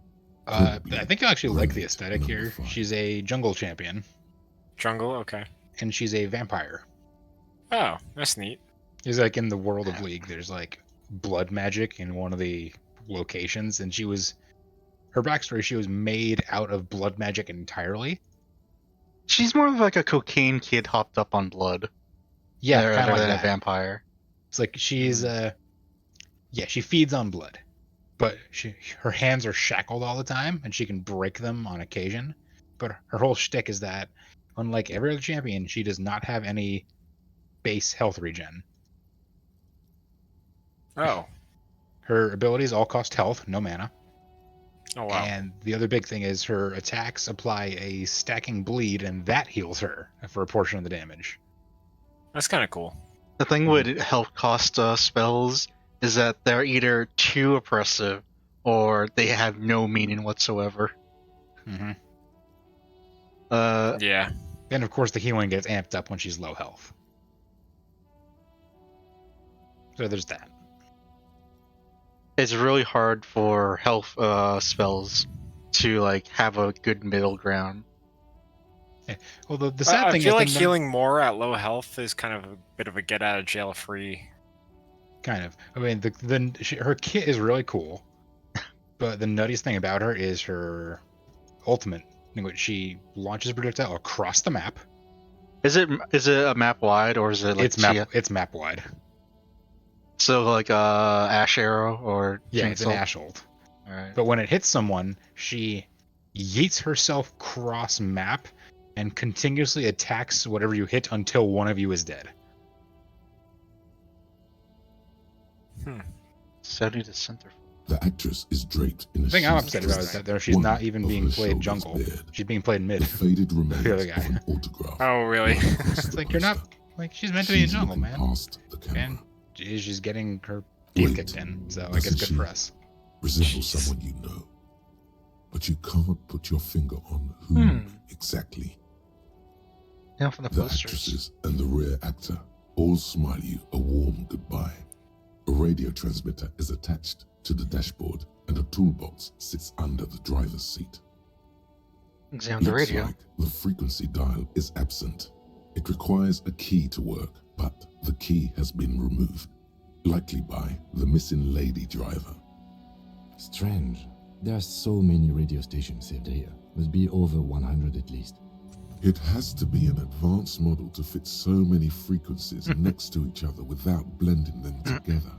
I think you'll actually like the Remnant aesthetic number here. 5. She's a jungle champion, Jungle? Okay. and she's a vampire. Oh, that's neat. It's like in the world of League, there's like blood magic in one of the locations, and her backstory, she was made out of blood magic entirely. She's more of like a cocaine kid hopped up on blood. Yeah, rather kind of like than that. a vampire. It's like she's she feeds on blood, but her hands are shackled all the time, and she can break them on occasion. But her whole shtick is that, unlike every other champion, she does not have any base health regen. Oh. Her abilities all cost health, no mana. Oh, wow. And the other big thing is her attacks apply a stacking bleed, and that heals her for a portion of the damage. That's kind of cool. The thing with health cost spells is that they're either too oppressive or they have no meaning whatsoever. Mm-hmm. Yeah. And of course, the healing gets amped up when she's low health. So there's that. It's really hard for health spells to like have a good middle ground. Yeah. Well, the sad thing I feel is like healing more at low health is kind of a bit of a get out of jail free. Kind of. I mean, her kit is really cool, but the nuttiest thing about her is her ultimate, in which she launches a projectile across the map. Is it a map wide or is it like it's map wide? So like ash arrow or Yeah, it's an chainsaw? ash ult. All right. But when it hits someone, she yeets herself cross map and continuously attacks whatever you hit until one of you is dead. 70 to center. The actress is draped in a The thing I'm sheath upset of about is that she's one not even of being her played shoulders jungle. bared. She's being played mid. The faded remains The other of guy. an autograph. Oh, really? It's like you're not like she's meant to be in She's jungle, looking man. past the camera. And she's getting her teeth Wait, kicked in, so I doesn't guess good she for us. resemble someone you know, but you can't put your finger on who exactly. Yeah, for the The posters. actresses and the rear actor all smile you a warm goodbye. A radio transmitter is attached to the dashboard, and a toolbox sits under the driver's seat. Examine the Looks radio. like the frequency dial is absent. It requires a key to work, but the key has been removed, likely by the missing lady driver. Strange. There are so many radio stations saved here. Must be over 100 at least. It has to be an advanced model to fit so many frequencies next to each other without blending them together.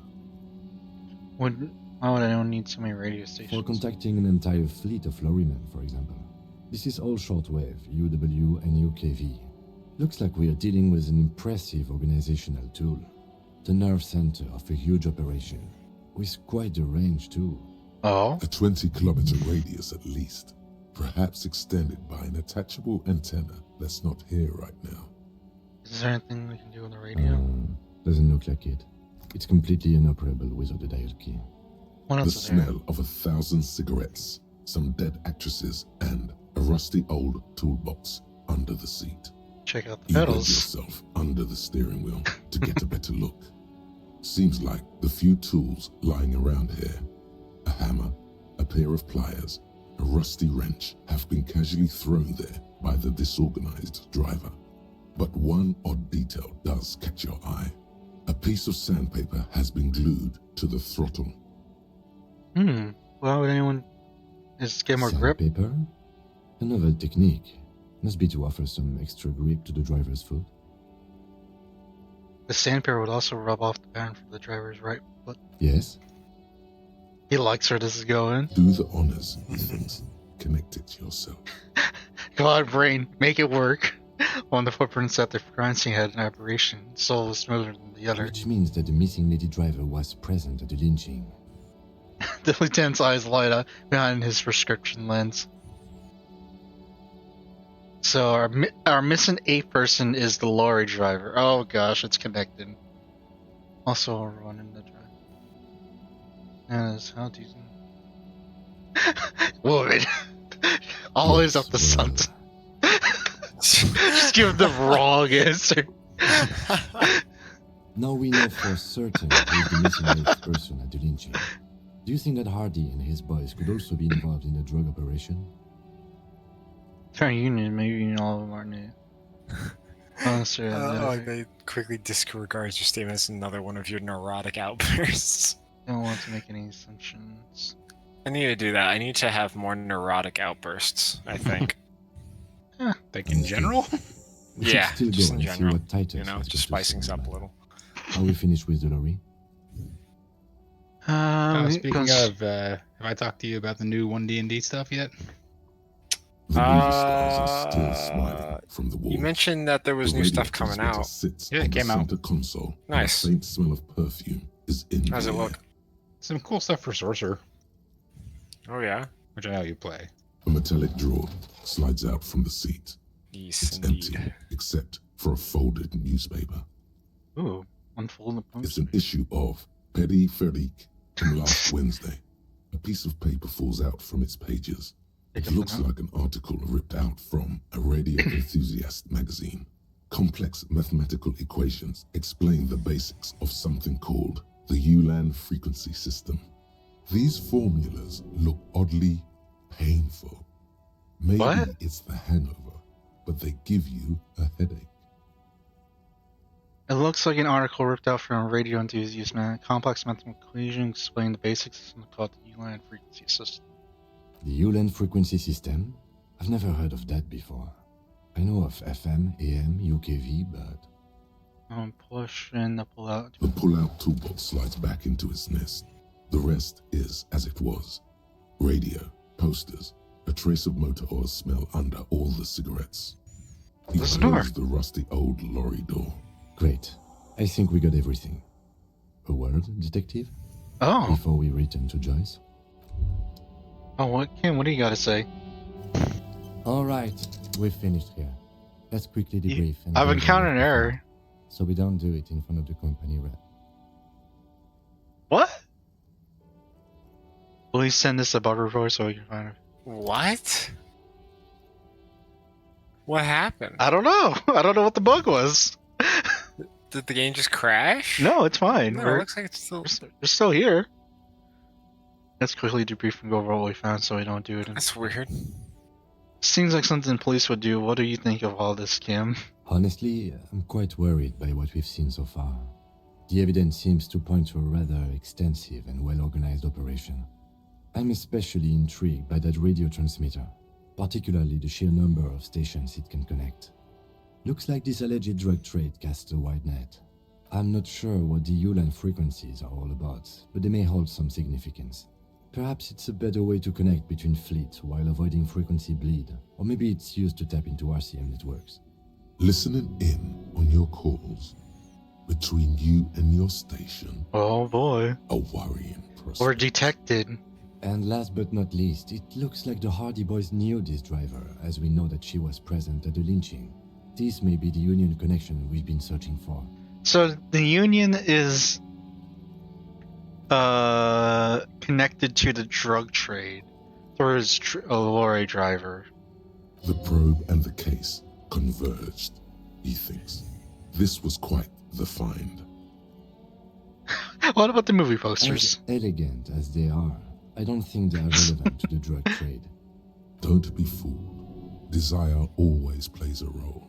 Why would anyone need so many radio stations? For contacting an entire fleet of lorrymen, for example. This is all shortwave, UW and UKV. Looks like we are dealing with an impressive organizational tool. The nerve center of a huge operation, with quite a range too. Oh? A 20-kilometer radius at least, perhaps extended by an attachable antenna that's not here right now. Is there anything we can do on the radio? Doesn't look like it. It's completely inoperable without a dial key. What The else is there? smell of 1,000 cigarettes, some dead actresses, and a rusty old toolbox under the seat. Check out the You wedge pedals. yourself under the steering wheel to get a better look. Seems like the few tools lying around here, a hammer, a pair of pliers, a rusty wrench, have been casually thrown there by the disorganized driver. But one odd detail does catch your eye. A piece of sandpaper has been glued to the throttle. Why would anyone just get more grip? Sandpaper? A novel technique. Must be to offer some extra grip to the driver's foot. The sandpaper would also rub off the pattern for the driver's right foot. Yes? He likes where this is going. Do the honors, he thinks. Connect it yourself. Come on, brain, make it work. One of the footprints at the crime scene had an aberration. Soul was smoother than the other. Which means that the missing lady driver was present at the lynching. The lieutenant's eyes light up behind his prescription lens. So our missing 8th person is the lorry driver. Oh gosh, it's connected. Also running the driver. Yes, how do you... Woman. Always Yes, up the well, sun. Just give the wrong answer. Now we know for certain who is the missing eighth person at the lynching. Do you think that Hardy and his boys could also be involved in the drug operation? Trying union, maybe all of them aren't new. They quickly disregards your statement as another one of your neurotic outbursts. Don't want to make any assumptions. I need to do that. I need to have more neurotic outbursts, I think. Like in general? We should Yeah, still just go in and general. see what Titus You know, has just got to say spicing on up a that. little. Are we finished with the lorry? Speaking of, have I talked to you about the new 1D&D stuff yet? The movie stars are still smiling from the wall. You mentioned that there was The new radio stuff coming transmitter out. Sits Yeah, on it came the out. center console. Nice. And a faint smell of perfume is in How's the it air. look? Some cool stuff for Sorcerer, Oh yeah. which I know you play. A metallic drawer slides out from the seat. Yes, It's indeed. empty, except for a folded newspaper. Ooh, unfold the post. It's an issue of Petit Ferique from last Wednesday. A piece of paper falls out from its pages. It looks like an article ripped out from a radio enthusiast magazine. Complex mathematical equations explain the basics of something called the Ulan frequency system. These formulas look oddly painful. Maybe What? it's the hangover, but they give you a headache. It looks like an article ripped out from a radio enthusiast man. Complex mathematical equations explain the basics of something called the Ulan frequency system. The Ulan frequency system? I've never heard of that before. I know of FM, AM, UKV, but... Push and the pull out. The pull-out toolbox slides back into its nest. The rest is as it was. Radio, posters, a trace of motor oil smell under all the cigarettes. He There's a door. closed the rusty old lorry door. Great. I think we got everything. A word, detective? Oh. Before we return to Joyce? Oh, what, Kim? What do you got to say? All right, we've finished here. Let's quickly debrief. And I've go encountered over an error. so we don't do it in front of the company rep. What? Please send this to Bug Report so we can find her. What? What happened? I don't know. I don't know what the bug was. Did the game just crash? No, it's fine. No, it looks like it's still. We're still here. Let's quickly debrief and go over what we found so we don't do it. That's weird. Seems like something police would do. What do you think of all this, Kim? Honestly, I'm quite worried by what we've seen so far. The evidence seems to point to a rather extensive and well-organized operation. I'm especially intrigued by that radio transmitter, particularly the sheer number of stations it can connect. Looks like this alleged drug trade casts a wide net. I'm not sure what the Ulan frequencies are all about, but they may hold some significance. Perhaps it's a better way to connect between fleets while avoiding frequency bleed, or maybe it's used to tap into RCM networks. Listening in on your calls between you and your station. Oh boy. A worrying prospect. We're detected. And last but not least, it looks like the Hardy Boys knew this driver, as we know that she was present at the lynching. This may be the Union connection we've been searching for. So the Union is connected to the drug trade through his a lorry driver. The probe and the case converged, he thinks. This was quite the find. What about the movie posters? As elegant as they are, I don't think they are relevant to the drug trade. Don't be fooled. Desire always plays a role.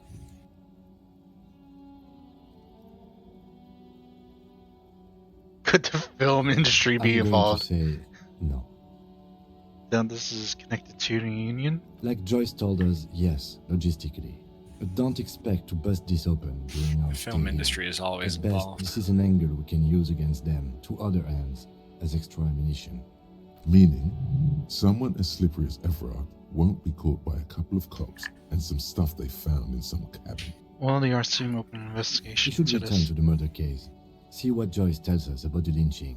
Could the film industry be I'm involved? going to say no. Then this is connected to the Union? Like Joyce told us, yes, logistically. But don't expect to bust this open during our The film stay industry here. is always At best, involved. this is an angle we can use against them to other ends as extra ammunition. Meaning, someone as slippery as Everard won't be caught by a couple of cops and some stuff they found in some cabin. Well, they are soon open We investigation should to return this. to the murder case. See what Joyce tells us about the lynching.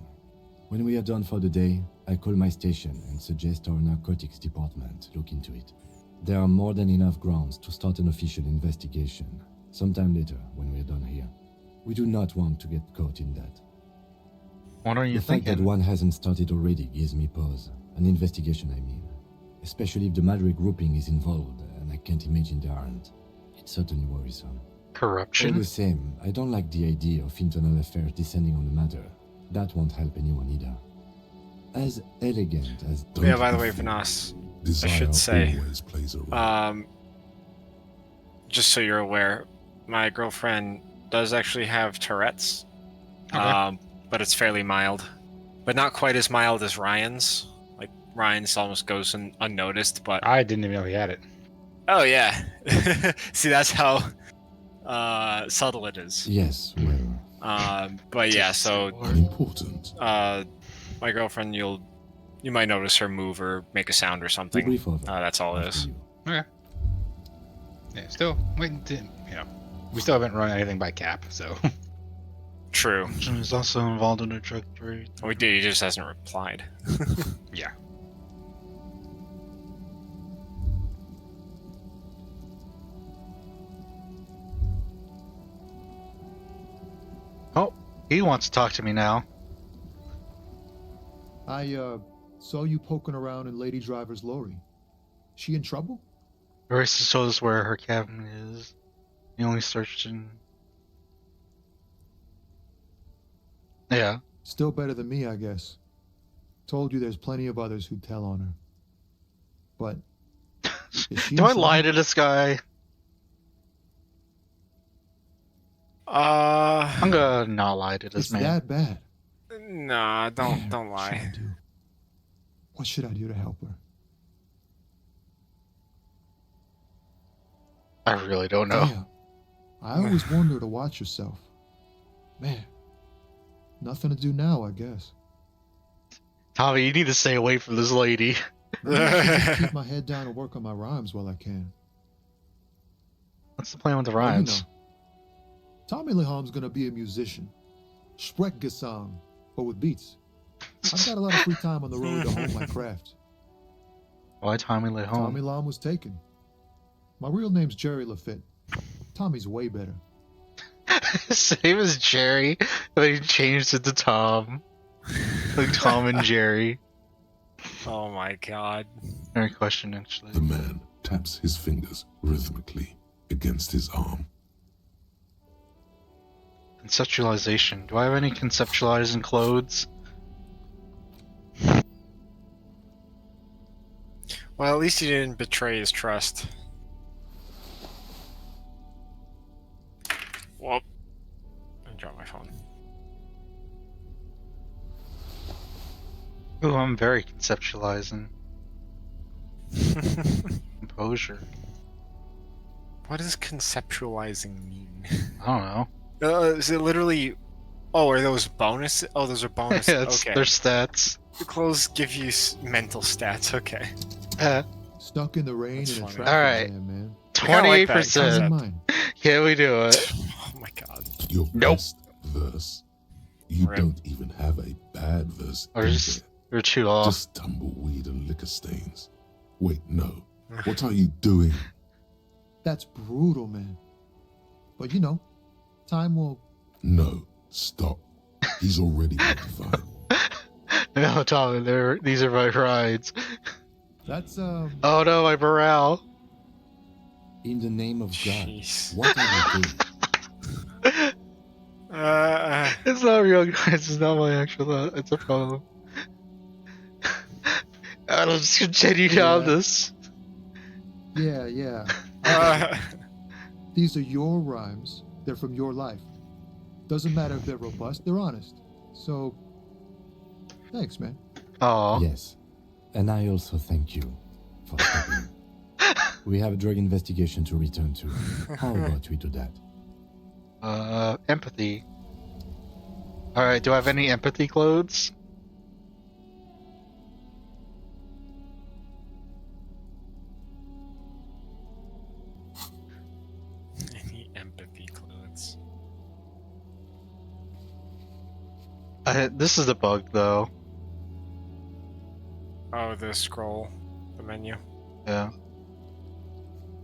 When we are done for the day, I call my station and suggest our narcotics department look into it. There are more than enough grounds to start an official investigation, sometime later when we are done here. We do not want to get caught in that. What are you The fact thinking? that one hasn't started already gives me pause. An investigation, I mean. Especially if the Madrid grouping is involved, and I can't imagine they aren't. It's certainly worrisome. Corruption? All the same, I don't like the idea of internal affairs descending on the matter. That won't help anyone either. As elegant as... Yeah, by the way, Vanas, I should say, just so you're aware, my girlfriend does actually have Tourette's, but it's fairly mild. But not quite as mild as Ryan's. Like, Ryan's almost goes unnoticed, but... I didn't even know he had it. Oh, yeah. See, that's how subtle it is. Yes, well... but yeah, so... Important. My girlfriend, you might notice her move or make a sound or something. That's all it is. Okay. Yeah, still waiting to, we still haven't run anything by Cap, so. True. He's also involved in a drug trade. We did, he just hasn't replied. Yeah. Oh, he wants to talk to me now. I saw you poking around in Lady Driver's lorry. She in trouble? Racist told us where her cabin is. He only searched in... Yeah. Still better than me, I guess. Told you there's plenty of others who'd tell on her. But... Do I lie to this guy? I'm gonna not lie to this it's man. that bad. Nah, don't lie. What should I do to help her? I really don't know. Damn. I always wonder to watch yourself. Man, nothing to do now, I guess. Tommy, you need to stay away from this lady. Just keep my head down and work on my rhymes while I can. What's the plan with the Well, you rhymes? know, Tommy Leham's gonna be a musician. Sprechgesang, but with beats. I've got a lot of free time on the road to hone my craft. Why Tommy Lehom? Tommy Lam was taken. My real name's Jerry Lafitte. Tommy's way better. Same as Jerry, but he changed it to Tom. Like Tom and Jerry. Oh my god. Very question, actually. The man taps his fingers rhythmically against his arm. Conceptualization. Do I have any conceptualizing clothes? Well, at least he didn't betray his trust. Whoop. I dropped my phone. Ooh, I'm very conceptualizing. Composure. What does conceptualizing mean? I don't know. Is it literally... Oh, are those bonus? Oh, those are bonuses. Yeah, okay. They're stats. The clothes give you mental stats. Okay. Stuck in the rain in a traffic Alright. jam, man. 28%. Can we do it? Oh my god. Your best verse. You don't even have a bad verse. Or just, you're too off. Just tumbleweed and liquor stains. Wait, no. What are you doing? That's brutal, man. But you know, time will... No, stop. He's already rectified. No, Tommy, these are my rides. That's, Oh no, my morale. In the name of God, what are you doing? It's not real, guys. It's not my actual thought. It's a poem. I'll just continue down this. Yeah. These are your rhymes. They're from your life. Doesn't matter if they're robust, they're honest. So, thanks, man. Oh. Yes. And I also thank you for stopping. We have a drug investigation to return to. How about we do that? Empathy. Alright, do I have any empathy clothes? Any empathy clothes? This is a bug, though. Oh, the scroll. The menu. Yeah.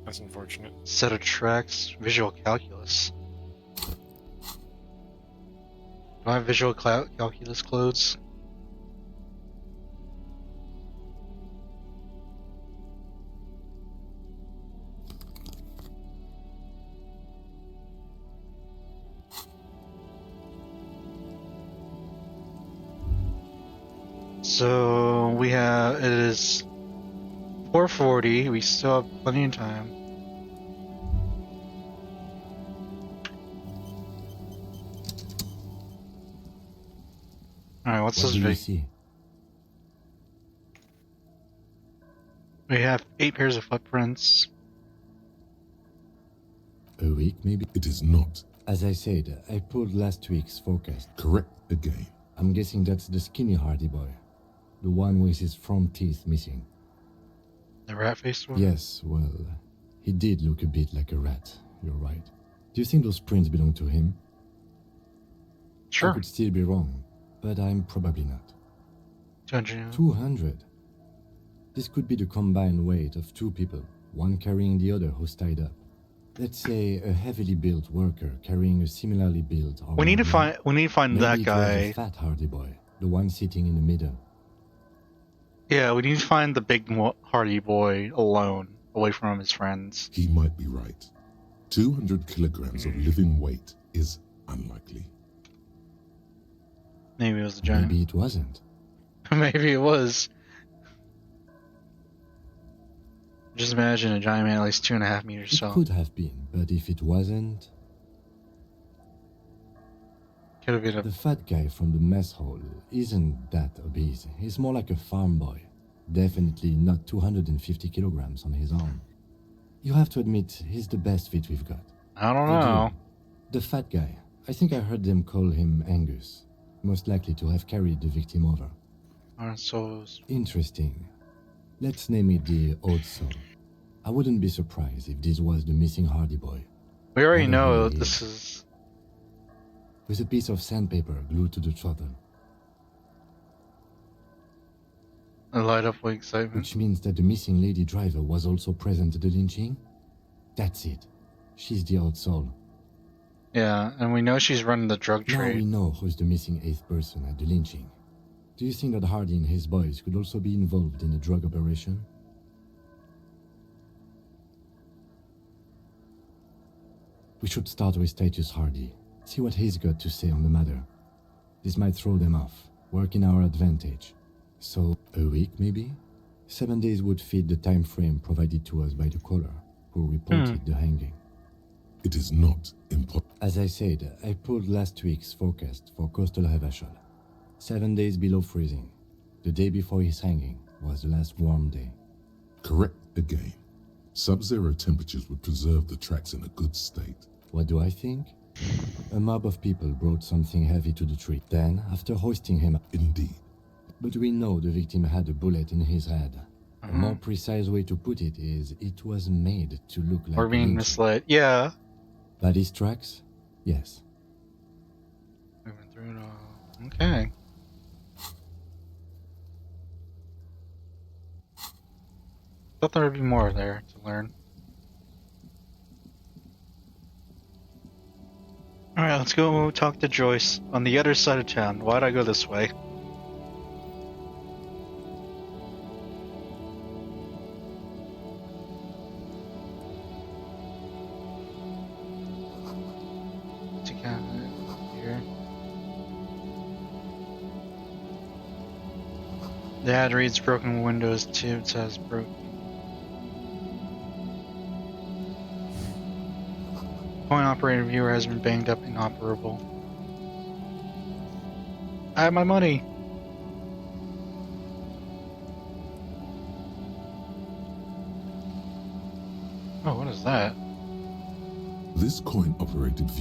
That's unfortunate. Set of tracks, visual calculus. Do I have visual calculus clothes? So we have, it is 4:40. We still have plenty of time. All right, what's What this do you big? see? We have 8 pairs of footprints. A week, maybe? It is not. As I said, I pulled last week's forecast. Correct again. I'm guessing that's the skinny Hardy boy. The one with his front teeth missing. The rat-faced one? Yes, well, he did look a bit like a rat. You're right. Do you think those prints belong to him? Sure. I could still be wrong, but I'm probably not. 200. 200? This could be the combined weight of 2 people, one carrying the other who's tied up. Let's say a heavily built worker carrying a similarly built. We need to find. We need to find Maybe that it guy. was the fat Hardy boy, the one sitting in the middle. Yeah, we need to find the big Hardy boy alone, away from his friends. He might be right. 200 kilograms of living weight is unlikely. Maybe it was a giant. Maybe it wasn't. Maybe it was. Just imagine a giant man at least 2.5 meters It tall. could have been, but if it wasn't... Could have been a... The fat guy from the mess hall isn't that obese. He's more like a farm boy. Definitely not 250 kilograms on his arm. You have to admit, he's the best fit we've got. I don't know. The fat guy. I think I heard them call him Angus. Most likely to have carried the victim over. So... Interesting. Let's name it the Old Soul. I wouldn't be surprised if this was the missing Hardy boy. We already Whatever know he this is... With a piece of sandpaper glued to the throttle. A light up with excitement. Which means that the missing lady driver was also present at the lynching? That's it. She's the Old Soul. Yeah, and we know she's running the drug Now we trade. know who's the missing 8th person at the lynching. Do you think that Hardy and his boys could also be involved in the drug operation? We should start with Titus Hardy. See what he's got to say on the matter. This might throw them off, work in our advantage. So, a week maybe? 7 days would fit the time frame provided to us by the caller, who reported the hanging. It is not important. As I said, I pulled last week's forecast for coastal Revachol. 7 days below freezing. The day before his hanging was the last warm day. Correct again. Sub-zero temperatures would preserve the tracks in a good state. What do I think? A mob of people brought something heavy to the tree. Then, after hoisting him... Indeed. But we know the victim had a bullet in his head. A more precise way to put it is, it was made to look like... We're being misled. Yeah. Body's tracks? Yes. We went through it all. Okay. Thought there would be more there to learn. Alright, let's go talk to Joyce on the other side of town. Why'd I go this way? Here. The ad reads broken windows, too. It says broken. Coin operated viewer has been banged up, inoperable. I have my money. Oh, what is that? This coin-operated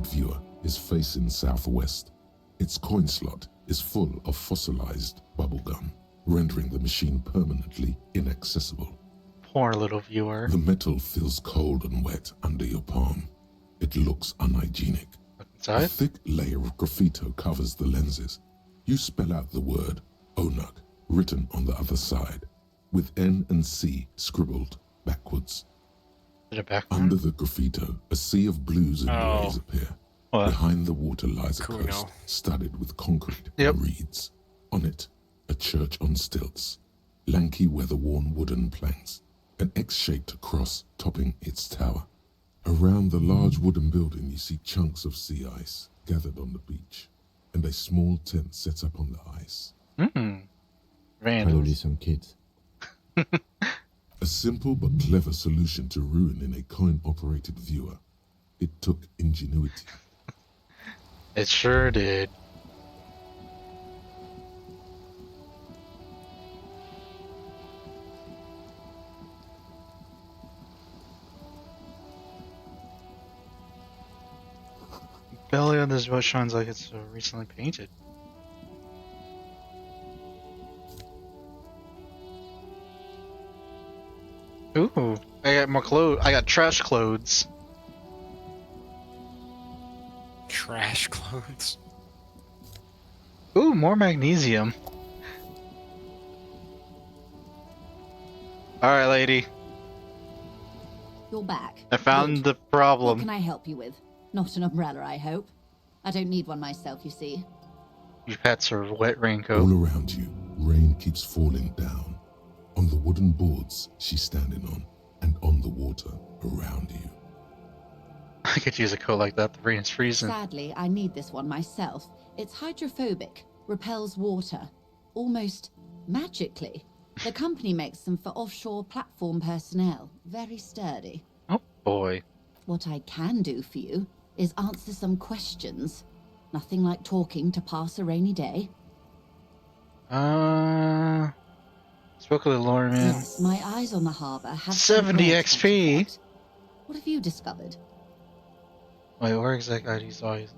viewer is facing southwest. Its coin slot is full of fossilized bubblegum, rendering the machine permanently inaccessible. Poor little viewer. The metal feels cold and wet under your palm. It looks unhygienic. Inside? A thick layer of graffito covers the lenses. You spell out the word Onuk written on the other side, with N and C scribbled backwards. Under the graffito, a sea of blues and greys appear. What? Behind the water lies a Cool, coast studded with concrete Yep. and reeds. On it, a church on stilts, lanky weather-worn wooden planks, an X-shaped cross topping its tower. Around the large wooden building, you see chunks of sea ice, gathered on the beach, and a small tent set up on the ice. Probably some kids. A simple but clever solution to ruin in a coin-operated viewer. It took ingenuity. It sure did. Belly on this boat shines like it's recently painted. Ooh, I got more clothes. I got trash clothes. Trash clothes. Ooh, more magnesium. Alright, lady. You're back. I found the What problem. can I help you with? Not an umbrella, I hope. I don't need one myself, you see. Your pets are wet raincoat. All around you, rain keeps falling down. On the wooden boards she's standing on, and on the water around you. I could use a coat like that. The rain is freezing. Sadly, I need this one myself. It's hydrophobic, repels water, almost magically. The company makes them for offshore platform personnel. Very sturdy. Oh boy. What I can do for you is answer some questions. Nothing like talking to pass a rainy day. Spoke with the lore man. Yes, my eyes on the harbour have 70 XP. What have you discovered? Wait, where exactly are these eyes?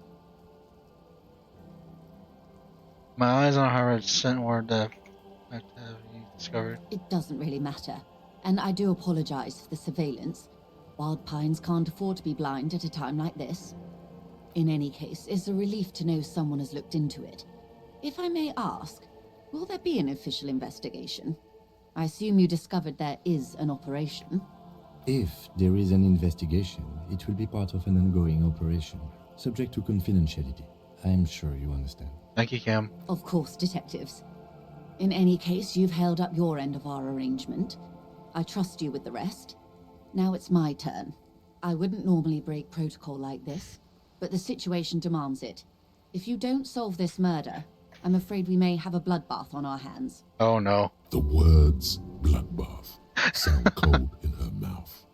My eyes on her sent word that activity discovered. It doesn't really matter, and I do apologize for the surveillance. Wild Pines can't afford to be blind at a time like this. In any case, it's a relief to know someone has looked into it. If I may ask, will there be an official investigation? I assume you discovered there is an operation. If there is an investigation, it will be part of an ongoing operation, subject to confidentiality. I'm sure you understand. Thank you, Cam. Of course, detectives. In any case, you've held up your end of our arrangement. I trust you with the rest. Now it's my turn. I wouldn't normally break protocol like this, but the situation demands it. If you don't solve this murder, I'm afraid we may have a bloodbath on our hands. Oh no. The words bloodbath sound cold in her mouth.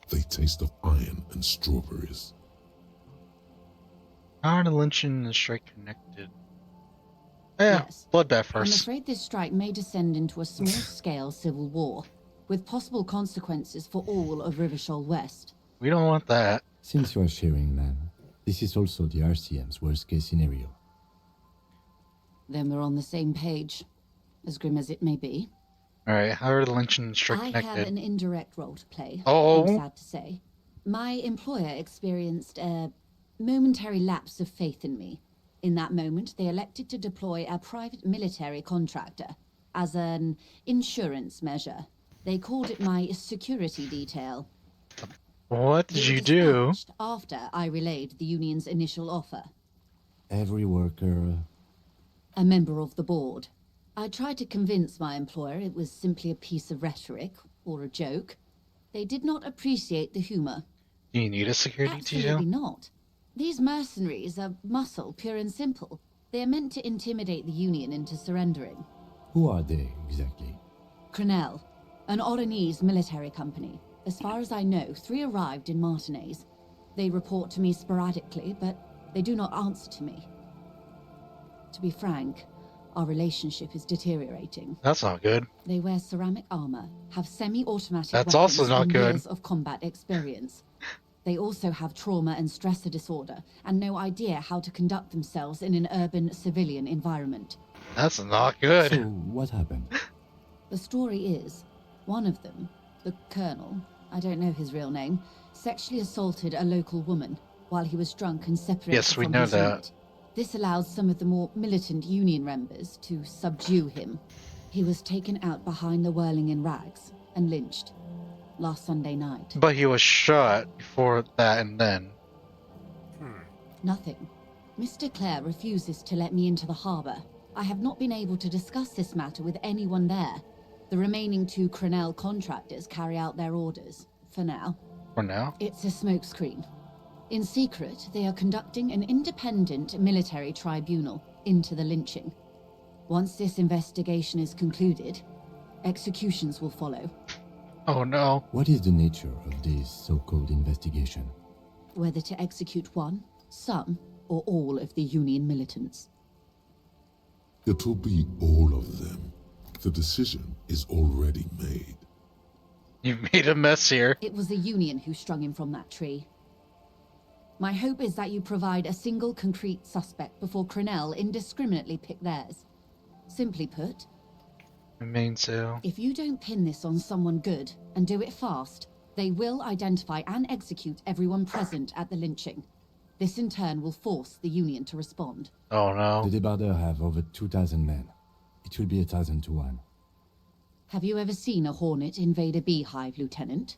They taste of iron and strawberries. How are the lynching and the strike connected? Yeah, Yes. bloodbath I'm first. afraid this strike may descend into a small-scale civil war, with possible consequences for all of Rivershoal West. We don't want that. Since you are sharing, man, this is also the RCM's worst-case scenario. Then we're on the same page, as grim as it may be. Alright, how are the lynching and strike I connected? have an indirect role to play, Oh. I'm sad to say. My employer experienced a momentary lapse of faith in me. In that moment, they elected to deploy a private military contractor as an insurance measure. They called it my security detail. What did They were you do? dispatched after I relayed the union's initial offer. Every worker... A member of the board. I tried to convince my employer it was simply a piece of rhetoric or a joke. They did not appreciate the humor. Do you need a security Absolutely detail? not. These mercenaries are muscle, pure and simple. They are meant to intimidate the Union into surrendering. Who are they, exactly? Crenell, an Oranese military company. As far as I know, 3 arrived in Martinez. They report to me sporadically, but they do not answer to me. To be frank, our relationship is deteriorating. That's not good. They wear ceramic armor, have semi-automatic That's weapons also not and good. years of combat experience. They also have trauma and stressor disorder, and no idea how to conduct themselves in an urban civilian environment. That's not good. So, what happened? The story is, one of them, the Colonel, I don't know his real name, sexually assaulted a local woman while he was drunk and separated Yes, we from know his that. unit. This allows some of the more militant Union members to subdue him. He was taken out behind the whirling in rags and lynched last Sunday night. But he was shot before that and then. Nothing. Mr. Clare refuses to let me into the harbour. I have not been able to discuss this matter with anyone there. The remaining 2 Crenell contractors carry out their orders, for now. For now? It's a smokescreen. In secret, they are conducting an independent military tribunal into the lynching. Once this investigation is concluded, executions will follow. Oh no. What is the nature of this so-called investigation? Whether to execute one, some, or all of the Union militants. It will be all of them. The decision is already made. You've made a mess here. It was the Union who strung him from that tree. My hope is that you provide a single concrete suspect before Crenell indiscriminately pick theirs. Simply put, Remain so. if you don't pin this on someone good, and do it fast, they will identify and execute everyone present at the lynching. This in turn will force the Union to respond. Oh no. The Débardeurs have over 2,000 men. It will be 1,000 to 1. Have you ever seen a hornet invade a beehive, Lieutenant?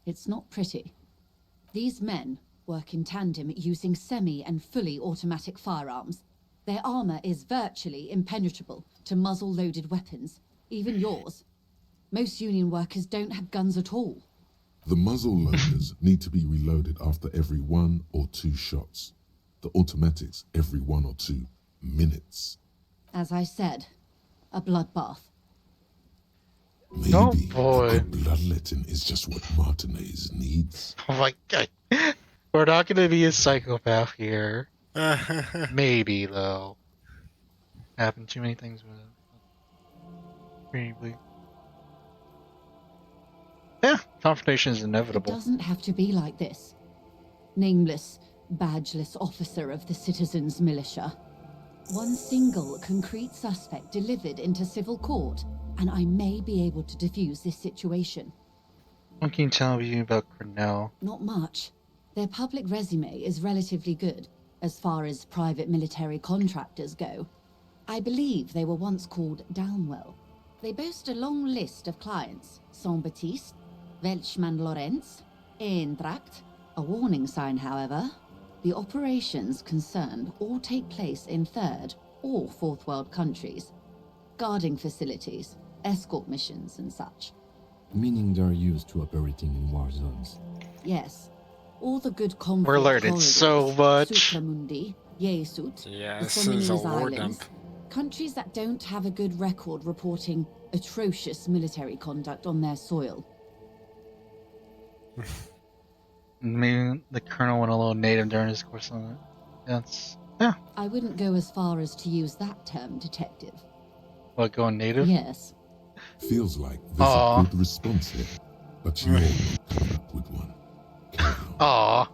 It's not pretty. These men work in tandem using semi- and fully automatic firearms. Their armor is virtually impenetrable to muzzle-loaded weapons, even yours. Most Union workers don't have guns at all. The muzzle loaders need to be reloaded after every 1 or 2 shots. The automatics every 1 or 2 minutes. As I said, a bloodbath. Maybe boy. a good bloodletting is just what Martinez needs. Oh my god. We're not gonna be a psychopath here. Maybe though. Happened too many things with it. Maybe. Yeah, confrontation is It inevitable. doesn't have to be like this. Nameless, badgeless officer of the citizens' militia. One single concrete suspect delivered into civil court, and I may be able to defuse this situation. What can you tell me about Crenell? Not much. Their public resume is relatively good, as far as private military contractors go. I believe they were once called Downwell. They boast a long list of clients: Saint-Baptiste, Welchman-Lorenz, Eintracht. A warning sign, however. The operations concerned all take place in third or fourth world countries. Guarding facilities, escort missions and such. Meaning they're used to operating in war zones. Yes. All the good conflict We're learning corridors, so much. Sutramundi, Yesut, Yeah, the this is a Somalis war Islands. dump. Countries that don't have a good record reporting atrocious military conduct on their soil. Maybe the colonel went a little native during his course on it. That's yeah. I wouldn't go as far as to use that term, detective. What, going native? Yes. Feels like there's a good response here, but you're not coming up with one. Aw.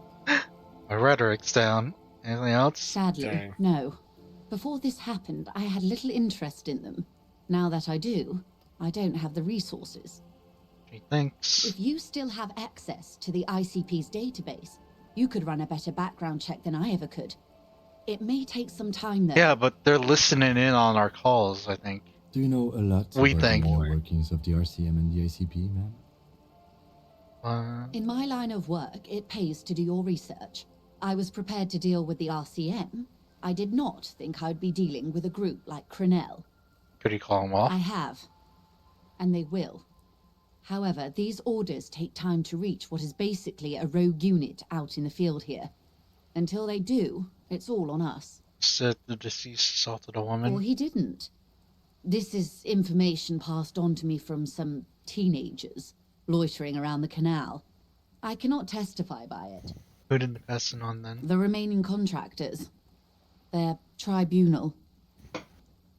My rhetoric's down. Anything else? Sadly, no. Before this happened, I had little interest in them. Now that I do, I don't have the resources. Thanks. If you still have access to the ICP's database, you could run a better background check than I ever could. It may take some time, though. Yeah, but they're listening in on our calls, I think. Do you know a lot We about think. the inner workings of the RCM and the ICP, ma'am? In my line of work, it pays to do your research. I was prepared to deal with the RCM. I did not think I'd be dealing with a group like Crenell. Could you call him off? I have. And they will. However, these orders take time to reach what is basically a rogue unit out in the field here. Until they do, it's all on us. Said the deceased assaulted a woman. Or he didn't. This is information passed on to me from some teenagers loitering around the canal. I cannot testify by it. Who did the pass it on then? The remaining contractors. Their tribunal.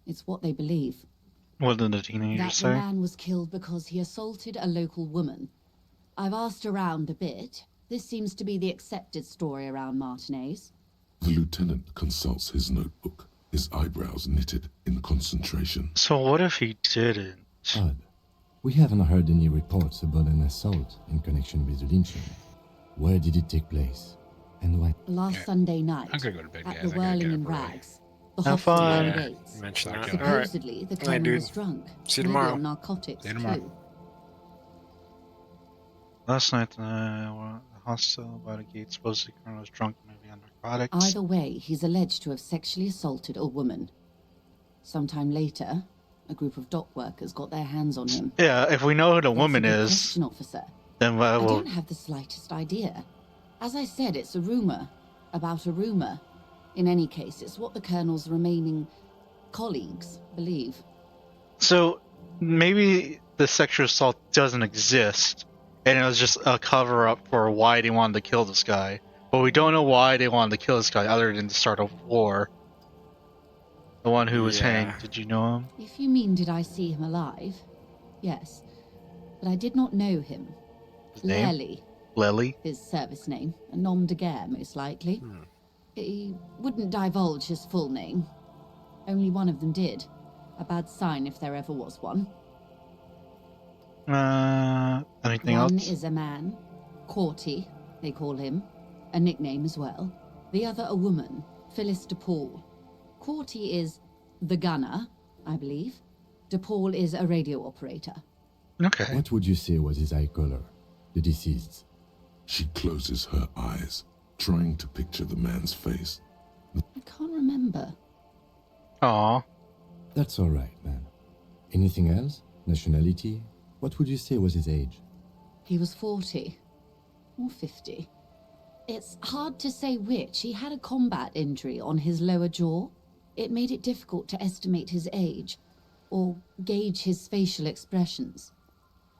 It's what they believe. What did the teenagers That the say? man was killed because he assaulted a local woman. I've asked around a bit. This seems to be the accepted story around Martinez. The lieutenant consults his notebook, his eyebrows knitted in concentration. So what if he didn't? Odd. We haven't heard any reports about an assault in connection with the lynching. Where did it take place? And when? Last Sunday night. I'm gonna go to bed, at guys. the I gotta get Whirling in up early. Rags. The Have hostel fun. on gates. You mentioned that. Supposedly, the Night, colonel dude. was drunk. See you maybe tomorrow. on narcotics, See you tomorrow. too. Last night, the hostel by the gate, supposedly the colonel was drunk, maybe on narcotics. Either way, he's alleged to have sexually assaulted a woman. Sometime later, a group of dock workers got their hands on him. Yeah, if we know who the That's woman a good is, question, officer. then I we'll... don't have the slightest idea. As I said, it's a rumor about a rumor. In any case, it's what the Colonel's remaining colleagues believe. So maybe the sexual assault doesn't exist, and it was just a cover-up for why they wanted to kill this guy. But we don't know why they wanted to kill this guy other than to start a war. The one who was hanged, did you know him? If you mean did I see him alive? Yes. But I did not know him. His name? Lely. Lely? His service name. A nom de guerre, most likely. He wouldn't divulge his full name. Only one of them did. A bad sign if there ever was one. Anything One else? is a man. Corty, they call him. A nickname as well. The other a woman. Phyllis DePaul. Corty is the gunner, I believe. DePaul is a radio operator. Okay. What would you say was his eye color? The deceased's? She closes her eyes, trying to picture the man's face. I can't remember. Aww. That's all right, man. Anything else? Nationality? What would you say was his age? He was 40. Or 50. It's hard to say which. He had a combat injury on his lower jaw. It made it difficult to estimate his age, or gauge his facial expressions.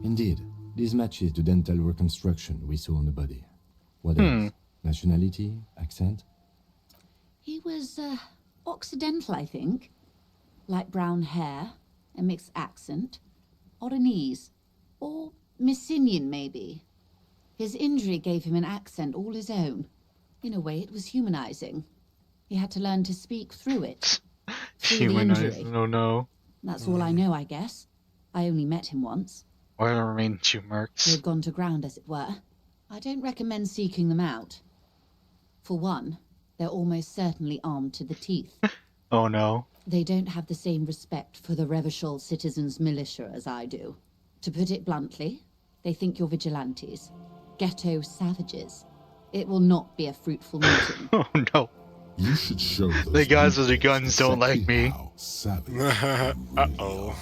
Indeed. This matches the dental reconstruction we saw on the body. What else? Nationality? Accent? He was, Occidental, I think. Light brown hair, a mixed accent, Oranese, or Messinian, maybe. His injury gave him an accent all his own. In a way, it was humanizing. He had to learn to speak through it. Through the injury. Oh no. That's all I know, I guess. I only met him once. Why there remain 2 mercs? They've gone to ground, as it were. I don't recommend seeking them out. For one, they're almost certainly armed to the teeth. Oh no. They don't have the same respect for the Revachol citizens' militia as I do. To put it bluntly, they think you're vigilantes. Ghetto savages. It will not be a fruitful meeting. Oh no. You should show those the guys with the guns don't like me. Uh-oh.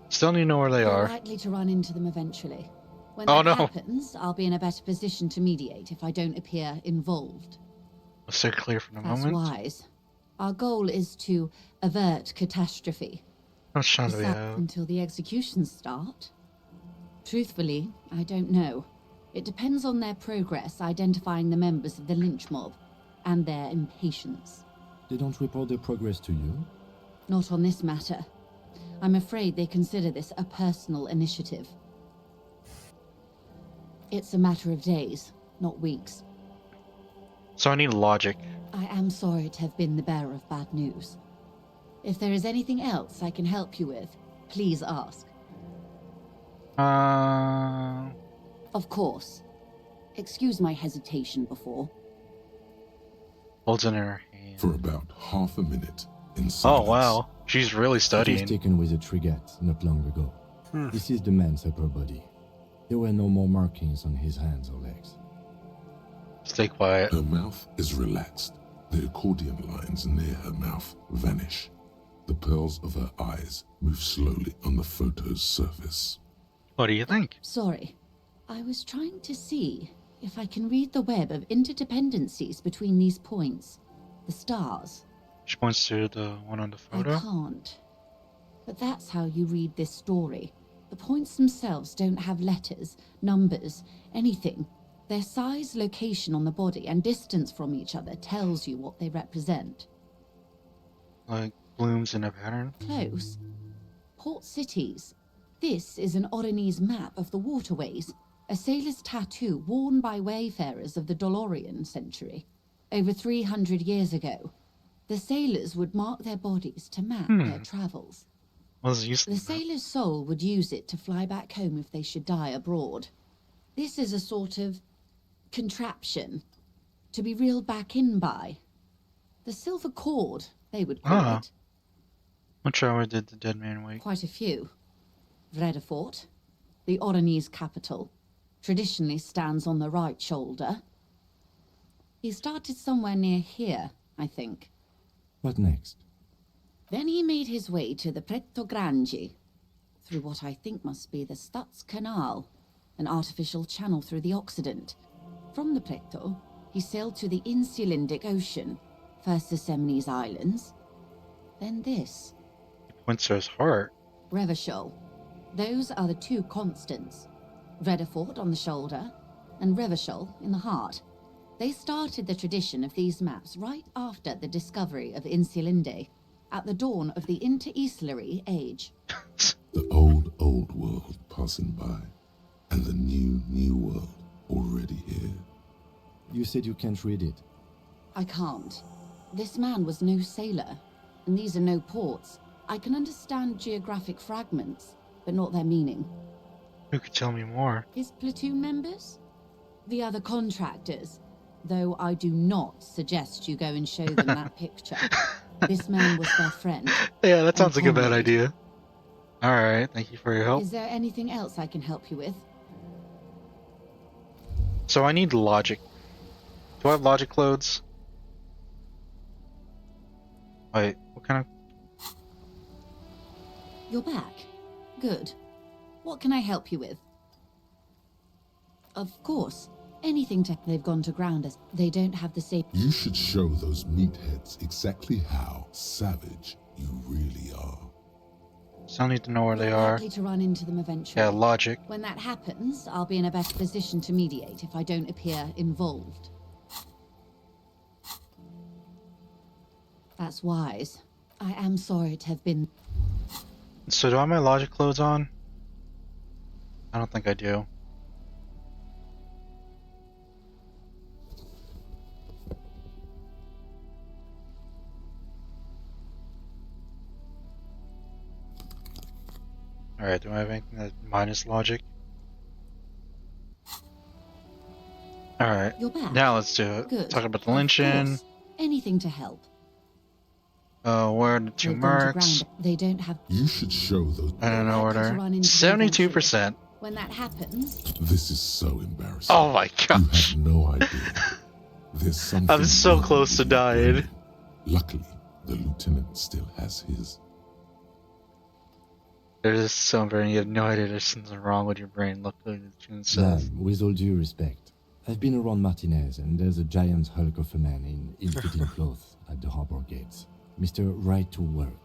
Still need to know where they You're are. likely to run into them eventually. When Oh, that no. happens, I'll be in a better position to mediate if I don't appear involved. Stay clear for the That's moment. wise. Our goal is to avert catastrophe. What chance do we Is that have? until the executions start? Truthfully, I don't know. It depends on their progress identifying the members of the lynch mob and their impatience. They don't report their progress to you? Not on this matter. I'm afraid they consider this a personal initiative. It's a matter of days, not weeks. So I need logic. I am sorry to have been the bearer of bad news. If there is anything else I can help you with, please ask. Of course. Excuse my hesitation before. Holds in her hand. For about half a minute, in Oh silence. wow. She's really It was studying. taken with a Trigat not long ago. This is the man's upper body. There were no more markings on his hands or legs. Stay quiet. Her mouth is relaxed. The accordion lines near her mouth vanish. The pearls of her eyes move slowly on the photo's surface. What do you think? Sorry. I was trying to see if I can read the web of interdependencies between these points. The stars. She points to the one on the photo. I can't. But that's how you read this story. The points themselves don't have letters, numbers, anything. Their size, location on the body, and distance from each other tells you what they represent. Like blooms in a pattern. Close. Port cities. This is an Oranese map of the waterways, a sailor's tattoo worn by wayfarers of the Dolorian century. Over 300 years ago, the sailors would mark their bodies to map their travels. Was used The sailor's soul would use it to fly back home if they should die abroad. This is a sort of contraption to be reeled back in by. The silver cord, they would call it. Which hour did the dead man wake? Quite a few. Vredefort, the Oranese capital, traditionally stands on the right shoulder. He started somewhere near here, I think. What next? Then he made his way to the Pretto Grande, through what I think must be the Stutz Canal, an artificial channel through the Occident. From the Plecto, he sailed to the Insulindic Ocean, first to Semines Islands, then this. Points to his heart. Revachol. Those are the two constants. Vredefort on the shoulder, and Revachol in the heart. They started the tradition of these maps right after the discovery of Insulinde, at the dawn of the Interinsulary Age. The old world passing by, and the new world already here. You said you can't read it. I can't. This man was no sailor, and these are no ports. I can understand geographic fragments, but not their meaning. Who could tell me more? His platoon members? The other contractors. Though I do not suggest you go and show them that picture. This man was their friend. Yeah, that sounds like a bad idea. Alright, thank you for your help. Is there anything else I can help you with? So I need logic. Do I have logic loads? Wait, what kind of... You're back. Good. What can I help you with? Of course. Anything to... They've gone to ground as they don't have the same... You should show those meatheads exactly how savage you really are. Still need to know where they You're are. likely to run into them eventually. Yeah, logic. When that happens, I'll be in a better position to mediate if I don't appear involved. That's wise. I am sorry to have been... So do I have my logic clothes on? I don't think I do. Alright, do I have anything that minus logic? Alright, You're back. now let's do it. Good. Talk about the Of lynching. course. Anything to help. Where are the two They've gone to mercs? ground. They don't have... You should show those. I don't know where Likely to they're. run into 72%. When that happens... This is so embarrassing. Oh my gosh. You have no idea. There's something. I'm so wrong close to with your dying. brain. Luckily, the lieutenant still has his. There's something, you have no idea there's something wrong with your brain. Luckily, the tune says. Ma'am, with all due respect, I've been around Martinez, and there's a giant hulk of a man in ill-fitting clothes at the harbor gates. Mr. Right to Work.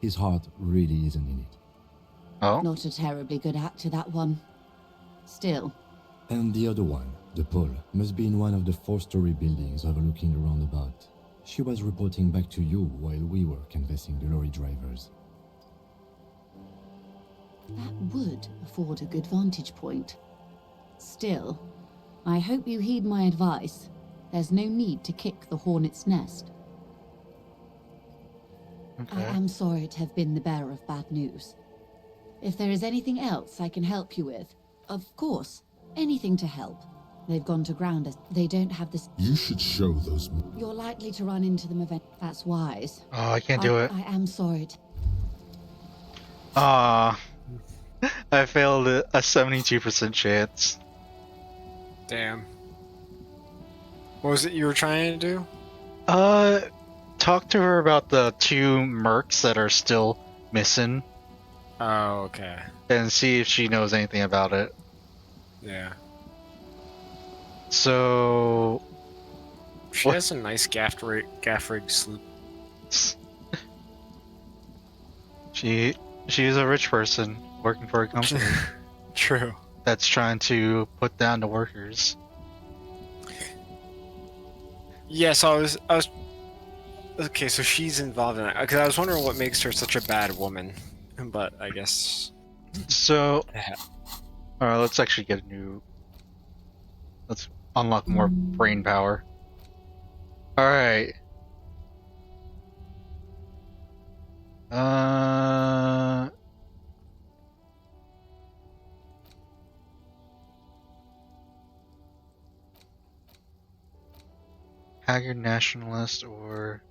His heart really isn't in it. Oh? Not a terribly good actor, that one. Still. And the other one, the Pole, must be in one of the 4-story buildings overlooking the roundabout. She was reporting back to you while we were canvassing the lorry drivers. That would afford a good vantage point. Still, I hope you heed my advice. There's no need to kick the hornet's nest. Okay. I am sorry to have been the bearer of bad news. If there is anything else I can help you with, of course, anything to help. They've gone to ground as they don't have this. You should show those. You're likely to run into them event. That's wise. Oh, I can't do it. I am sorry. Ah, I failed a 72% chance. Damn. What was it you were trying to do? Talk to her about the two mercs that are still missing. Oh, okay. And see if she knows anything about it. Yeah. So... She has a nice gaff rig sloop. She's a rich person working for a company. True. That's trying to put down the workers. Yes, I was. Okay, so she's involved in that because I was wondering what makes her such a bad woman, but I guess. So, alright, let's actually get a new. Let's unlock more brain power. Alright. Haggard nationalist or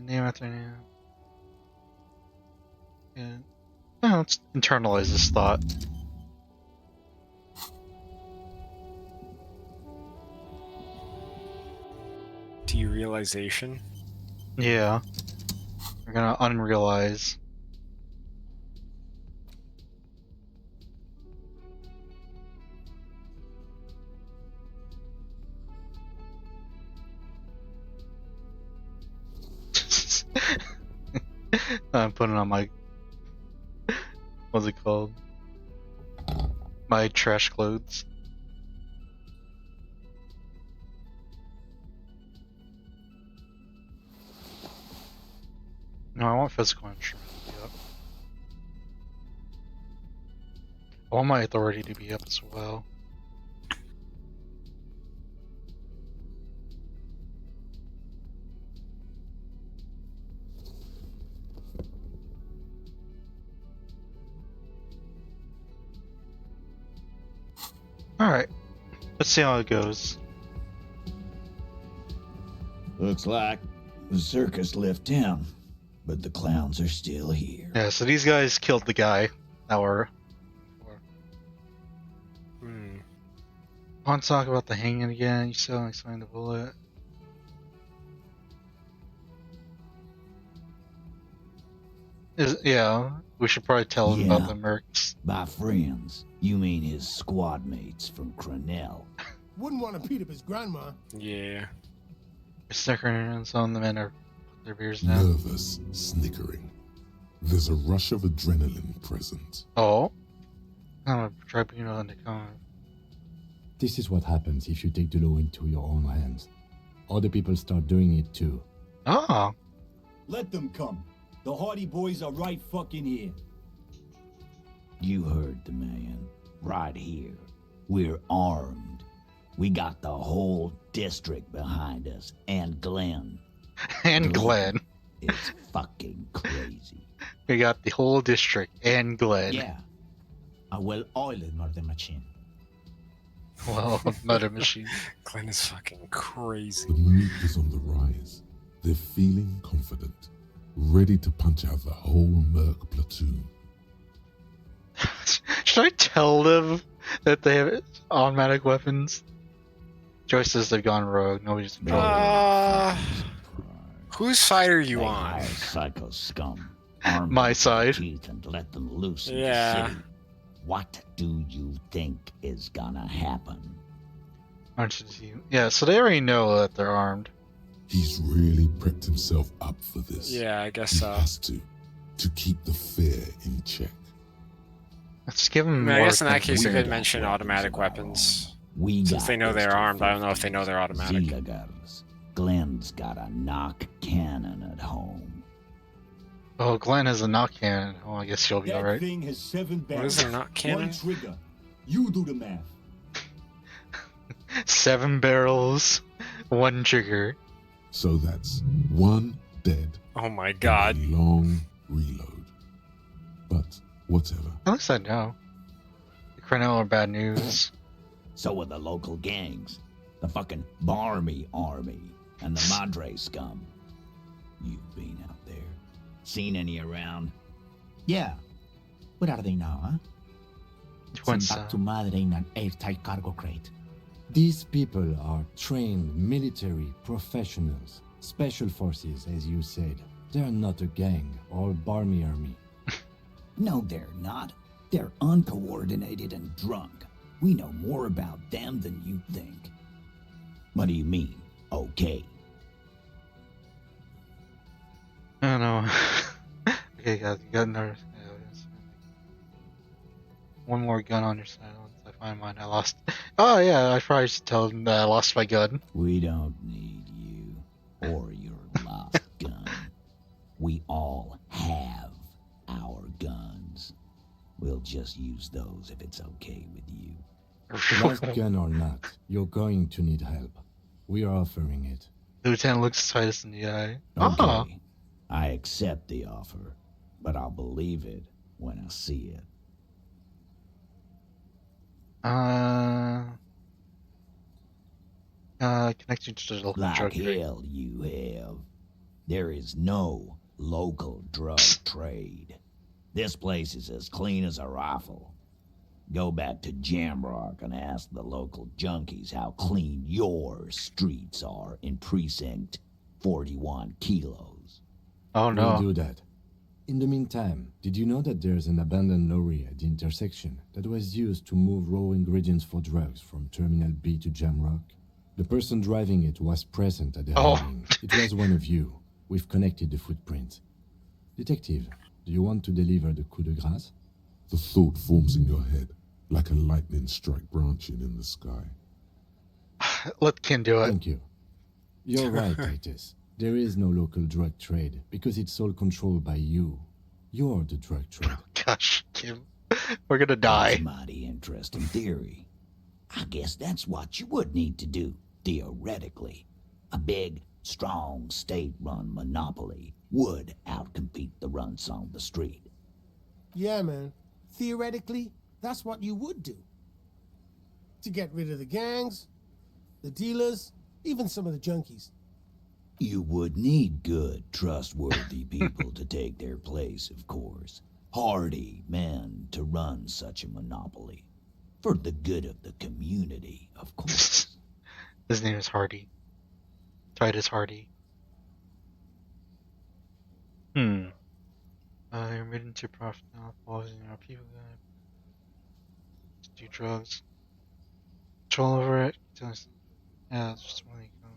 name after name. Yeah. Oh, let's internalize this thought. Derealization? Yeah. We're gonna unrealize. I'm putting on my what's it called? My trash clothes. No, I want physical instrument to be up. I want my authority to be up as well. Alright, let's see how it goes. Looks like the circus left town, but the clowns are still here. Yeah, so these guys killed the guy that were. I want to talk about the hanging again. You still don't explain the bullet. Yeah, we should probably tell him about the mercs. By friends, you mean his squad mates from Cronell. Wouldn't want to beat up his grandma. Yeah. Snickering, some of the men are put their beers down. Nervous snickering. There's a rush of adrenaline present. Oh? I'm a tribunal in the con. This is what happens if you take the law into your own hands. Other people start doing it too. Oh. Let them come. The Hardy Boys are right fucking here. You heard the man. Right here. We're armed. We got the whole district behind us. And Glenn. And Glenn. It's fucking crazy. We got the whole district and Glenn. Yeah. A well-oiled murder machine. Well, murder machine. Glenn is fucking crazy. The mood is on the rise. They're feeling confident. Ready to punch out the whole Merc platoon. Should I tell them that they have automatic weapons? Joyce says they've gone rogue. Nobody's. Whose side are you on? Psycho scum. My side. And let them loose in Yeah. the city. What do you think is gonna happen? Yeah, so they already know that they're armed. He's really prepped himself up for this. Yeah, I guess He so. has to keep the fear in check. Let's give them. I guess in that case, you could mention automatic weapons. Since got they know this they're to armed, I don't know if they know they're automatic. Girls. Glenn's got a knock cannon at home. Oh, Glenn has a knock cannon. Oh, I guess she'll be That alright. thing has 7 barrels. What is there, knock cannon? 1 trigger. You do the math. 7 barrels, 1 trigger. So that's 1 dead. Oh my god. And a long reload. But whatever. At least I know. The Cronell are bad news. So are the local gangs. The fucking Barmy Army and the Madre scum. You've been out there. Seen any around? Yeah. Where are they now, huh? Sent back to Madre in an airtight cargo crate. These people are trained military professionals, special forces, as you said. They're not a gang or Barmy Army. No, they're not. They're uncoordinated and drunk. We know more about them than you think. What do you mean, okay? I don't know. Okay, guys, you got another. One more gun on your side. Once I find mine, I lost. Oh yeah, I probably should tell them that I lost my gun. We don't need you or your lost gun. We all have our guns. We'll just use those if it's okay with you. Lost gun or not, you're going to need help. We are offering it. The lieutenant looks Titus in the eye. Okay. I accept the offer, but I'll believe it when I see it. Connection to the local Like drug trade. hell you have. There is no local drug trade. This place is as clean as a rifle. Go back to Jamrock and ask the local junkies how clean your streets are in Precinct 41 Kilos. Oh no. We'll do that. In the meantime, did you know that there's an abandoned lorry at the intersection that was used to move raw ingredients for drugs from Terminal B to Jamrock? The person driving it was present at the hanging. It was one of you. We've connected the footprint. Detective, do you want to deliver the coup de grâce? The thought forms in your head, like a lightning strike branching in the sky. Let Ken do it. Thank you. You're right, Titus. There is no local drug trade because it's all controlled by you. You're the drug trade. Gosh, Kim, we're gonna die. That's a mighty interesting theory. I guess that's what you would need to do, theoretically. A big, strong, state-run monopoly would outcompete the runts on the street. Yeah, man. Theoretically, that's what you would do. To get rid of the gangs, the dealers, even some of the junkies. You would need good, trustworthy people to take their place, of course. Hardy men to run such a monopoly. For the good of the community, of course. His name is Hardy. Titus Hardy. You're admitting to profit now, pausing our people gonna do drugs. Control over it. Yeah, it's just when they come.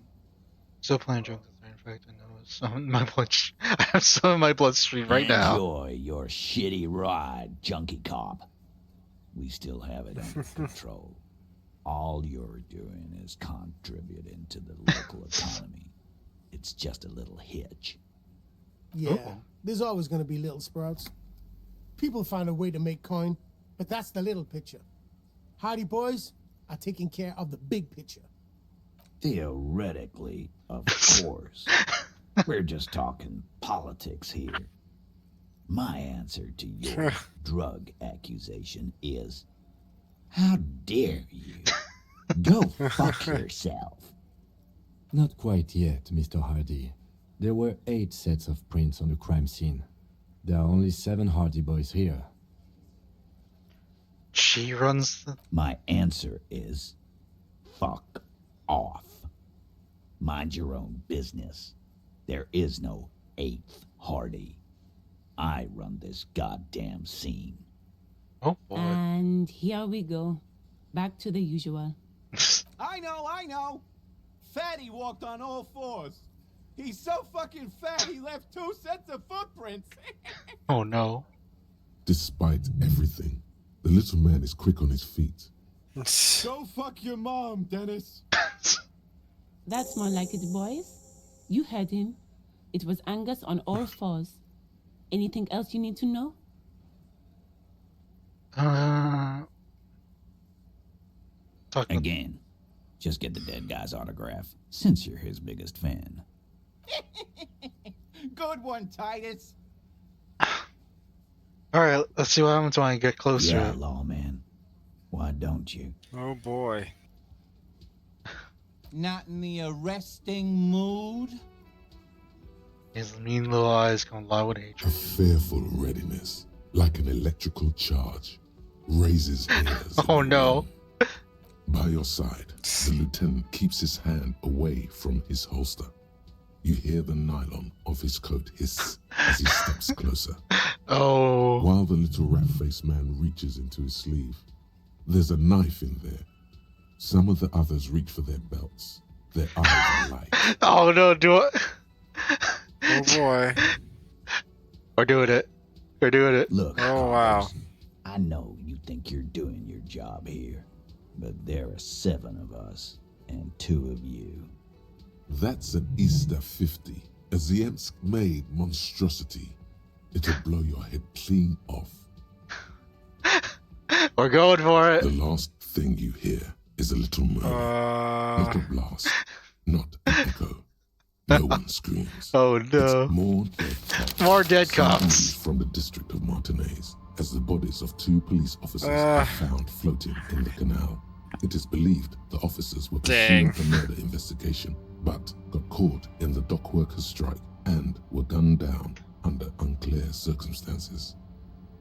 Still playing drugs with her. In fact, I know some in my blood. I have some in my bloodstream right now. Enjoy your shitty ride, junkie cop. We still have it under control. All you're doing is contributing to the local economy. It's just a little hitch. Yeah, there's always going to be little sprouts. People find a way to make coin, but that's the little picture. Hardy boys are taking care of the big picture. Theoretically, of course. We're just talking politics here. My answer to your drug accusation is, how dare you? Go fuck yourself. Not quite yet, Mr. Hardy. There were 8 sets of prints on the crime scene. There are only 7 Hardy boys here. She runs the... My answer is, fuck off. Mind your own business. There is no 8th Hardy. I run this goddamn scene. Oh boy. And here we go. Back to the usual. I know. Fatty walked on all 4s. He's so fucking fat, he left 2 sets of footprints. Oh no. Despite everything, the little man is quick on his feet. Go fuck your mom, Dennis. That's more like it, boys. You heard him. It was Angus on all 4s. Anything else you need to know? Again, just get the dead guy's autograph, since you're his biggest fan. Good one, Titus. Alright, let's see what happens when I get closer. Yeah, lawman. Why don't you? Oh boy. Not in the arresting mood? His mean little eyes gonna lie with hatred. A fearful readiness, like an electrical charge, raises hairs. Oh no. By your side, the lieutenant keeps his hand away from his holster. You hear the nylon of his coat hiss as he steps closer. Oh. While the little rat-faced man reaches into his sleeve, there's a knife in there. Some of the others reach for their belts. Their eyes are light. Oh no, do it. Oh boy. We're doing it. We're doing it. Look, oh wow. I know you think you're doing your job here, but there are 7 of us and 2 of you. That's an Easter 50, a Ziemsk-made monstrosity. It'll blow your head clean off. We're going for it. The last thing you hear is a little murmur, not a blast, not an echo. No one screams. Oh no. It's more dead cops. More dead Some cops. news from the district of Martinez, as the bodies of 2 police officers are found floating in the canal. It is believed the officers were pursuing the murder investigation, but got caught in the dock workers' strike and were gunned down under unclear circumstances.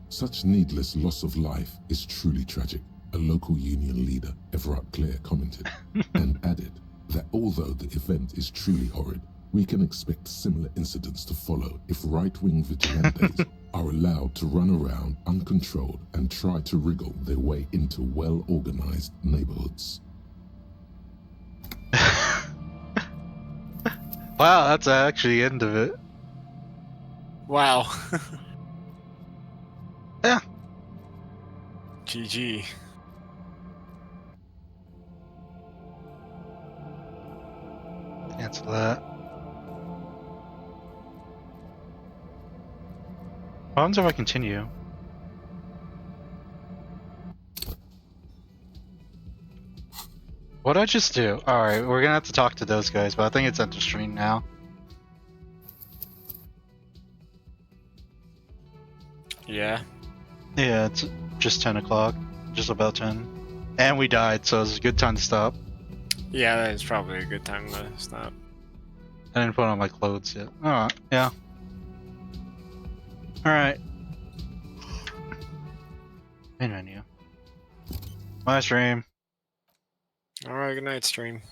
Such needless loss of life is truly tragic, a local union leader, Everard Clare, commented, and added that although the event is truly horrid, we can expect similar incidents to follow if right-wing vigilantes are allowed to run around uncontrolled and try to wriggle their way into well-organized neighborhoods. Wow, that's actually the end of it. Wow. Yeah. GG. Cancel that. What happens if I continue? What'd I just do? Alright, we're gonna have to talk to those guys, but I think it's enter stream now. Yeah. Yeah, it's just 10 o'clock. Just about 10. And we died, so it's a good time to stop. Yeah, that is probably a good time to stop. I didn't put on my clothes yet. Alright, yeah. Alright. Main menu. My stream. Alright, good night, stream.